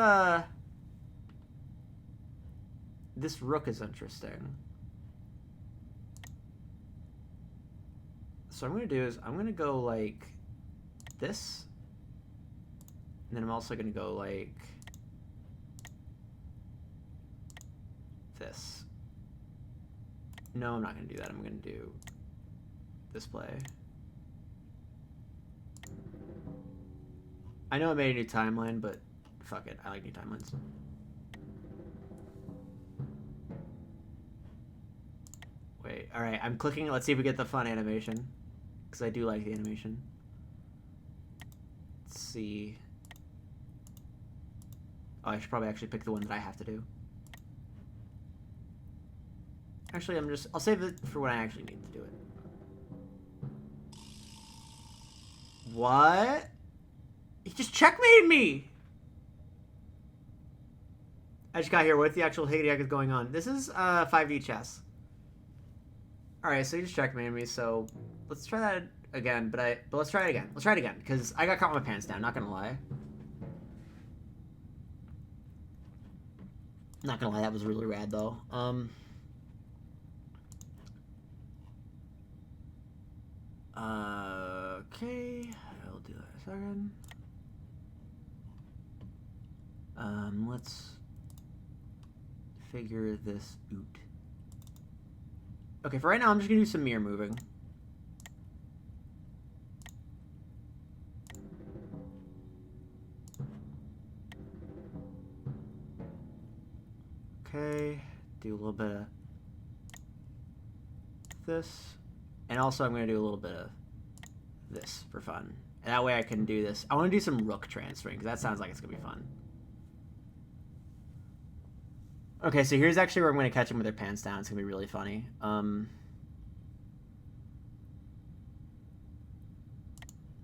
This rook is interesting. So what I'm gonna do is, I'm gonna go, like, this. And then I'm also going to go like this. No, I'm not going to do that. I'm going to do this play. I know I made a new timeline, but fuck it. I like new timelines. Wait, alright. I'm clicking. Let's see if we get the fun animation. Because I do like the animation. Let's see. Oh, I should probably actually pick the one that I have to do. Actually, I'll save it for when I actually need to do it. What? He just checkmated me! I just got here. What the actual higgity is going on? This is 5D chess. Alright, so he just checkmated me, so let's try that again, but let's try it again. Let's try it again, because I got caught with my pants down, not gonna lie. Not gonna lie, that was really rad though. Okay, I'll do that in a second. Let's figure this out. Okay, for right now, I'm just gonna do some mirror moving. Okay, do a little bit of this. And also I'm going to do a little bit of this for fun. And that way I can do this. I want to do some rook transferring, because that sounds like it's going to be fun. Okay, so here's actually where I'm going to catch them with their pants down. It's going to be really funny.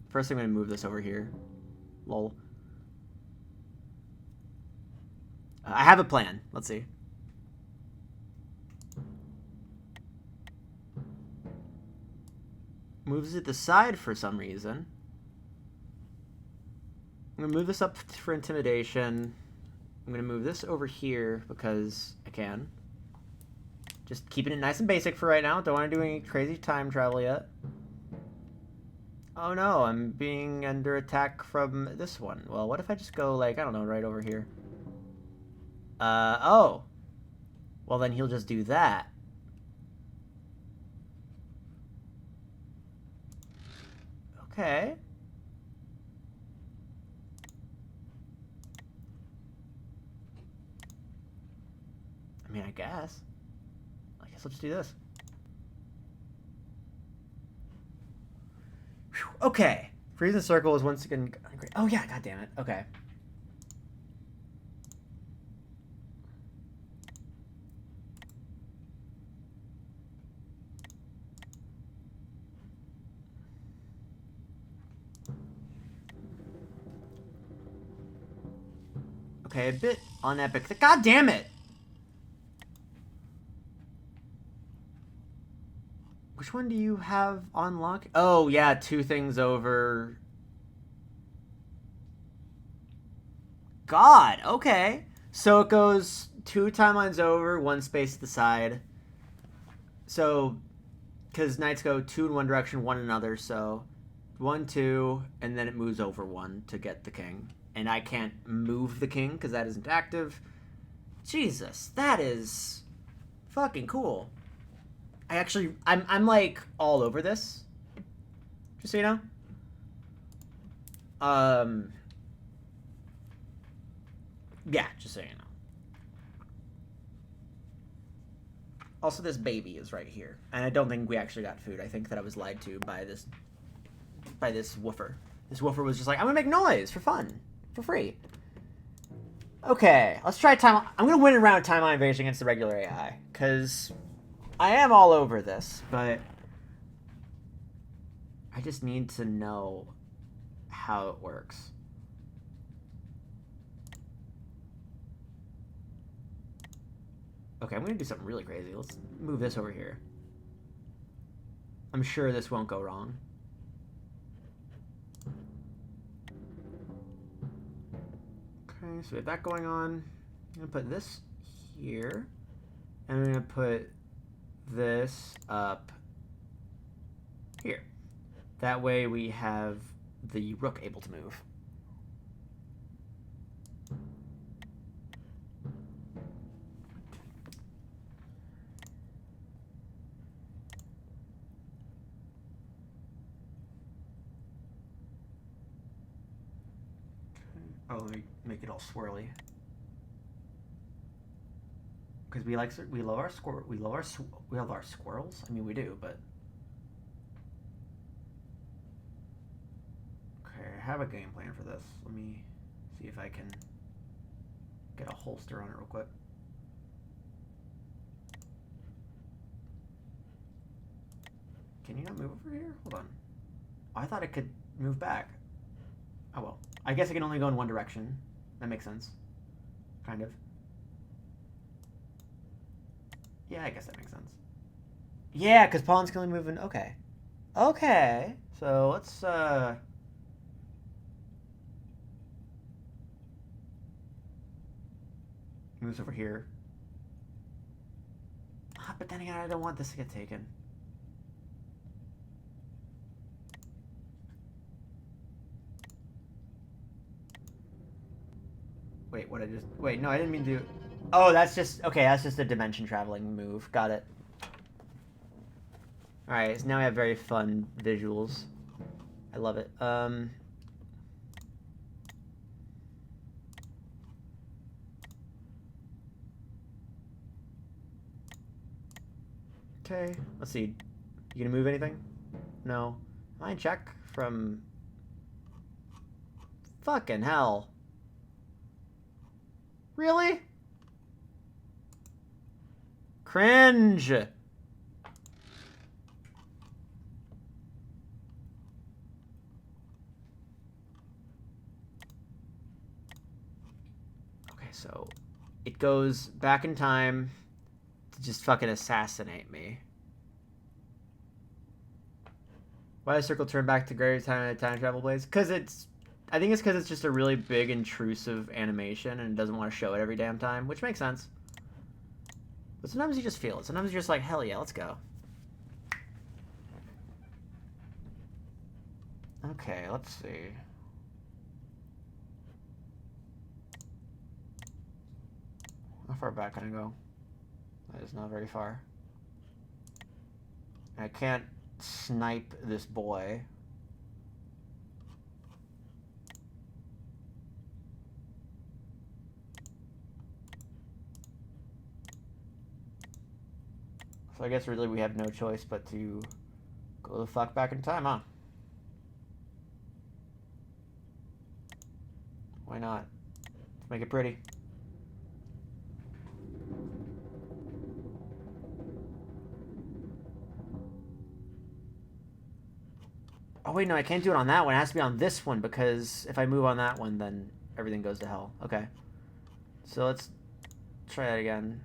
First I'm going to move this over here. Lol. I have a plan. Let's see. Moves it to the side for some reason. I'm going to move this up for intimidation. I'm going to move this over here because I can. Just keeping it nice and basic for right now. Don't want to do any crazy time travel yet. Oh no, I'm being under attack from this one. Well, what if I just go, like, I don't know, right over here? Oh. Well, then he'll just do that. Okay. I mean, I guess I'll just do this. Whew. Okay. Freezing circle is once again great. Oh yeah, god damn it. Okay. Okay, a bit unepic. God damn it! Which one do you have on lock? Oh, yeah, 2 things over. God, okay. So it goes 2 timelines over, 1 space to the side. So, because knights go 2 in one direction, 1 in another, so 1, 2, and then it moves over 1 to get the king. And I can't move the king because that isn't active. Jesus, that is fucking cool. I'm like all over this. Just so you know. Yeah, just so you know. Also, this baby is right here, and I don't think we actually got food. I think that I was lied to by this woofer. This woofer was just like, I'm gonna make noise for fun, for free. Okay, let's try time. I'm gonna win a round of timeline evasion against the regular AI, because I am all over this, but I just need to know how it works. Okay, I'm gonna do something really crazy. Let's move this over here. I'm sure this won't go wrong. Okay, so we have that going on. I'm gonna put this here. And I'm gonna put this up here. That way we have the rook able to move. Oh, let me make it all swirly. Because we love our squirrels. I mean, we do, but okay, I have a game plan for this. Let me see if I can get a holster on it real quick. Can you not move over here? Hold on. Oh, I thought it could move back. Oh well. I guess it can only go in one direction. That makes sense. Kind of. Yeah, I guess that makes sense. Yeah, because pawns can only move in... Okay. Okay. So, let's, move this over here. Ah, but then again, I don't want this to get taken. Wait, what I just... Wait, no, I didn't mean to... Oh, that's just... Okay, that's just a dimension traveling move. Got it. Alright, so now we have very fun visuals. I love it. Okay, let's see. You gonna move anything? No. Line check from... Fucking hell. Really? Cringe. Okay, so it goes back in time to just fucking assassinate me. Why does Circle turn back to greater time travel blades? Because it's... I think it's because it's just a really big, intrusive animation and it doesn't want to show it every damn time, which makes sense. But sometimes you just feel it. Sometimes you're just like, hell yeah, let's go. Okay, let's see. How far back can I go? That is not very far. I can't snipe this boy. So I guess really we have no choice but to go the fuck back in time, huh? Why not? Let's make it pretty. Oh wait, no, I can't do it on that one. It has to be on this one because if I move on that one, then everything goes to hell. Okay. So let's try that again.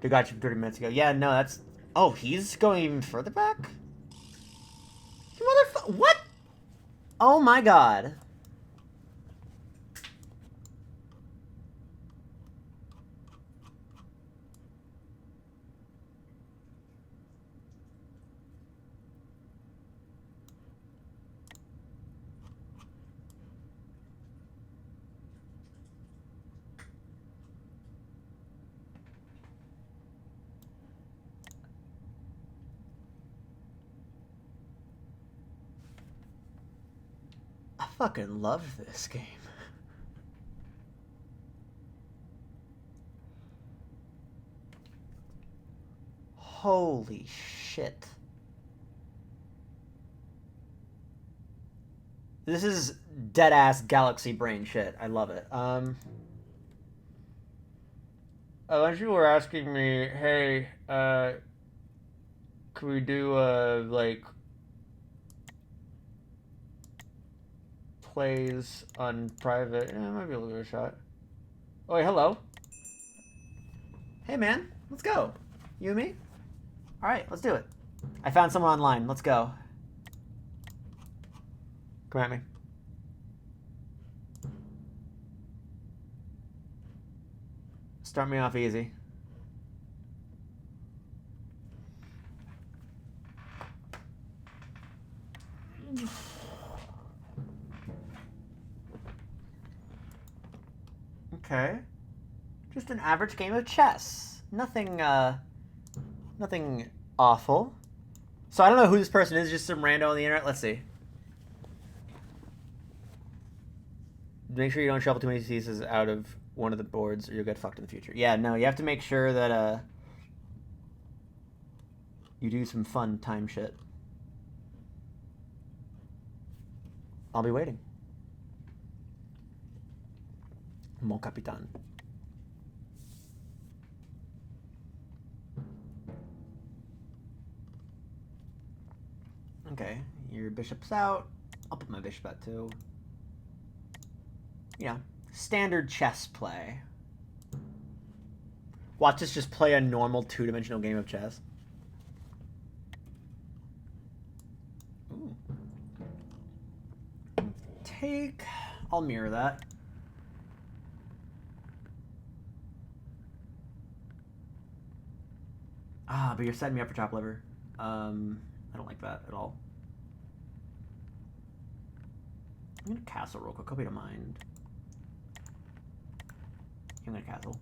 They got you 30 minutes ago. Yeah, no, that's... Oh, he's going even further back? You motherfucker... What? Oh my god. fucking love this game. Holy shit. This is dead-ass galaxy brain shit. I love it. A bunch of people were asking me, hey, could we do, like, plays on private? Yeah, might be able to give it a shot. Oh, wait, hello. Hey, man. Let's go. You and me? All right, let's do it. I found someone online. Let's go. Come at me. Start me off easy. Okay. Just an average game of chess. Nothing, nothing awful. So I don't know who this person is, just some rando on the internet. Let's see. Make sure you don't shuffle too many pieces out of one of the boards or you'll get fucked in the future. Yeah, no, you have to make sure that, you do some fun time shit. I'll be waiting. Mon Capitan. Okay, your bishop's out. I'll put my bishop out too. You know, standard chess play. Watch us just play a normal two-dimensional game of chess. Ooh. Take... I'll mirror that. Ah, but you're setting me up for chop liver. I don't like that at all. I'm gonna castle real quick. Hope you don't mind. I'm gonna castle.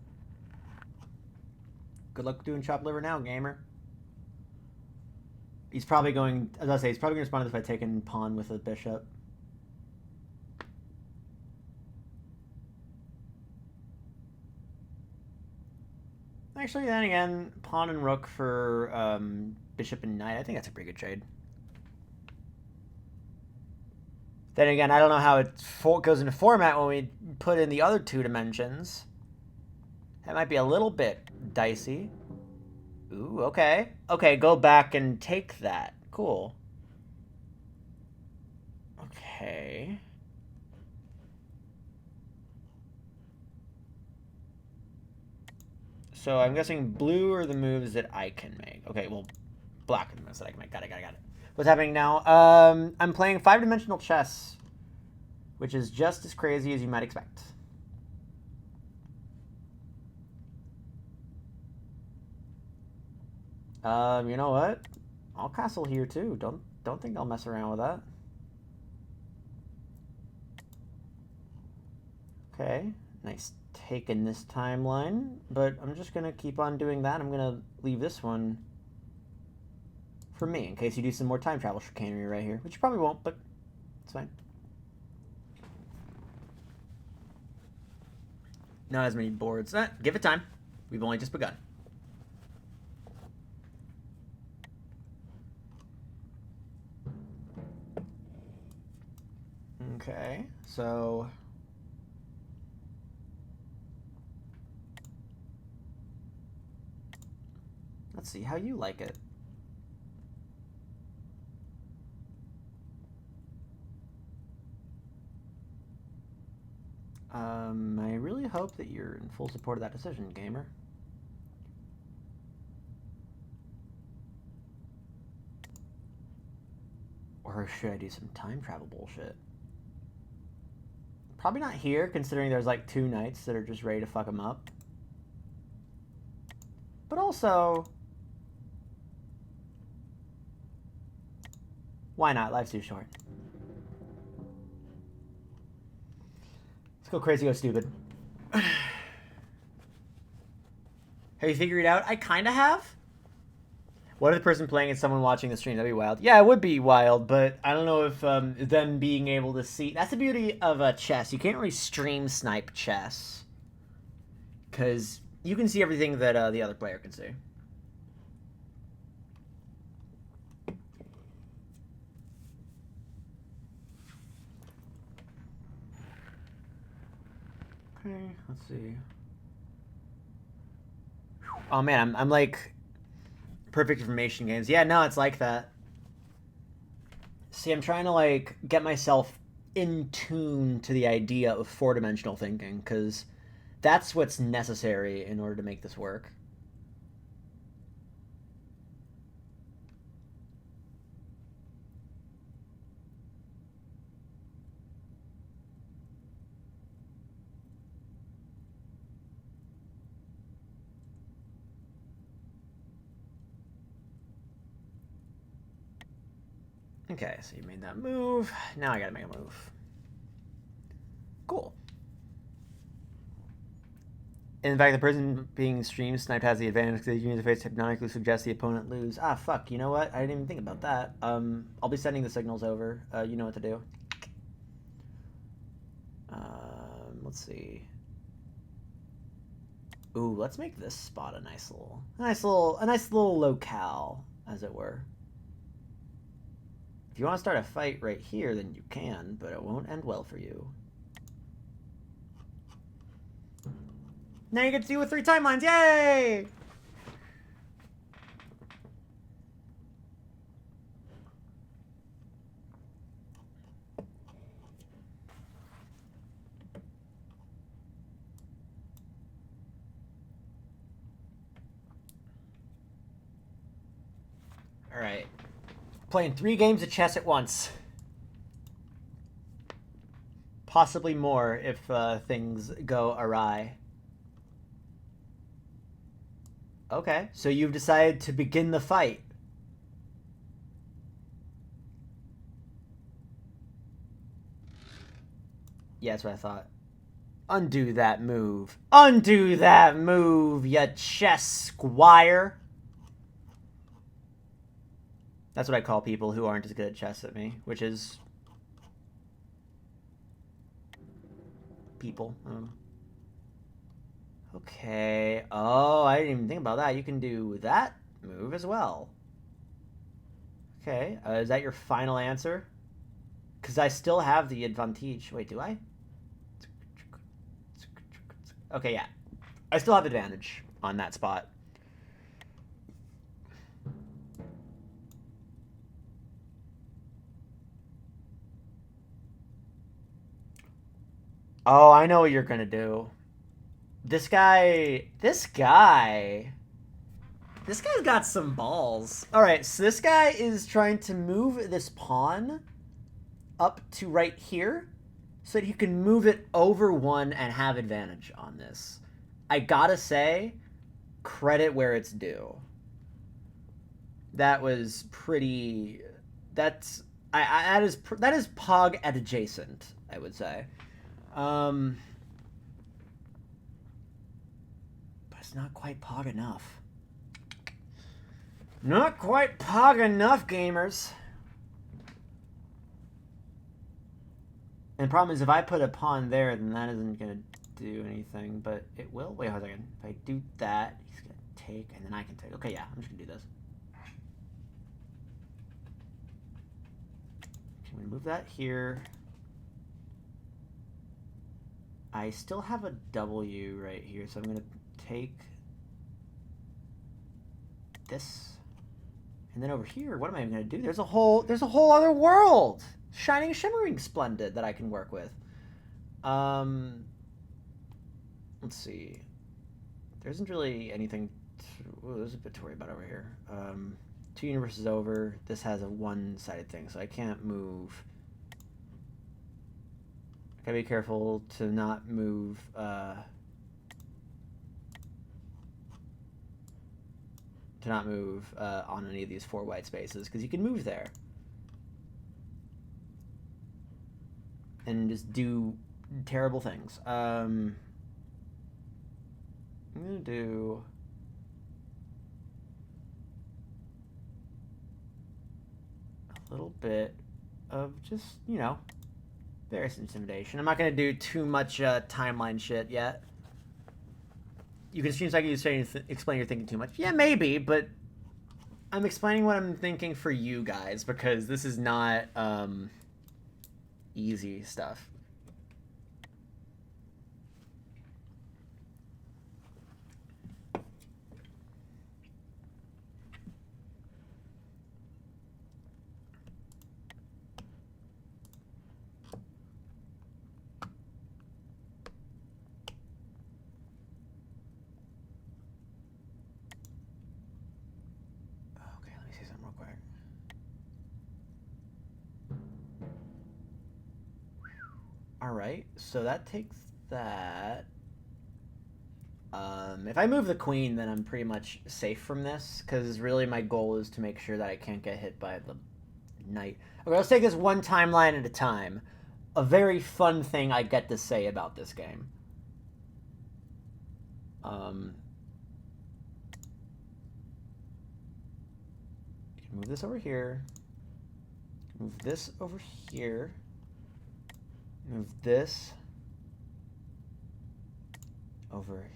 Good luck doing chop liver now, gamer. He's probably going, as I say, he's probably gonna respond to this by taking pawn with a bishop. Actually, then again, pawn and rook for bishop and knight. I think that's a pretty good trade. Then again, I don't know how it goes into format when we put in the other two dimensions. That might be a little bit dicey. Ooh, okay. Okay, go back and take that. Cool. Okay. So I'm guessing blue are the moves that I can make. Okay, well, black are the moves that I can make. Got it. What's happening now? I'm playing 5-dimensional chess, which is just as crazy as you might expect. You know what? I'll castle here too. Don't think I'll mess around with that. Okay, nice take in this timeline, but I'm just gonna keep on doing that. I'm gonna leave this one for me in case you do some more time travel chicanery right here, which you probably won't, but it's fine. Not as many boards. Give it time. We've only just begun. Okay, so let's see how you like it. I really hope that you're in full support of that decision, gamer. Or should I do some time travel bullshit? Probably not here, considering there's like 2 knights that are just ready to fuck them up. But also, why not? Life's too short. Let's go crazy, go stupid. Have you figured it out? I kind of have. What if the person playing is someone watching the stream? That'd be wild. Yeah, it would be wild, but I don't know if them being able to see... That's the beauty of chess. You can't really stream snipe chess. Because you can see everything that the other player can see. Okay, let's see. Oh man, I'm like perfect information games. Yeah, no, it's like that. See, I'm trying to like get myself in tune to the idea of four-dimensional thinking, because that's what's necessary in order to make this work. Okay, so you made that move. Now I gotta make a move. Cool. In fact, the person being stream sniped has the advantage because the interface hypnotically suggests the opponent lose. Ah, fuck. You know what? I didn't even think about that. I'll be sending the signals over. You know what to do. Let's see. Ooh, let's make this spot a nice little locale, as it were. If you want to start a fight right here, then you can, but it won't end well for you. Now you get to deal with 3 timelines. Yay! All right. Playing 3 games of chess at once. Possibly more if things go awry. Okay, so you've decided to begin the fight. Yeah, that's what I thought. Undo that move. Undo that move, ya chess squire. That's what I call people who aren't as good at chess at me, which is... people. Okay. Oh, I didn't even think about that. You can do that move as well. Okay. Is that your final answer? Because I still have the advantage. Wait, do I? Okay, yeah. I still have advantage on that spot. Oh, I know what you're gonna do. This guy's got some balls. All right, so this guy is trying to move this pawn up to right here so that he can move it over 1 and have advantage on this. I gotta say, credit where it's due. That was pretty... that is Pog adjacent, I would say. But it's not quite Pog enough. Not quite Pog enough, gamers. And the problem is, if I put a pawn there, then that isn't going to do anything, but it will. Wait, hold on a second. If I do that, he's going to take, and then I can take. Okay, yeah, I'm just going to do this. I'm going to move that here. I still have a W right here, so I'm going to take this. And then over here, what am I even going to do? There's a whole other world! Shining, shimmering, splendid that I can work with. Let's see. There isn't really anything... there's a bit to worry about over here. 2 universes over. This has a one-sided thing, so I can't move... Gotta be careful to not move, on any of these 4 white spaces, because you can move there. And just do terrible things. I'm gonna do... little bit of just, you know, various intimidation. I'm not going to do too much timeline shit yet. You can seems like you explain your thinking too much. Yeah, maybe, but I'm explaining what I'm thinking for you guys because this is not easy stuff. Alright, so that takes that. If I move the queen, then I'm pretty much safe from this, because really my goal is to make sure that I can't get hit by the knight. Okay, let's take this one timeline at a time. A very fun thing I get to say about this game. Move this over here. Move this over here. Move this over here.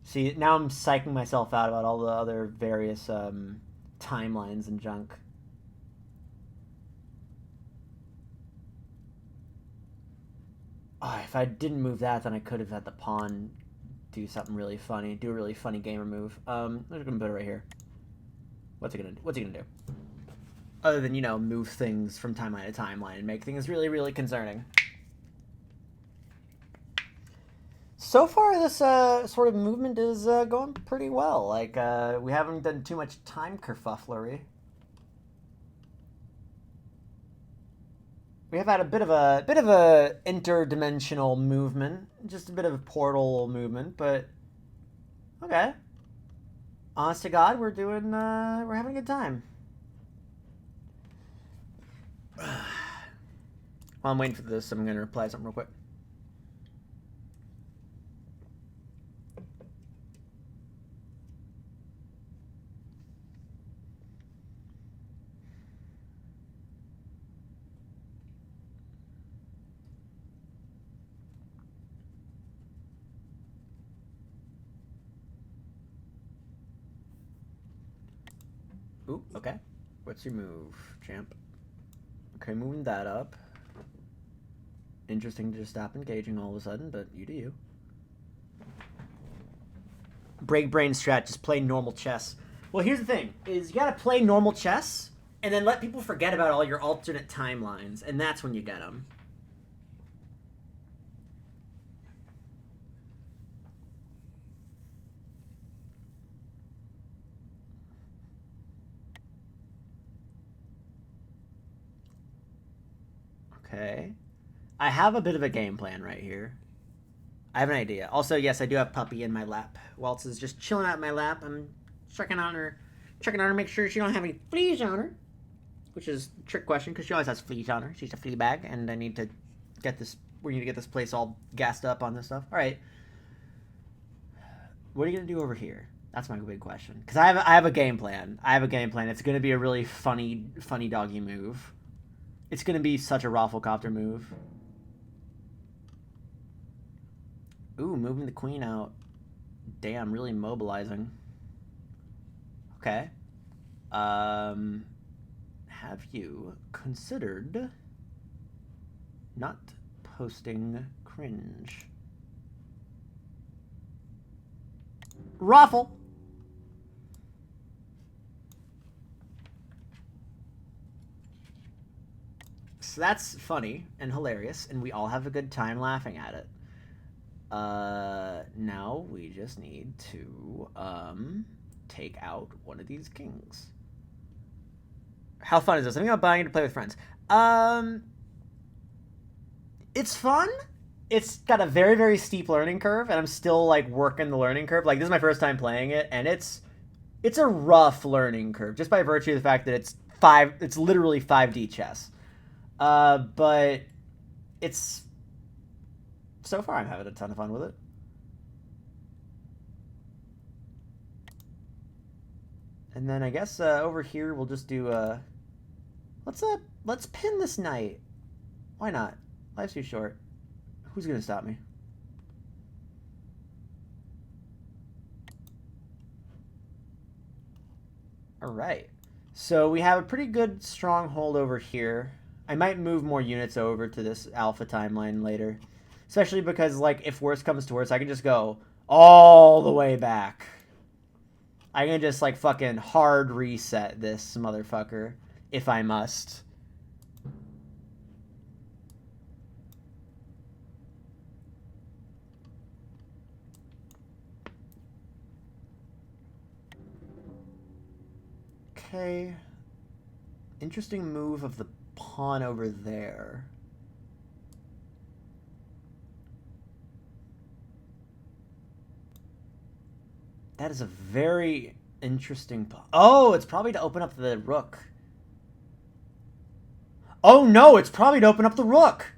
See, now I'm psyching myself out about all the other various timelines and junk. Oh, if I didn't move that, then I could have had the pawn do something really funny, do a really funny gamer move. I'm just gonna put it right here. What's he gonna do? Other than, you know, move things from timeline to timeline and make things really, really concerning. So far, this sort of movement is going pretty well. Like, we haven't done too much time kerfufflery. We have had a bit of a interdimensional movement, just a bit of a portal movement, but okay. Honest to God, we're having a good time. While I'm waiting for this, I'm gonna reply something real quick. Ooh, okay. What's your move, champ? Okay, moving that up. Interesting to just stop engaging all of a sudden, but you do you. Break brain strat, just play normal chess. Well, here's the thing, is you gotta play normal chess, and then let people forget about all your alternate timelines, and that's when you get them. Okay. I have a bit of a game plan right here. I have an idea. Also, yes, I do have Puppy in my lap. Waltz is just chilling out in my lap. I'm checking on her, make sure she don't have any fleas on her. Which is a trick question, because she always has fleas on her. She's a flea bag, and I need to get this... We need to get this place all gassed up on this stuff. Alright. What are you going to do over here? That's my big question. Because I have a game plan. It's going to be a really funny doggy move. It's going to be such a Rafflecopter move. Ooh, moving the queen out. Damn, really mobilizing. Okay. Have you considered not posting cringe? Raffle! So that's funny and hilarious, and we all have a good time laughing at it. Now we just need to, take out one of these kings. How fun is this? I think I'm buying it to play with friends. It's fun. It's got a very, very steep learning curve, and I'm still, like, working the learning curve. Like, this is my first time playing it, and it's a rough learning curve, just by virtue of the fact that it's literally 5D chess. But it's... So far, I'm having a ton of fun with it. And then I guess over here we'll just do let's pin this knight. Why not? Life's too short. Who's gonna stop me? All right. So we have a pretty good stronghold over here. I might move more units over to this alpha timeline later. Especially because, like, if worse comes to worse, I can just go all the way back. I can just, like, fucking hard reset this motherfucker if I must. Okay. Interesting move of the pawn over there. That is a very interesting pawn. Oh, it's probably to open up the rook. Oh no, it's probably to open up the rook.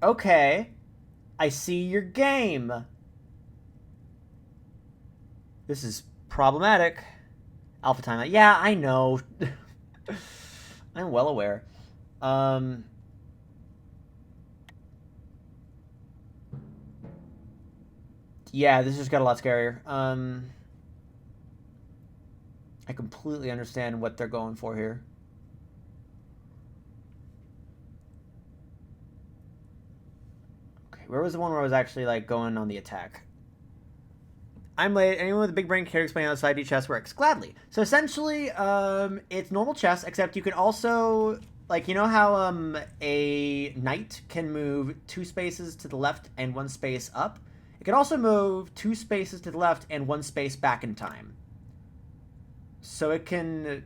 Okay. I see your game. This is problematic. Alpha timeline. Yeah, I know. I'm well aware. Yeah, this just got a lot scarier. I completely understand what they're going for here. Okay, where was the one where I was actually, like, going on the attack? I'm late. Anyone with a big brain care to explain how 5D chess works? Gladly. So essentially, it's normal chess, except you can also, like, you know how a knight can move 2 spaces to the left and 1 space up? It can also move 2 spaces to the left and 1 space back in time. So it can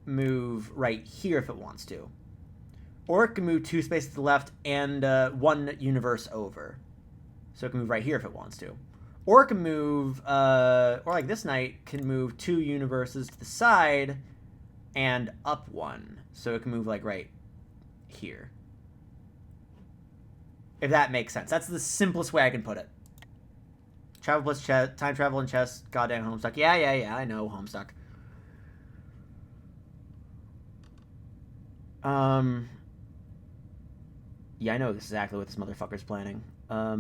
move right here if it wants to. Or it can move 2 spaces to the left and 1 universe over. So it can move right here if it wants to. Or it can move, or like this knight can move 2 universes to the side and up 1. So it can move like right here. If that makes sense. That's the simplest way I can put it. Travel plus chess, time travel and chess, goddamn Homestuck. Yeah, I know, Homestuck. Yeah, I know exactly what this motherfucker's planning. A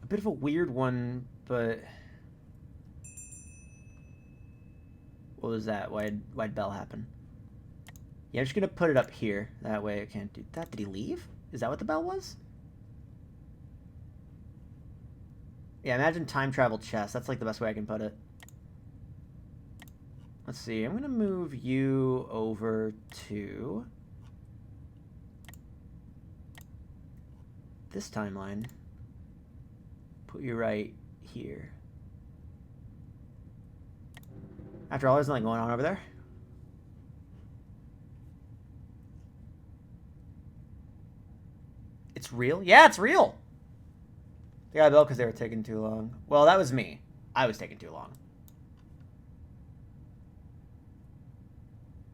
bit of a weird one, but... What was that? Why'd Bell happen? Yeah, I'm just gonna put it up here. That way I can't do that. Did he leave? Is that what the bell was? Yeah, imagine time travel chess. That's like the best way I can put it. Let's see. I'm gonna move you over to this timeline. Put you right here. After all, there's nothing going on over there. It's real? Yeah, it's real! They got a bell because they were taking too long. Well, that was me. I was taking too long.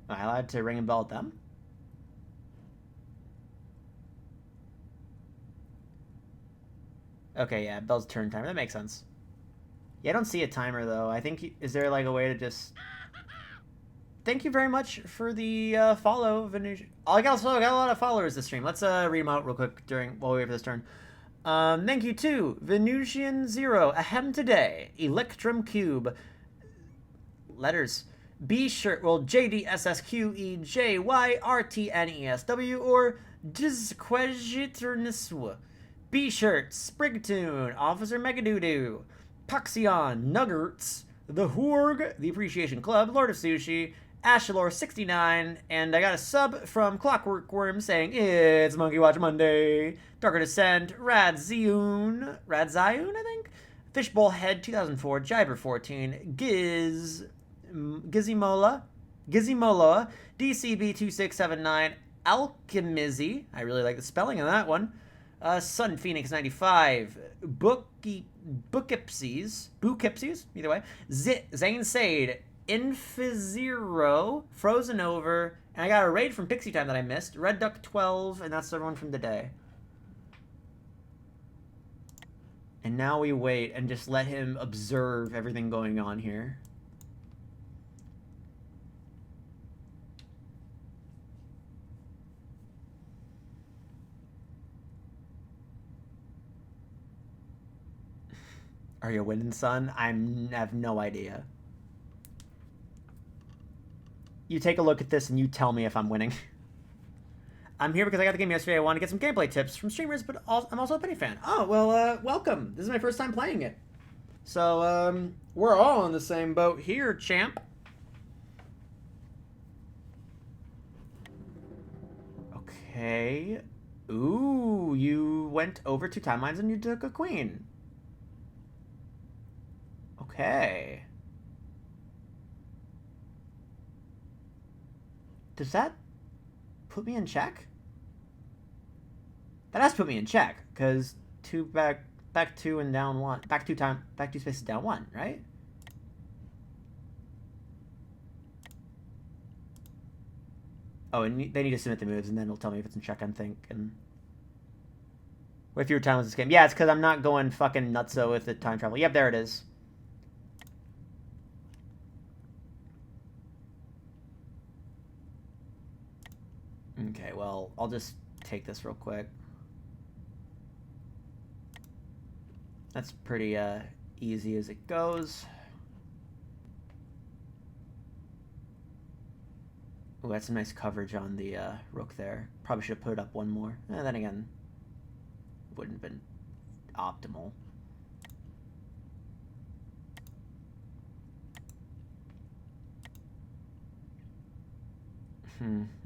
Am I allowed to ring a bell at them? Okay, yeah, bell's turn timer. That makes sense. Yeah, I don't see a timer, though. I think... Is there, like, a way to just... Thank you very much for the follow, Venusian. I got a lot of followers this stream. Let's read them out real quick while we wait for this turn. Thank you to Venusian Zero, Ahem Today, Electrum Cube, letters, B Shirt, well, JDSSQEJYRTNESW, or Disquesiternisswa, B Shirt, Sprigtoon, Officer Megadoodoo, Paxion, Nuggerts, The Horg, The Appreciation Club, Lord of Sushi, Ashalor69, and I got a sub from Clockwork Worm saying, it's Monkey Watch Monday, Darker Descent, Radzioon, I think, Fishbowl Head 2004, Jiber 14, Gizimola, DCB2679, Alchemizy, I really like the spelling of that one, Sun Phoenix 95, Bookipsies, either way, Zane Sade, Infizero, Frozen Over, and I got a raid from Pixie Time that I missed. Red Duck 12, and that's everyone from today. And now we wait and just let him observe everything going on here. Are you winning, son? I have no idea. You take a look at this and you tell me if I'm winning. I'm here because I got the game yesterday. I want to get some gameplay tips from streamers, but I'm also a Penny fan. Oh, well, welcome. This is my first time playing it. So, we're all in the same boat here, champ. Okay. Ooh, you went over 2 timelines and you took a queen. Okay. Does that put me in check? That has to put me in check, because back 2 and down 1. Back 2 spaces down 1, right? Oh, and they need to submit the moves, and then it'll tell me if it's in check, I'm thinking. What if your time was this game? Yeah, it's because I'm not going fucking nutso with the time travel. Yep, there it is. Okay, well, I'll just take this real quick. That's pretty easy as it goes. Oh, that's some nice coverage on the rook there. Probably should have put it up one more. And then again, wouldn't have been optimal.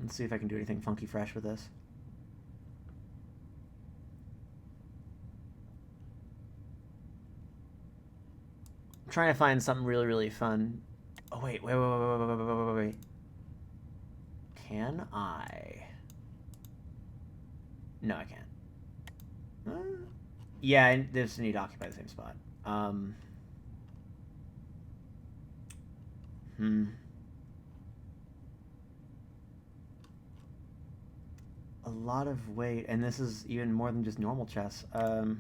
Let's see if I can do anything funky fresh with this. I'm trying to find something really, really fun. Oh, wait. Can I? No, I can't. Yeah, I just need to occupy the same spot. A lot of weight, and this is even more than just normal chess. You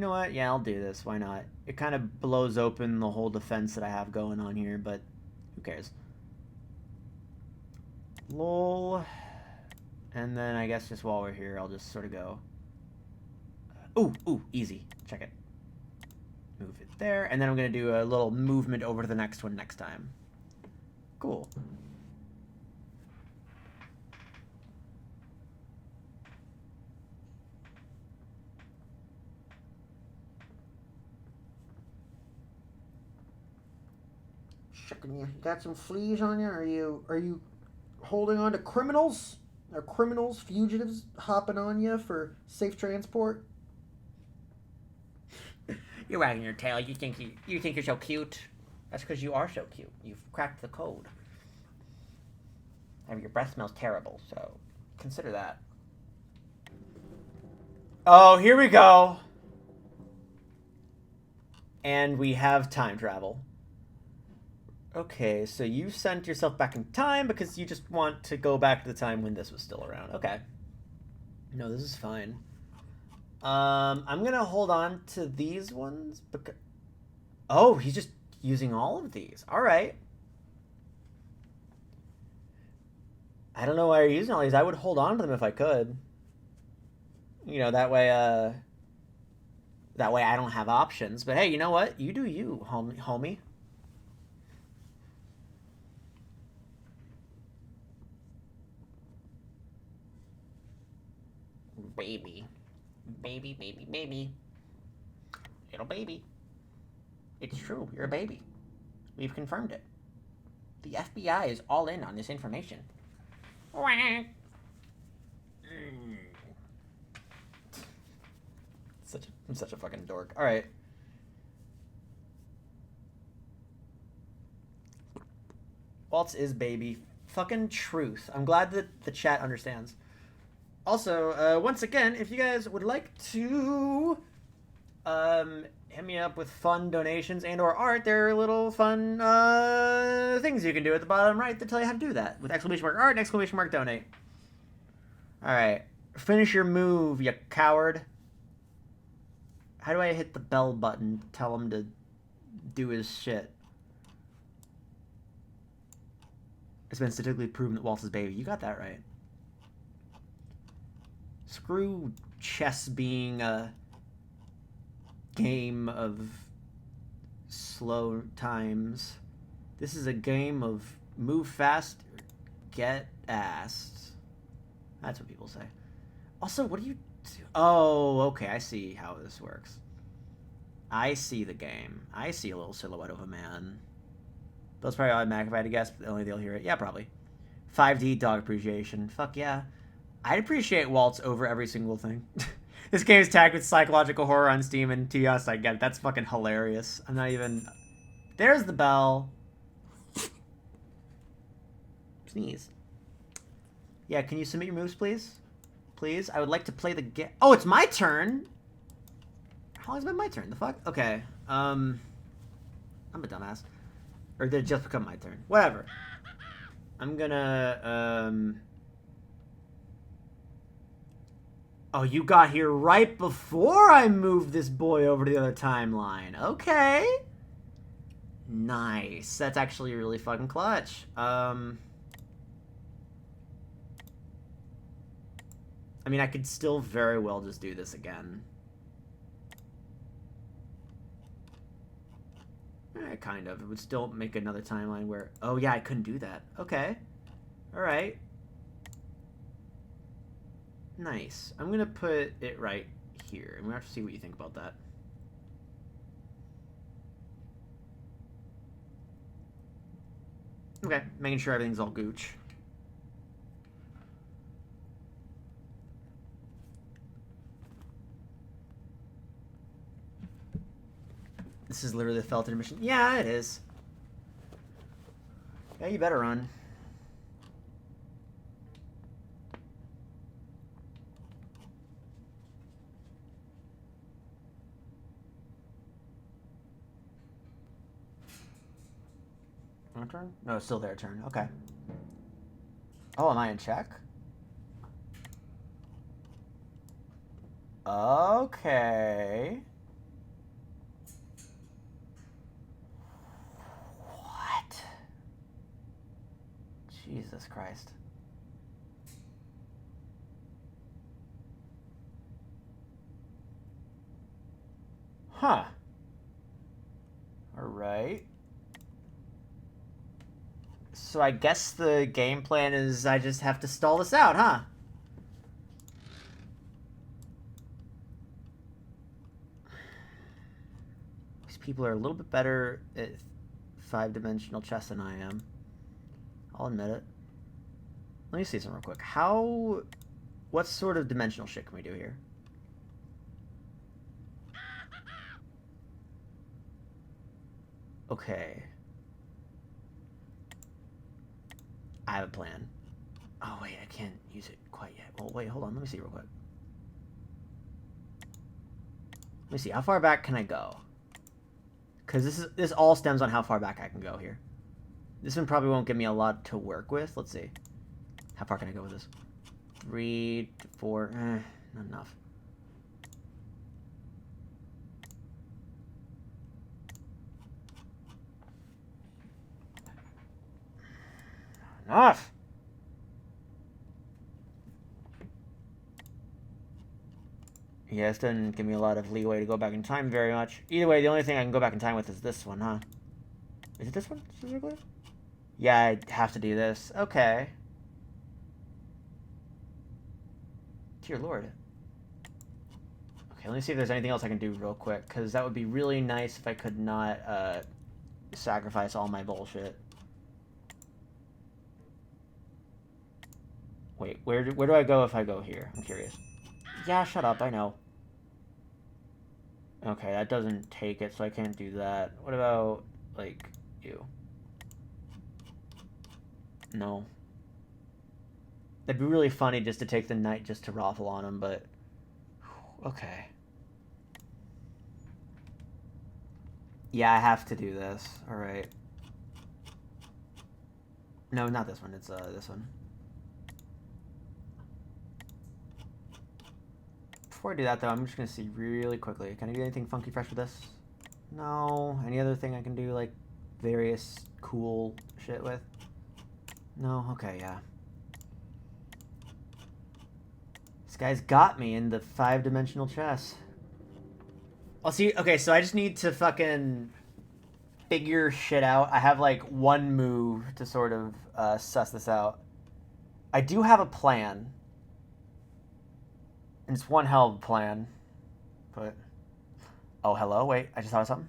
know what? Yeah, I'll do this. Why not? It kind of blows open the whole defense that I have going on here, but who cares? Lol. And then I guess just while we're here, I'll just sort of go. Ooh, easy. Check it. Move it there, and then I'm going to do a little movement over to the next one next time. Cool. Checking you. Got some fleas on you? Are you holding on to criminals? Are criminals, fugitives hopping on you for safe transport? You're wagging your tail. You think you're so cute. That's because you are so cute. You've cracked the code. I mean, your breath smells terrible, so consider that. Oh, here we go. And we have time travel. Okay, so you sent yourself back in time because you just want to go back to the time when this was still around. Okay. No, this is fine. I'm gonna hold on to these ones because... Oh, he's just using all of these. All right. I don't know why you're using all these. I would hold on to them if I could. You know, that way I don't have options. But hey, you know what? You do you, homie. Baby. Little baby. It's true, you're a baby. We've confirmed it. The FBI is all in on this information. I'm such a fucking dork. Alright. Waltz is baby. Fucking truth. I'm glad that the chat understands. Also, once again, if you guys would like to hit me up with fun donations and or art. There are little fun things you can do at the bottom right that tell you how to do that with exclamation mark art and exclamation mark donate. All right, finish your move, you coward. How do I hit the bell button? Tell him to do his shit. It's been statistically proven that Walt's his baby. You got that right. Screw chess being a game of slow times. This is a game of move fast, get assed. That's what people say. Also, what do you do? Oh, okay, I see how this works. I see the game. I see a little silhouette of a man. That's probably automatic if I had to guess, but only they'll hear it. Yeah, probably. 5D dog appreciation. Fuck yeah. I'd appreciate Waltz over every single thing. This game is tagged with psychological horror on Steam and TOS. I get it. That's fucking hilarious. I'm not even... There's the bell. Sneeze. Yeah, can you submit your moves, please? Please? I would like to play the game. Oh, it's my turn? How long has it been my turn? The fuck? Okay. I'm a dumbass. Or did it just become my turn? Whatever. I'm gonna, Oh, you got here right before I moved this boy over to the other timeline. Okay. Nice. That's actually really fucking clutch. I mean, I could still very well just do this again. Kind of. It would still make another timeline where... Oh, yeah, I couldn't do that. Okay. Alright. Nice. I'm gonna put it right here. And we have to see what you think about that. Okay. Making sure everything's all gooch. This is literally a felt intermission. Yeah, it is. Yeah, you better run. My turn? No, it's still their turn. Okay. Oh, am I in check? Okay. Jesus Christ. Huh. Alright. So I guess the game plan is I just have to stall this out, huh? These people are a little bit better at 5-dimensional chess than I am. I'll admit it. Let me see something real quick. What sort of dimensional shit can we do here? Okay. I have a plan. Oh, wait, I can't use it quite yet. Well, wait, hold on. Let me see real quick. Let me see. How far back can I go? Because this all stems on how far back I can go here. This one probably won't give me a lot to work with. Let's see. How far can I go with this? 3 to 4. Not enough. Enough! Yeah, this doesn't give me a lot of leeway to go back in time very much. Either way, the only thing I can go back in time with is this one, huh? Is it this one, specifically? Yeah, I have to do this. Okay. Dear Lord. Okay, let me see if there's anything else I can do real quick, because that would be really nice if I could not sacrifice all my bullshit. Wait, where do I go if I go here? I'm curious. Yeah, shut up, I know. Okay, that doesn't take it, so I can't do that. What about, like, you? No. That'd be really funny just to take the knight just to raffle on him, but... Okay. Yeah, I have to do this. Alright. No, not this one. It's this one. Before I do that, though, I'm just going to see really quickly. Can I do anything funky fresh with this? No. Any other thing I can do, like, various cool shit with? No? Okay, yeah. This guy's got me in the 5-dimensional chess. I'll see. Okay, so I just need to fucking figure shit out. I have, like, one move to sort of suss this out. I do have a plan. And it's one hell of a plan. But... Oh, hello? Wait, I just thought of something.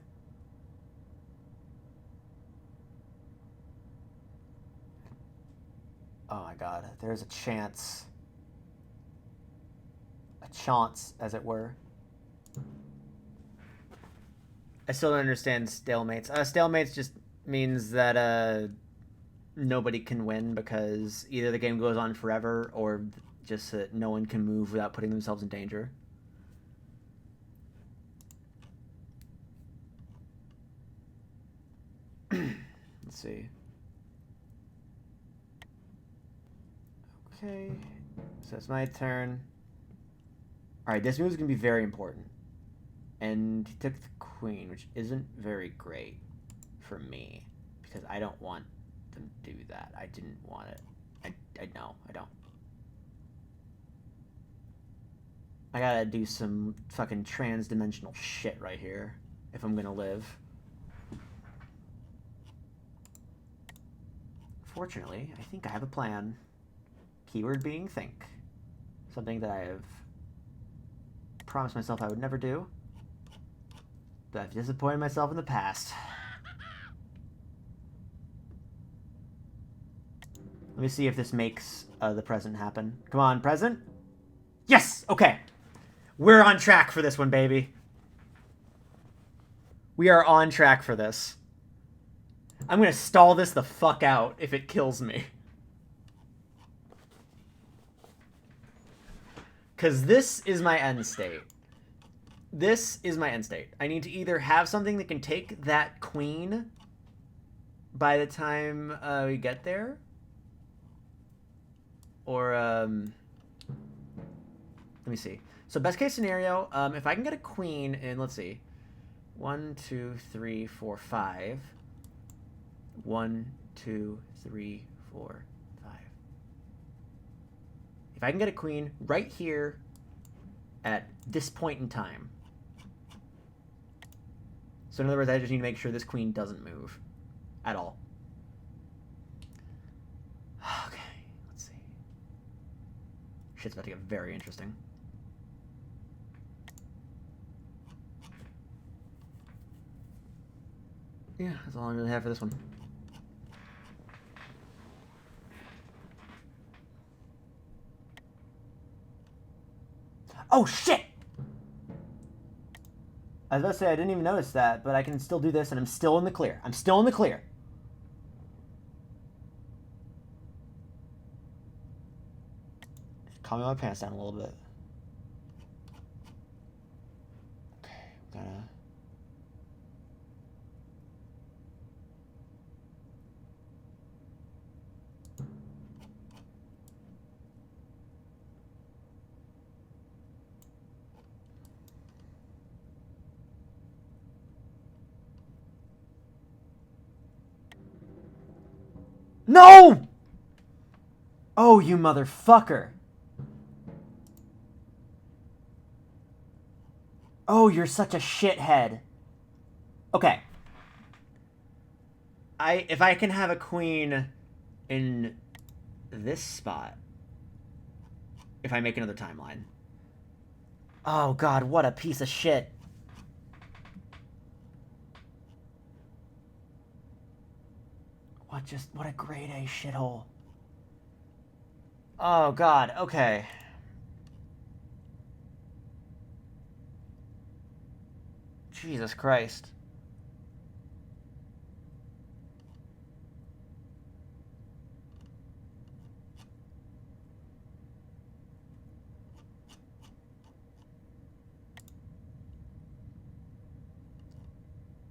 Oh my god. There's a chance. A chance, as it were. I still don't understand stalemates. Stalemates just means that nobody can win because either the game goes on forever or just that no one can move without putting themselves in danger. Let's see. Okay. So it's my turn. Alright, this move is going to be very important. And he took the queen, which isn't very great for me. Because I don't want them to do that. I didn't want it. I know, I don't. I gotta do some fucking trans-dimensional shit right here. If I'm gonna live. Fortunately, I think I have a plan. Keyword being think. Something that I have promised myself I would never do. But I've disappointed myself in the past. Let me see if this makes the present happen. Come on, present. Yes! Okay. We're on track for this one, baby. We are on track for this. I'm gonna stall this the fuck out if it kills me. Because this is my end state. This is my end state. I need to either have something that can take that queen by the time we get there. Or, let me see. So best case scenario, if I can get a queen in, let's see. 1, 2, 3, 4, 5. 1, 2, 3, 4, 5. If I can get a queen right here at this point in time. So in other words, I just need to make sure this queen doesn't move at all. Okay, let's see. Shit's about to get very interesting. Yeah, that's all I really have for this one. Oh, shit! I was about to say, I didn't even notice that, but I can still do this, and I'm still in the clear. I'm still in the clear. Calm my pants down a little bit. Okay, we're gonna... No! Oh, you motherfucker. Oh, you're such a shithead. Okay. If I can have a queen in this spot, if I make another timeline. Oh god, what a piece of shit. What a grade A shithole. Oh god, okay. Jesus Christ.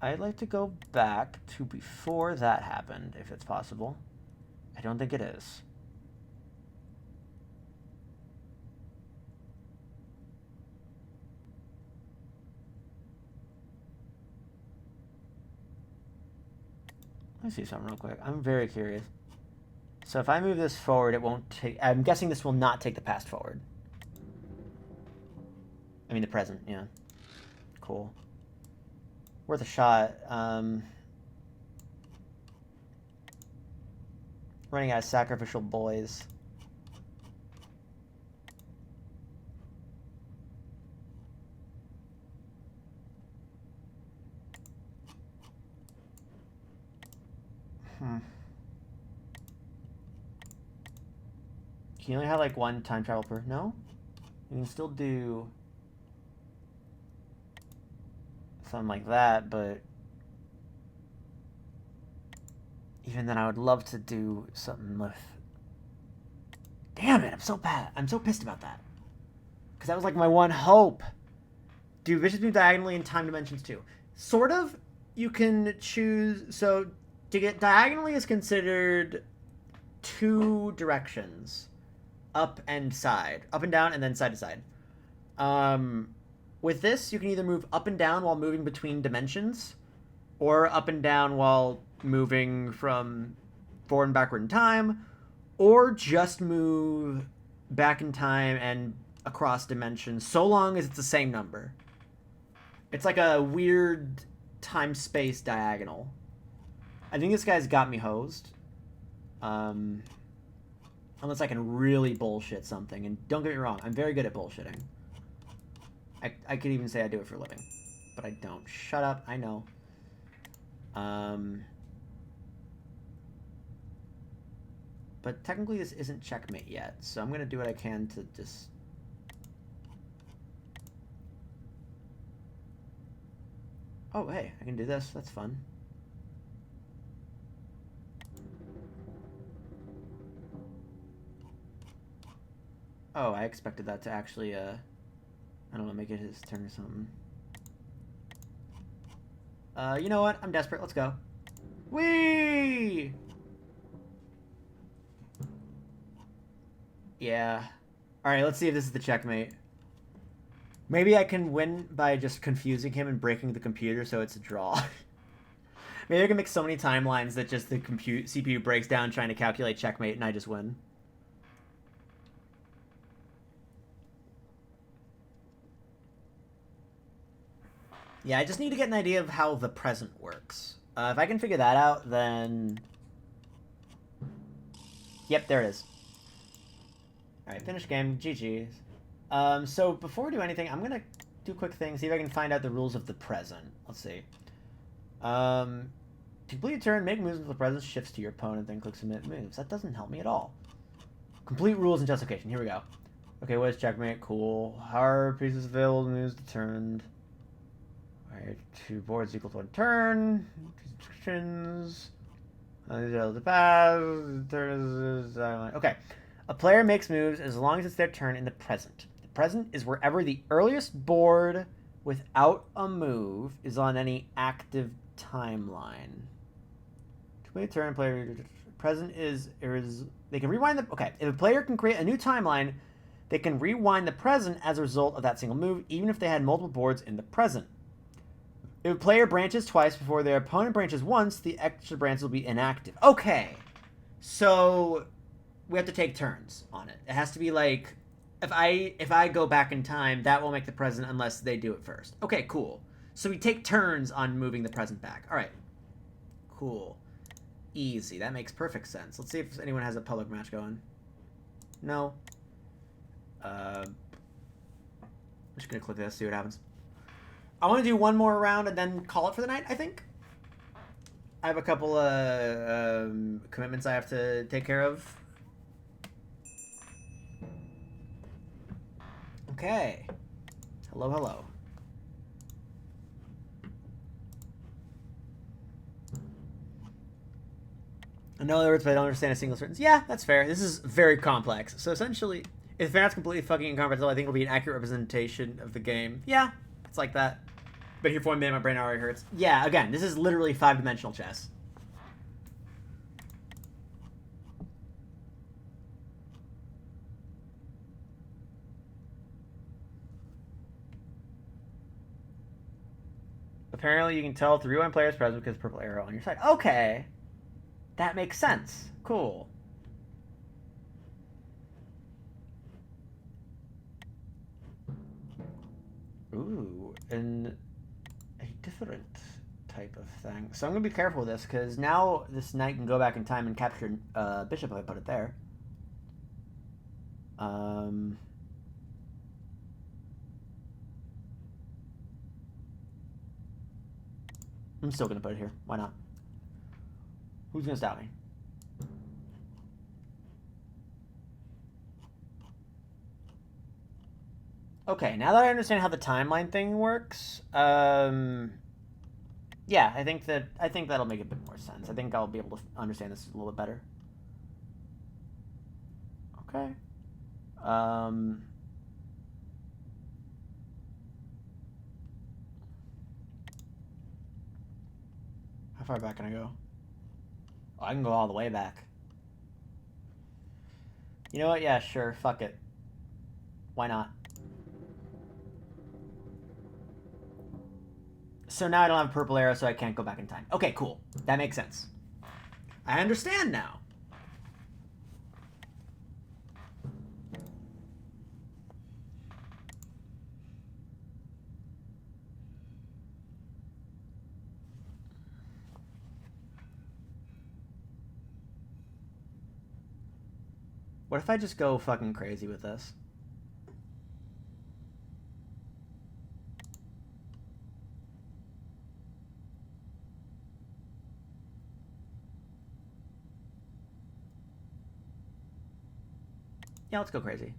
I'd like to go back to before that happened, if it's possible. I don't think it is. Let me see something real quick. I'm very curious. So if I move this forward, it won't take... I'm guessing this will not take the past forward. I mean the present, yeah. Cool. Worth a shot. Running out of sacrificial boys. Can you only have like one time travel per? No? You can still do something like that, but even then I would love to do something with... Damn it, I'm so bad. I'm so pissed about that. Because that was like my one hope. Do Vicious Move diagonally in time dimensions too. Sort of. You can choose... So, to get diagonally is considered 2 directions. Up and side. Up and down, and then side to side. With this, you can either move up and down while moving between dimensions, or up and down while moving from forward and backward in time, or just move back in time and across dimensions, so long as it's the same number. It's like a weird time-space diagonal. I think this guy's got me hosed. Unless I can really bullshit something. And don't get me wrong, I'm very good at bullshitting. I could even say I do it for a living. But I don't. Shut up, I know. But technically this isn't checkmate yet. So I'm going to do what I can to just... Oh, hey, I can do this. That's fun. Oh, I expected that to actually, I don't know, make it his turn or something. You know what? I'm desperate. Let's go. Whee! Yeah. Alright, let's see if this is the checkmate. Maybe I can win by just confusing him and breaking the computer so it's a draw. Maybe I can make so many timelines that just the CPU breaks down trying to calculate checkmate and I just win. Yeah, I just need to get an idea of how the present works. If I can figure that out, then... Yep, there it is. Alright, finish game. GG's. So before we do anything, I'm going to do a quick thing, see if I can find out the rules of the present. Let's see. To complete a turn, make moves with the present, shifts to your opponent, then click submit moves. That doesn't help me at all. Complete rules and justification. Here we go. Okay, what is checkmate? Cool. How are pieces available, moves determined. Alright, 2 boards equal to 1 turn. Restrictions. The pass. Okay. A player makes moves as long as it's their turn in the present. The present is wherever the earliest board without a move is on any active timeline. To play a turn, player present is they can rewind the... Okay, if a player can create a new timeline, they can rewind the present as a result of that single move, even if they had multiple boards in the present. If a player branches twice before their opponent branches once, the extra branch will be inactive. Okay, so we have to take turns on it. It has to be like, if I go back in time, that will make the present unless they do it first. Okay, cool. So we take turns on moving the present back. All right, cool, easy. That makes perfect sense. Let's see if anyone has a public match going. No. I'm just gonna click this, see what happens. I want to do one more round and then call it for the night, I think. I have a couple of commitments I have to take care of. Okay. Hello, hello. In other words, if I don't understand a single sentence, yeah, that's fair. This is very complex. So essentially, if Fanat's completely fucking incomprehensible, I think it'll be an accurate representation of the game. Yeah, it's like that. But here for one minute, my brain already hurts. Yeah, again, this is literally 5-dimensional chess. Apparently, you can tell if the rewind player is present because purple arrow on your side. Okay. That makes sense. Cool. Ooh, and a different type of thing. So I'm going to be careful with this, because now this knight can go back in time and capture bishop if I put it there. I'm still going to put it here. Why not? Who's going to stop me? Okay, now that I understand how the timeline thing works, yeah, I think that'll make a bit more sense. I think I'll be able to understand this a little bit better. Okay. How far back can I go? Oh, I can go all the way back. You know what? Yeah, sure. Fuck it. Why not? So now I don't have a purple arrow, so I can't go back in time. Okay, cool. That makes sense. I understand now. What if I just go fucking crazy with this? Yeah, let's go crazy.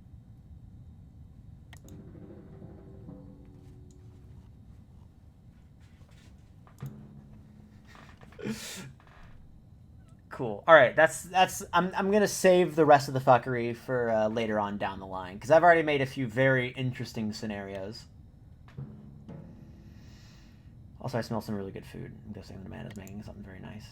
Cool. All right, that's. I'm gonna save the rest of the fuckery for later on down the line, because I've already made a few very interesting scenarios. Also, I smell some really good food. I'm guessing the man is making something very nice.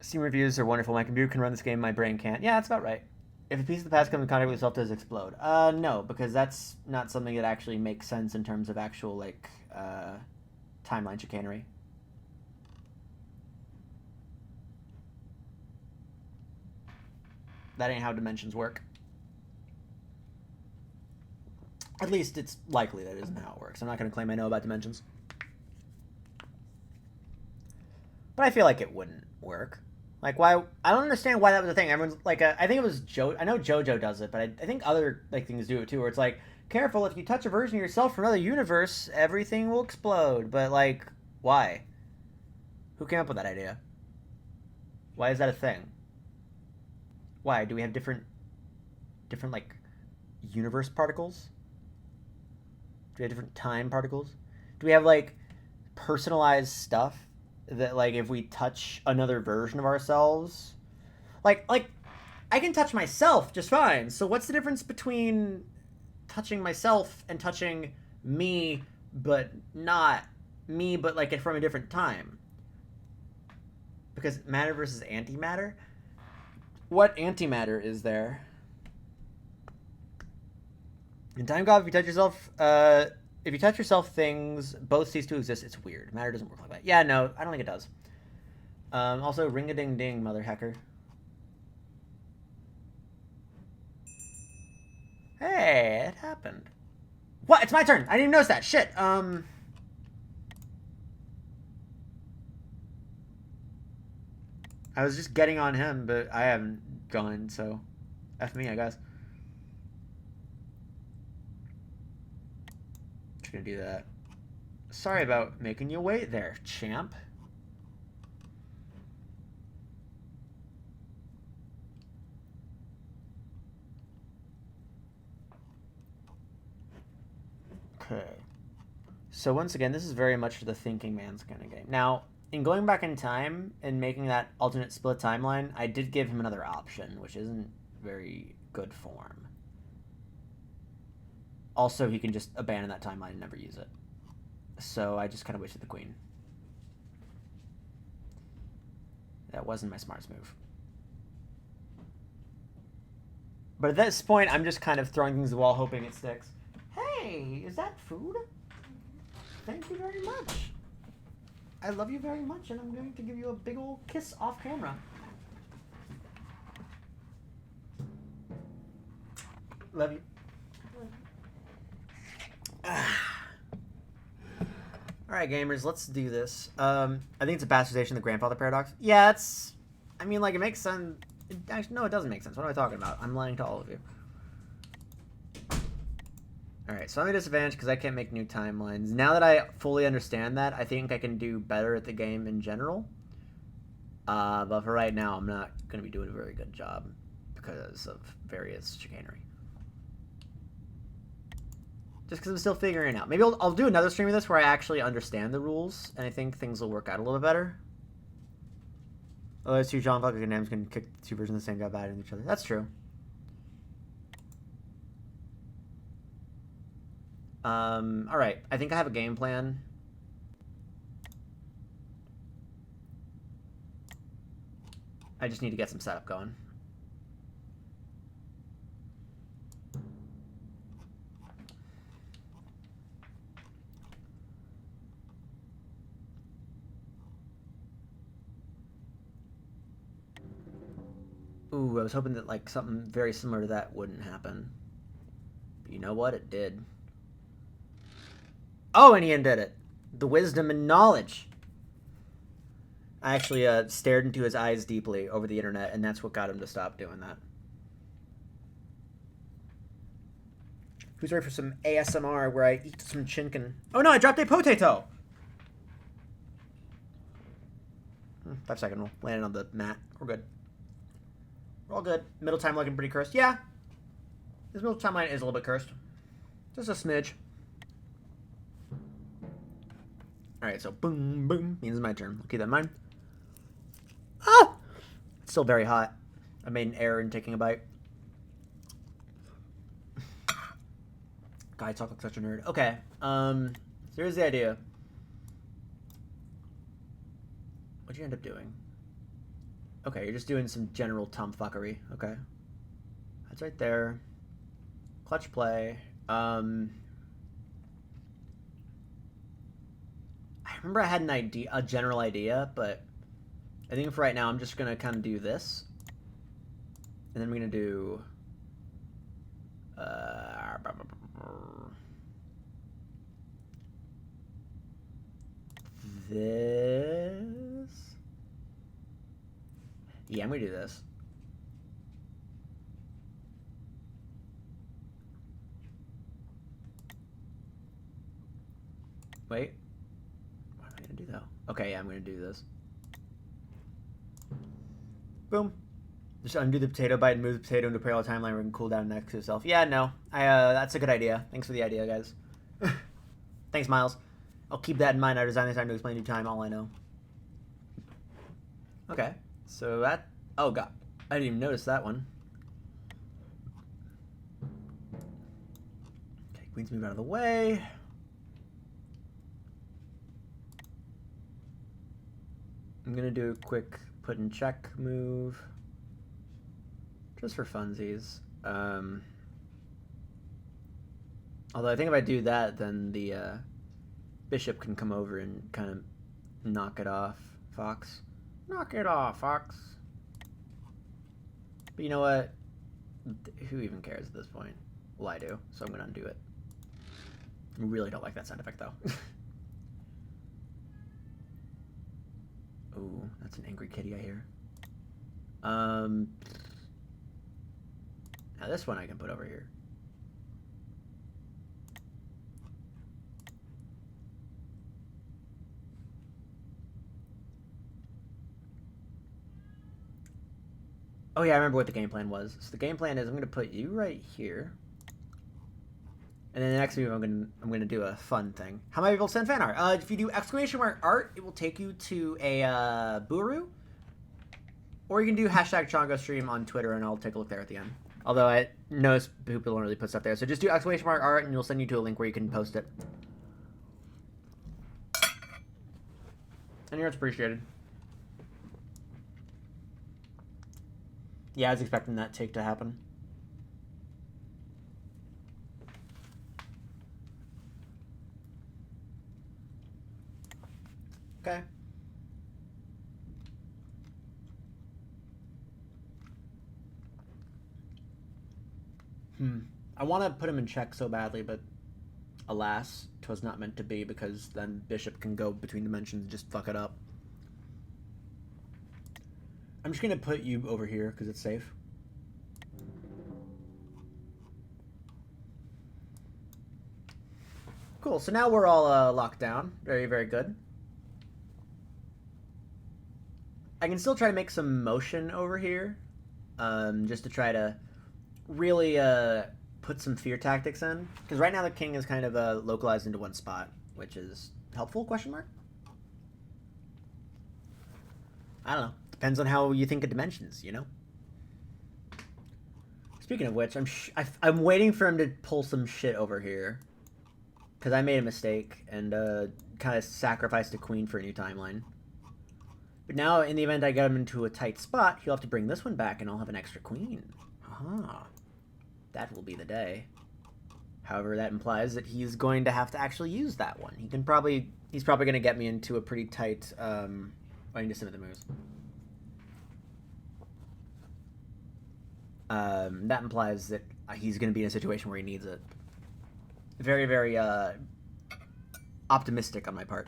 Steam reviews are wonderful. My computer can run this game, my brain can't. Yeah, that's about right. If a piece of the past comes in contact with itself, does it explode? No, because that's not something that actually makes sense in terms of actual, like, timeline chicanery. That ain't how dimensions work. At least it's likely that isn't how it works. I'm not going to claim I know about dimensions. But I feel like it wouldn't work. Like, why? I don't understand why that was a thing. Everyone's like, I think it was I know JoJo does it, but I think other like things do it too. Where it's like, careful, if you touch a version of yourself from another universe, everything will explode. But like, why? Who came up with that idea? Why is that a thing? Why do we have different like universe particles? Do we have different time particles? Do we have like personalized stuff? That like if we touch another version of ourselves, like I can touch myself just fine. So what's the difference between touching myself and touching me, but not me, but like from a different time? Because matter versus antimatter. What antimatter is there? In Time God, if you touch yourself, if you touch yourself, things both cease to exist. It's weird. Matter doesn't work like that. Yeah, no, I don't think it does. Also, ring-a-ding-ding, mother hecker. Hey, it happened. What? It's my turn. I didn't even notice that. Shit. I was just getting on him, but I haven't gone, so F me, I guess. Gonna do that. Sorry about making you wait there, champ. Okay. So once again, this is very much the thinking man's kind of game. Now, in going back in time and making that alternate split timeline, I did give him another option, which isn't very good form. Also, he can just abandon that timeline and never use it. So I just kind of wasted the queen. That wasn't my smartest move. But at this point, I'm just kind of throwing things at the wall, hoping it sticks. Hey, is that food? Thank you very much. I love you very much, and I'm going to give you a big old kiss off camera. Love you. Alright, gamers, let's do this. I think it's a bastardization of the grandfather paradox. Yeah, it's... I mean, like, it makes sense. Actually, no, it doesn't make sense. What am I talking about? I'm lying to all of you. Alright, so I'm at a disadvantage because I can't make new timelines. Now that I fully understand that, I think I can do better at the game in general. But for right now, I'm not going to be doing a very good job because of various chicanery. Just because I'm still figuring it out. Maybe I'll do another stream of this where I actually understand the rules, and I think things will work out a little bit better. Oh, those two John fucking names can kick two versions of the same guy bad into each other. That's true. Alright. I think I have a game plan. I just need to get some setup going. Ooh, I was hoping that, like, something very similar to that wouldn't happen. But you know what? It did. Oh, and Ian did it. The wisdom and knowledge. I actually stared into his eyes deeply over the internet, and that's what got him to stop doing that. Who's ready for some ASMR where I eat some chinken? Oh no, I dropped a potato! 5-second rule. Landing on the mat. We're good. We're all good. Middle time looking pretty cursed. Yeah. This middle timeline is a little bit cursed. Just a smidge. Alright, so boom, boom means it's my turn. I'll keep that in mind. Ah! It's still very hot. I made an error in taking a bite. God, I talk like such a nerd. Okay. So here's the idea. What'd you end up doing? Okay, you're just doing some general tomfuckery. Okay. That's right there. Clutch play. I remember I had an idea, a general idea, but I think for right now I'm just gonna kind of do this, and then we're gonna do this. Yeah, I'm gonna do this. Wait. What am I gonna do though? Okay, yeah, I'm gonna do this. Boom. Just undo the potato bite and move the potato into a parallel timeline where it can cool down next to itself. Yeah, no. That's a good idea. Thanks for the idea, guys. Thanks, Miles. I'll keep that in mind. I designed this time to explain new time, all I know. Okay. So that... Oh, God. I didn't even notice that one. Okay, queen's move out of the way. I'm going to do a quick put in check move. Just for funsies. Although I think if I do that, then the bishop can come over and kind of knock it off, Fox. Knock it off, Fox. But you know what? Who even cares at this point? Well, I do, so I'm going to undo it. I really don't like that sound effect, though. Ooh, that's an angry kitty I hear. Now this one I can put over here. Oh yeah, I remember what the game plan was. So the game plan is I'm going to put you right here. And then the next move I'm gonna do a fun thing. How am I able to send fan art? If you do exclamation mark art, it will take you to a Buru. Or you can do hashtag Chongo stream on Twitter, and I'll take a look there at the end. Although I notice people don't really put stuff there. So just do !art, and you'll send you to a link where you can post it. And it's appreciated. Yeah, I was expecting that take to happen. Okay. I want to put him in check so badly, but alas, 'twas not meant to be, because then Bishop can go between dimensions and just fuck it up. I'm just going to put you over here because it's safe. Cool, so now we're all locked down. Very, very good. I can still try to make some motion over here, just to try to really put some fear tactics in. Because right now the king is kind of localized into one spot, which is helpful, question mark? I don't know. Depends on how you think of dimensions, you know? Speaking of which, I'm waiting for him to pull some shit over here. Because I made a mistake and kind of sacrificed a queen for a new timeline. But now, in the event I get him into a tight spot, he'll have to bring this one back and I'll have an extra queen. Aha. That will be the day. However, that implies that he's going to have to actually use that one. He's probably going to get me into a pretty tight... I need to submit the moves. That implies that he's going to be in a situation where he needs it. Very, very optimistic on my part.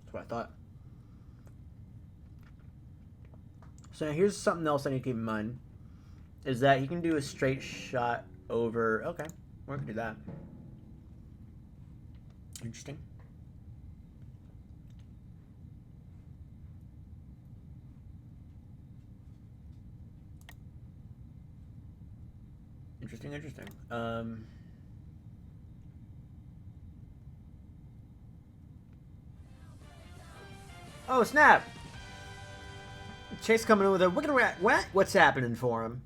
That's what I thought. So now here's something else I need to keep in mind. Is that he can do a straight shot over... Okay, we can do that. Interesting. Interesting. Oh, snap! Chase coming in with a wicked rat. What? What's happening for him?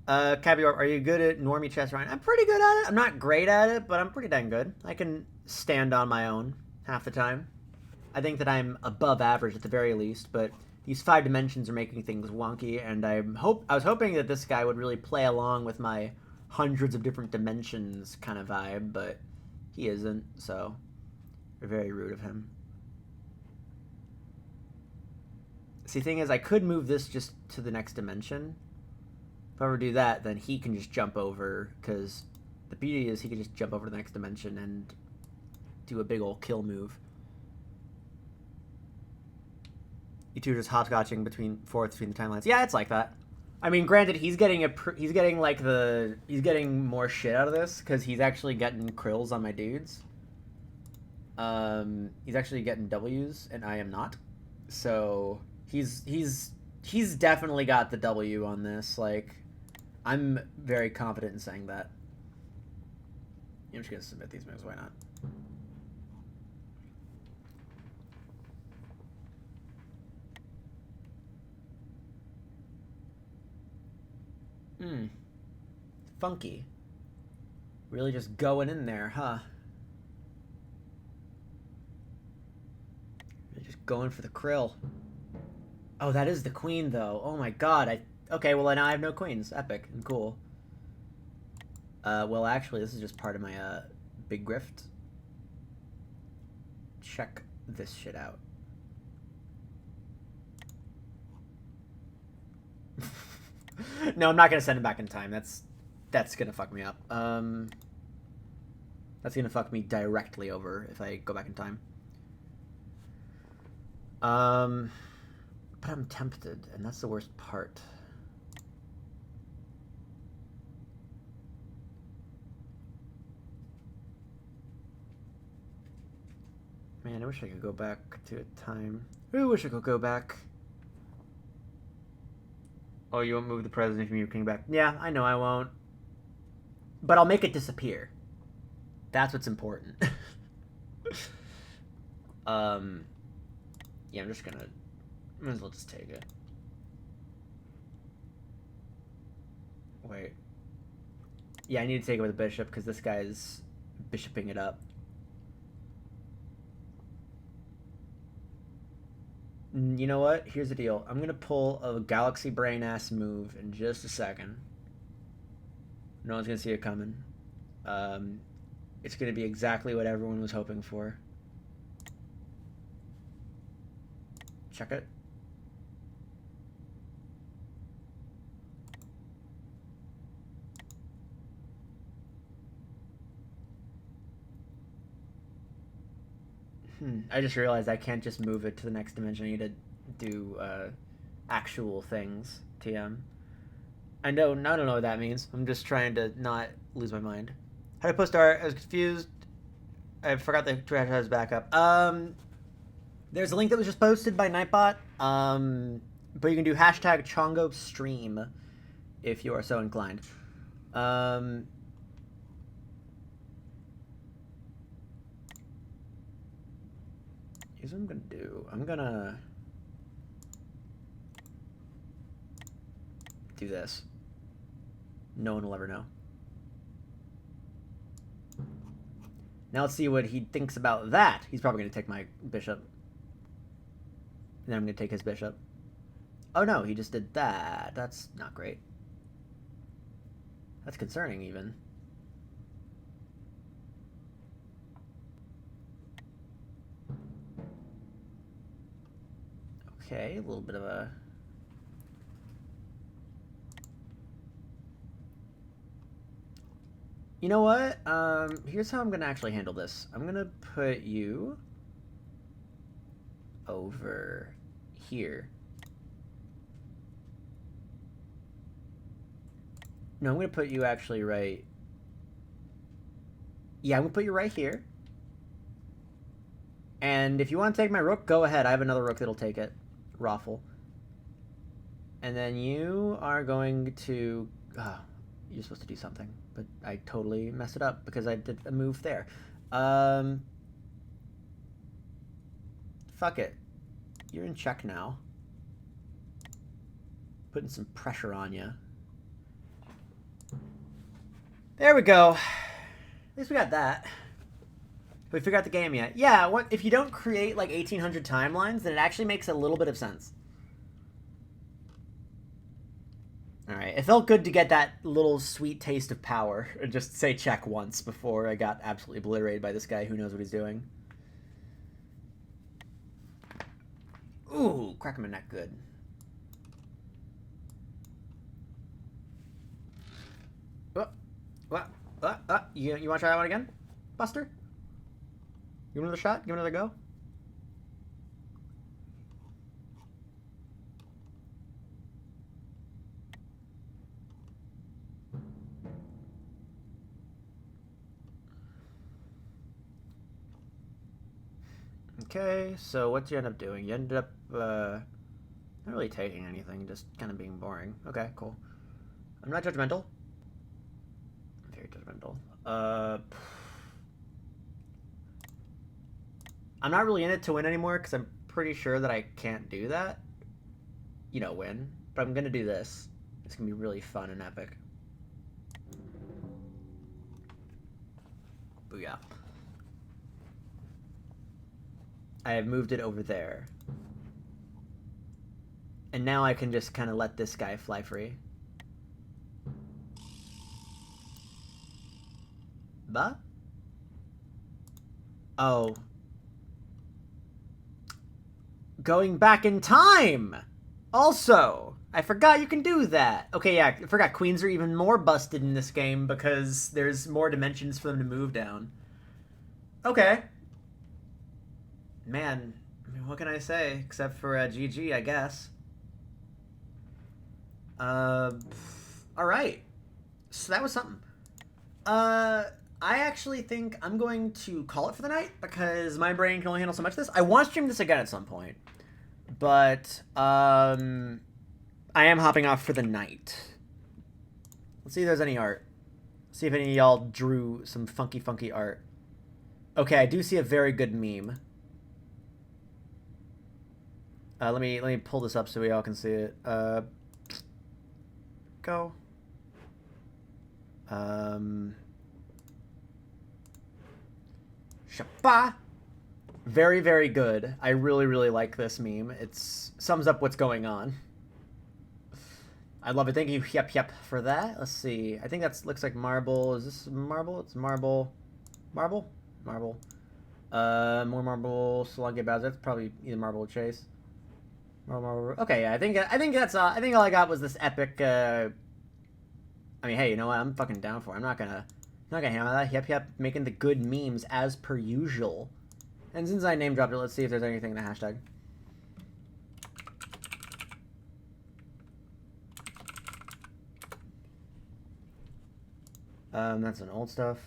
Caviar, are you good at normie chess, Ryan? I'm pretty good at it. I'm not great at it, but I'm pretty dang good. I can stand on my own half the time. I think that I'm above average at the very least, but these 5 dimensions are making things wonky, and I was hoping that this guy would really play along with my hundreds of different dimensions kind of vibe, but he isn't, so very rude of him. See, the thing is, I could move this just to the next dimension. If I ever do that, then he can just jump over, because the beauty is he can just jump over to the next dimension and do a big old kill move. You two are just hopscotching between the timelines. Yeah, it's like that. I mean, granted, he's getting more shit out of this because he's actually getting krills on my dudes. He's actually getting W's and I am not. So he's definitely got the W on this. Like, I'm very confident in saying that. I'm just gonna submit these moves. Why not? Funky. Really just going in there, huh? Really just going for the krill. Oh, that is the queen, though. Oh my god, okay, well, now I have no queens. Epic and cool. Well, actually, this is just part of my, big grift. Check this shit out. No, I'm not gonna send him back in time. That's gonna fuck me up. That's gonna fuck me directly over if I go back in time. But I'm tempted, and that's the worst part. Man, I wish I could go back to a time. I wish I could go back. Oh, you won't move the president from your king back. Yeah, I know I won't. But I'll make it disappear. That's what's important. Yeah, I'm just gonna... Might as well just take it. Wait. Yeah, I need to take it with a bishop because this guy's bishoping it up. You know what? Here's the deal. I'm gonna pull a galaxy brain ass move in just a second. No one's gonna see it coming. It's gonna be exactly what everyone was hoping for. Check it. I just realized I can't just move it to the next dimension. I need to do actual things. TM. I don't know what that means. I'm just trying to not lose my mind. How to post art? I was confused. I forgot the trash has backup. There's a link that was just posted by Nightbot. But you can do hashtag Chongo stream if you are so inclined. Here's what I'm gonna do. I'm gonna do this. No one will ever know. Now let's see what he thinks about that. He's probably gonna take my bishop. And then I'm gonna take his bishop. Oh no, he just did that. That's not great. That's concerning even. Okay, a little bit of a... You know what? Here's how I'm gonna actually handle this. I'm gonna put you over here. No, I'm gonna put you actually right... Yeah, I'm gonna put you right here. And if you want to take my rook, go ahead. I have another rook that'll take it. Raffle. And then you are going to... Oh, you're supposed to do something. But I totally messed it up because I did a move there. Fuck it. You're in check now. Putting some pressure on you. There we go. At least we got that. We figured out the game yet. Yeah, what if you don't create like 1800 timelines, then it actually makes a little bit of sense. Alright, it felt good to get that little sweet taste of power. Just say check once before I got absolutely obliterated by this guy who knows what he's doing. Ooh, crack him in neck good. You want to try that one again, Buster? Give another shot? Give another go? Okay, so what did you end up doing? You ended up, not really taking anything, just kind of being boring. Okay, cool. I'm not judgmental. I'm very judgmental. I'm not really in it to win anymore because I'm pretty sure that I can't do that. You know, win. But I'm going to do this. It's going to be really fun and epic. Booyah. I have moved it over there. And now I can just kind of let this guy fly free. Bah? Oh. Going back in time! Also, I forgot you can do that. Okay, yeah, I forgot queens are even more busted in this game because there's more dimensions for them to move down. Okay. Man, I mean, what can I say? Except for GG, I guess. Alright. So that was something. I actually think I'm going to call it for the night because my brain can only handle so much of this. I want to stream this again at some point, but I am hopping off for the night. Let's see if there's any art. See if any of y'all drew some funky art. Okay, I do see a very good meme. Let me pull this up so we all can see it. Go. Shapa. Very, very good. I really like this meme. It sums up what's going on. I love it. Thank you, yep, for that. Let's see. I think that looks like marble. Is this marble? It's marble. Marble? Marble. More marble. Sluggy Bowser. That's probably either marble or chase. Marble. Okay, yeah. I think that's. I think all I got was this epic. I mean, hey, you know what? I'm fucking down for it. I'm not gonna handle that. Yep, making the good memes as per usual. And since I name dropped it, let's see if there's anything in the hashtag. That's an old stuff.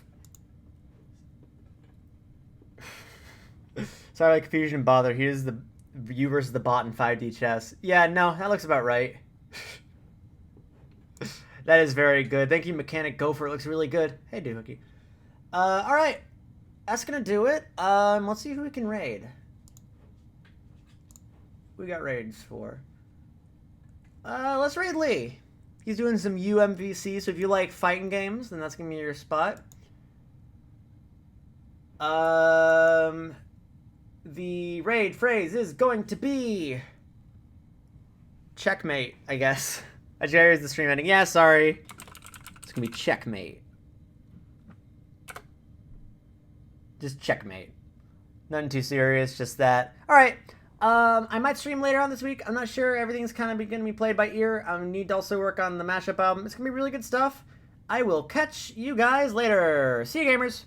Sorry, like confusion and bother. Here's the you versus the bot in 5D chess. Yeah, no, that looks about right. That is very good. Thank you, Mechanic Gopher. It looks really good. Hey, Doohickey. All right, that's gonna do it. Let's see who we can raid. Who we got raids for? Let's raid Lee. He's doing some UMVC, so if you like fighting games, then that's gonna be your spot. The raid phrase is going to be checkmate, I guess. Here's the stream ending. Yeah, sorry. It's gonna be checkmate. Just checkmate. Nothing too serious, just that. Alright. I might stream later on this week. I'm not sure. Everything's kind of going to be played by ear. I need to also work on the mashup album. It's going to be really good stuff. I will catch you guys later. See you, gamers.